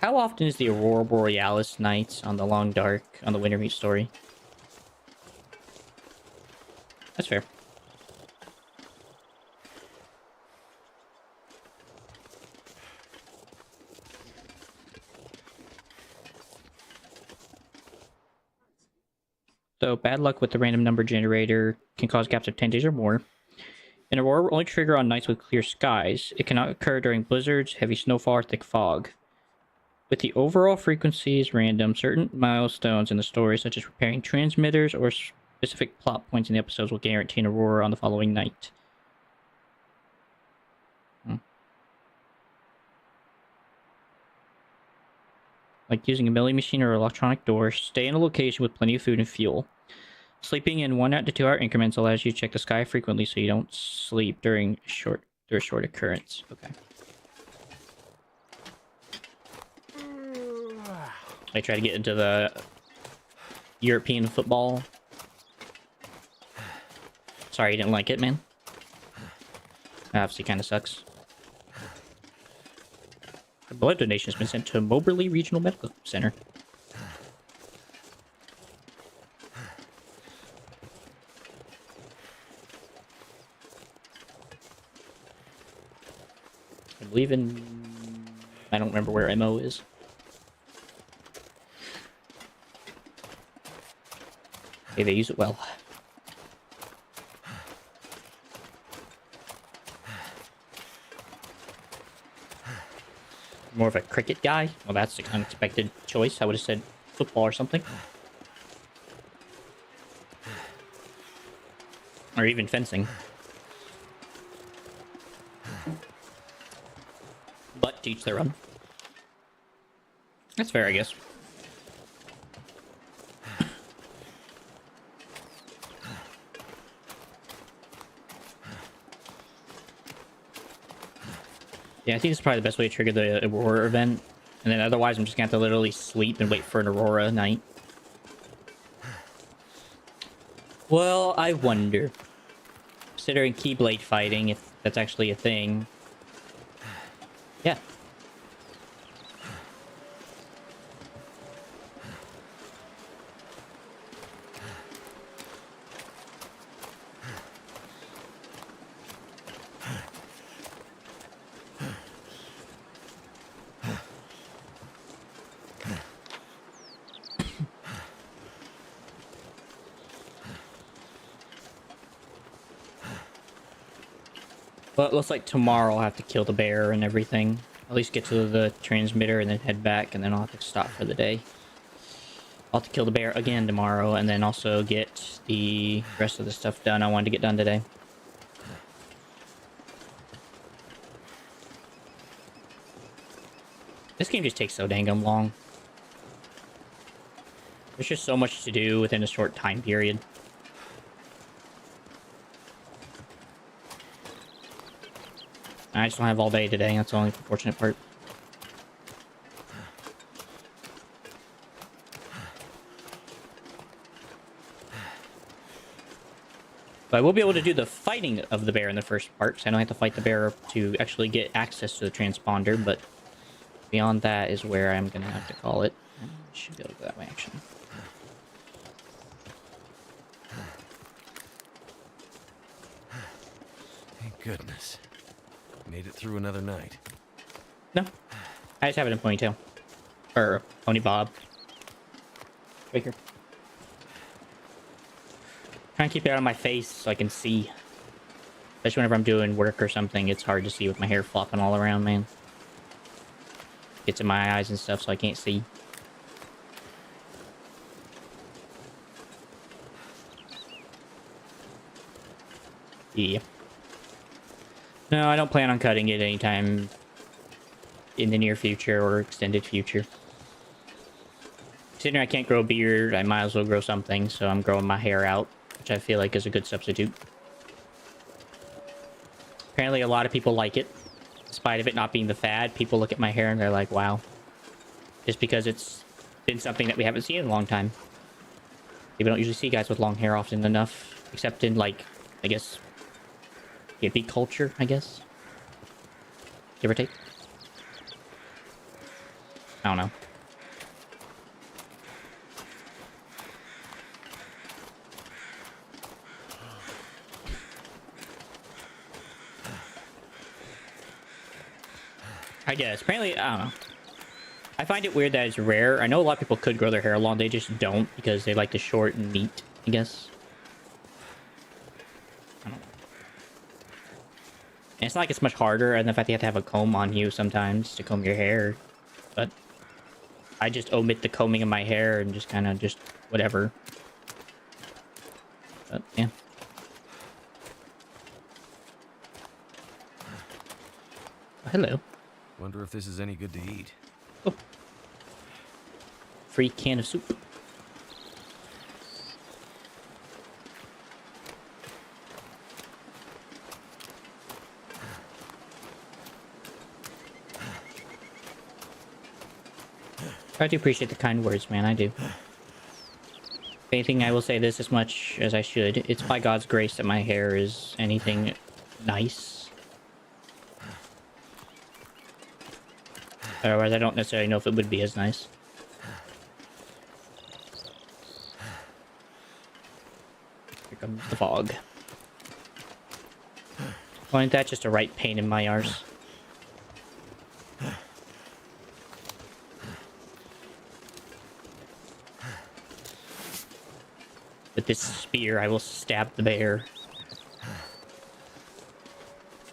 How often is the Aurora Borealis night on the Long Dark on the Wintermeat story? That's fair. So, bad luck with the random number generator can cause gaps of 10 days or more. An aurora will only trigger on nights with clear skies. It cannot occur during blizzards, heavy snowfall, or thick fog. With the overall frequencies random, certain milestones in the story, such as repairing transmitters or specific plot points in the episodes, will guarantee an aurora on the following night. Like using a milling machine or electronic door, stay in a location with plenty of food and fuel. Sleeping in 1 to 2 hour increments allows you to check the sky frequently so you don't sleep during a short occurrence. Okay. I try to get into the European football. Sorry you didn't like it, man. Obviously kind of sucks. A blood donation has been sent to Moberly Regional Medical Center. I believe in... I don't remember where MO is. Okay, they use it well. More of a cricket guy? Well, that's an unexpected choice. I would have said football or something. Or even fencing. But to each their own. That's fair, I guess. Yeah, I think it's probably the best way to trigger the Aurora event. And then otherwise, I'm just gonna have to literally sleep and wait for an Aurora night. Well, I wonder. Considering Keyblade fighting, if that's actually a thing. Yeah. Well, it looks like tomorrow I'll have to kill the bear and everything. At least get to the transmitter and then head back, and then I'll have to stop for the day. I'll have to kill the bear again tomorrow, and then also get the rest of the stuff done I wanted to get done today. This game just takes so dang long. There's just so much to do within a short time period. I just don't have all day today. That's the only unfortunate part. But I will be able to do the fighting of the bear in the first part, because I don't have to fight the bear to actually get access to the transponder, but beyond that is where I'm going to have to call it. I should be able to go that way, actually. Thank goodness. Made it through another night. No. I just have it in ponytail. Or pony bob. Right here. Trying to keep it out of my face so I can see. Especially whenever I'm doing work or something, it's hard to see with my hair flopping all around, man. Gets in my eyes and stuff, so I can't see. Yeah. No, I don't plan on cutting it anytime in the near future or extended future. considering I can't grow a beard, I might as well grow something, so I'm growing my hair out, which I feel like is a good substitute. Apparently a lot of people like it. In spite of it not being the fad, people look at my hair and they're like, wow. Just because it's been something that we haven't seen in a long time. We don't usually see guys with long hair often enough, except in, like, I guess, hippie culture, I guess. Give or take. I don't know. I guess. Apparently, I don't know. I find it weird that it's rare. I know a lot of people could grow their hair long. They just don't because they like the short and neat, I guess. I don't know. And it's not like it's much harder, and the fact that you have to have a comb on you sometimes to comb your hair. But I just omit the combing of my hair and just kind of just whatever. But yeah. Oh, hello. Wonder if this is any good to eat. Oh. Free can of soup. I do appreciate the kind words, man. I do. If anything, I will say this as much as I should. It's by God's grace that my hair is anything nice. Otherwise, I don't necessarily know if it would be as nice. Here comes the fog. Well, ain't that just a right pain in my arse? With this spear, I will stab the bear.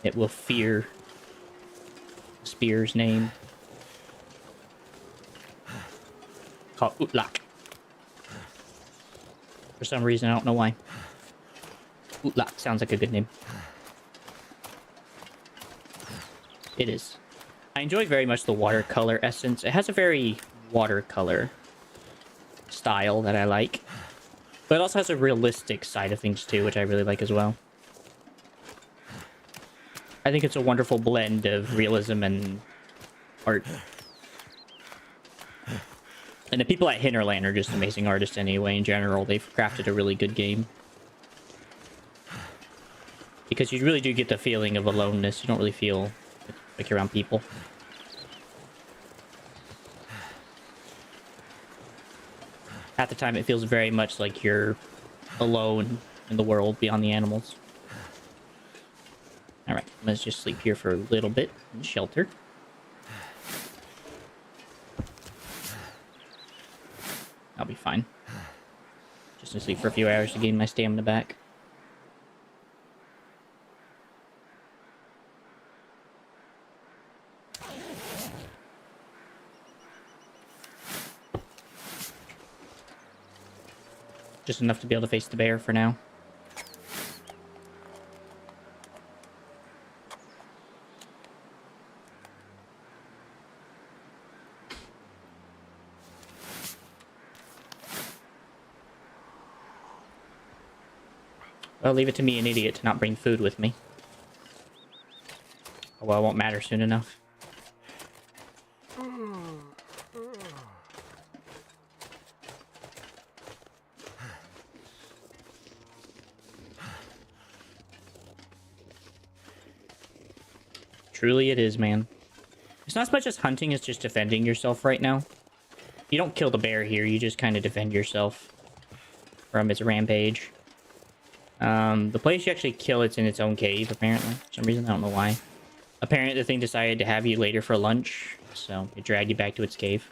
It will fear the spear's name. Called Utlak. For some reason, I don't know why. Utlak sounds like a good name. It is. I enjoy very much the watercolor essence. It has a very watercolor style that I like. But it also has a realistic side of things too, which I really like as well. I think it's a wonderful blend of realism and art. And the people at Hinterland are just amazing artists anyway, in general. They've crafted a really good game. Because you really do get the feeling of aloneness. You don't really feel like you're around people. At the time, it feels very much like you're alone in the world beyond the animals. Alright, let's just sleep here for a little bit in shelter. I'll be fine. Just gonna sleep for a few hours to gain my stamina back. Just enough to be able to face the bear for now. Well, leave it to me, an idiot, to not bring food with me. Oh, well, it won't matter soon enough. Truly it is, man. It's not as much as hunting, it's just defending yourself right now. You don't kill the bear here, you just kind of defend yourself from its rampage. The place you actually kill, it's in its own cave, apparently. For some reason, I don't know why. Apparently, the thing decided to have you later for lunch, so it dragged you back to its cave.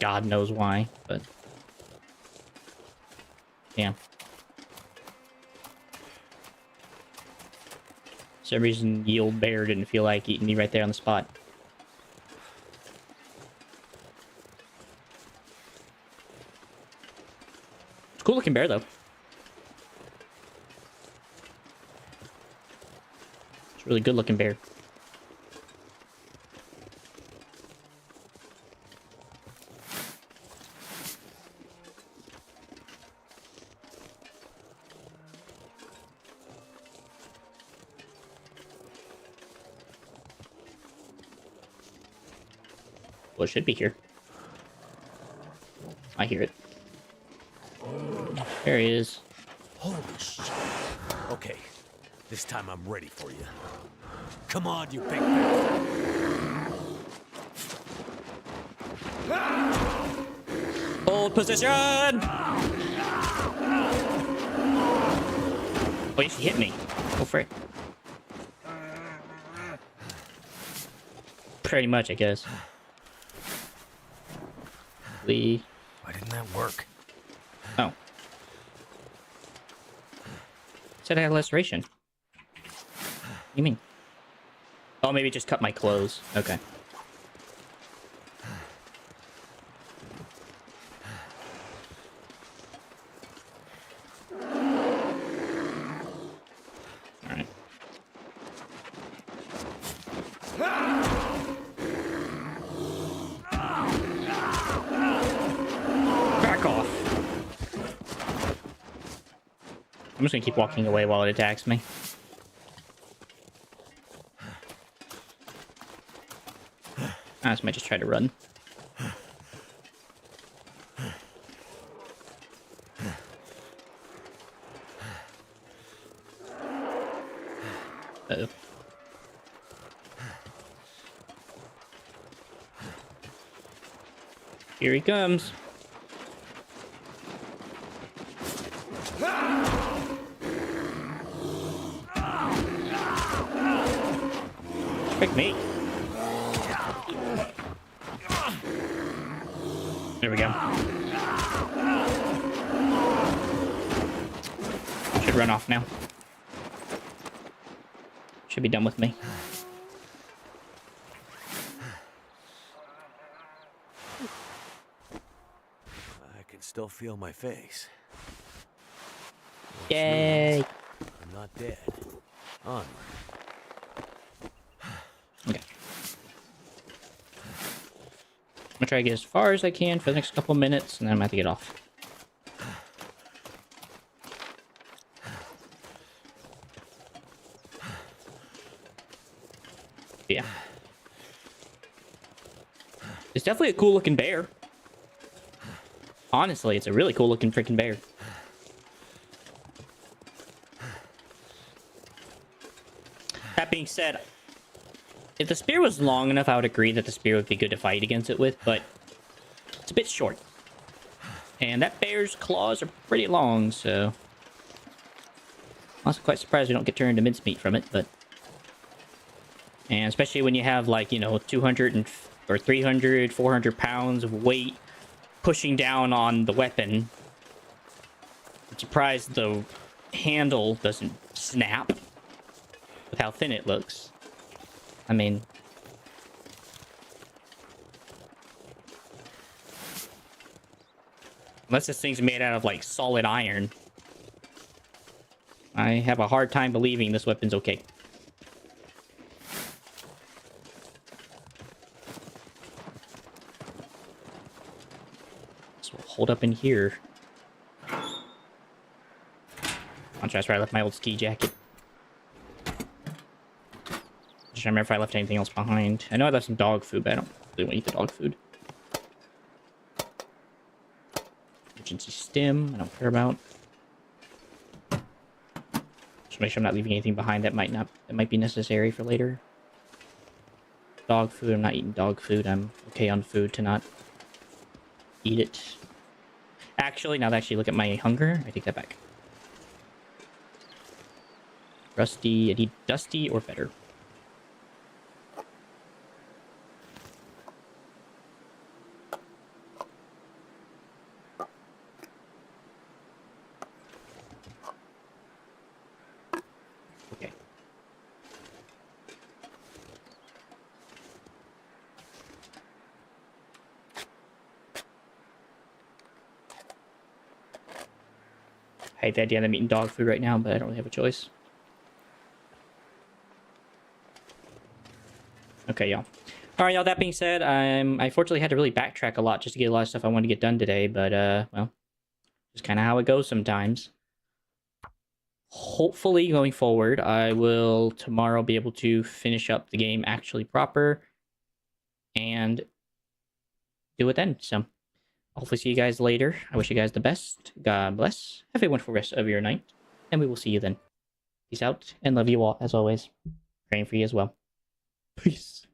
God knows why, but... yeah. For some reason, ye old bear didn't feel like eating me right there on the spot. It's a cool looking bear, though. It's a really good looking bear. Well, it should be here. I hear it. There he is. Holy shit. Okay, this time I'm ready for you. Come on, you big bastard. Hold position! Oh, she hit me. Go for it. Pretty much, I guess. Lee. Why didn't that work? Oh. Said I had restoration. What do you mean? Oh, maybe just cut my clothes. Okay. Alright. Back off. I'm just gonna keep walking away while it attacks me. I just might just try to run. Uh-oh. Here he comes. Pick me. There we go. Should run off now. Should be done with me. I can still feel my face. Yay! I'm not dead. Onward. Okay. I'm gonna try to get as far as I can for the next couple minutes, and then I'm gonna have to get off. Yeah. It's definitely a cool looking bear. Honestly, it's a really cool looking freaking bear. That being said, if the spear was long enough, I would agree that the spear would be good to fight against it with, but it's a bit short. And that bear's claws are pretty long, so... I'm also quite surprised we don't get turned into mincemeat from it, but... And especially when you have, like, you know, 200 or 300, 400 pounds of weight pushing down on the weapon. I'm surprised the handle doesn't snap with how thin it looks. I mean... Unless this thing's made out of, like, solid iron. I have a hard time believing this weapon's okay. So we'll hold up in here. I'll try I left my old ski jacket. Just remember if I left anything else behind. I know I left some dog food, but I don't really want to eat the dog food. Emergency stim, I don't care about. Just make sure I'm not leaving anything behind that might be necessary for later. Dog food, I'm not eating dog food. I'm okay on food to not eat it. Actually, now that I actually look at my hunger, I take that back. Rusty, I need dusty or better. Okay. I hate the idea that I'm eating dog food right now, but I don't really have a choice. Okay, y'all. Alright, y'all, that being said, I fortunately had to really backtrack a lot just to get a lot of stuff I wanted to get done today, but, well, just kind of how it goes sometimes. Hopefully, going forward, I will tomorrow be able to finish up the game actually proper, and do it then. So hopefully see you guys later. I wish you guys the best. God bless. Have a wonderful rest of your night. And we will see you then. Peace out and love you all as always. Praying for you as well. Peace.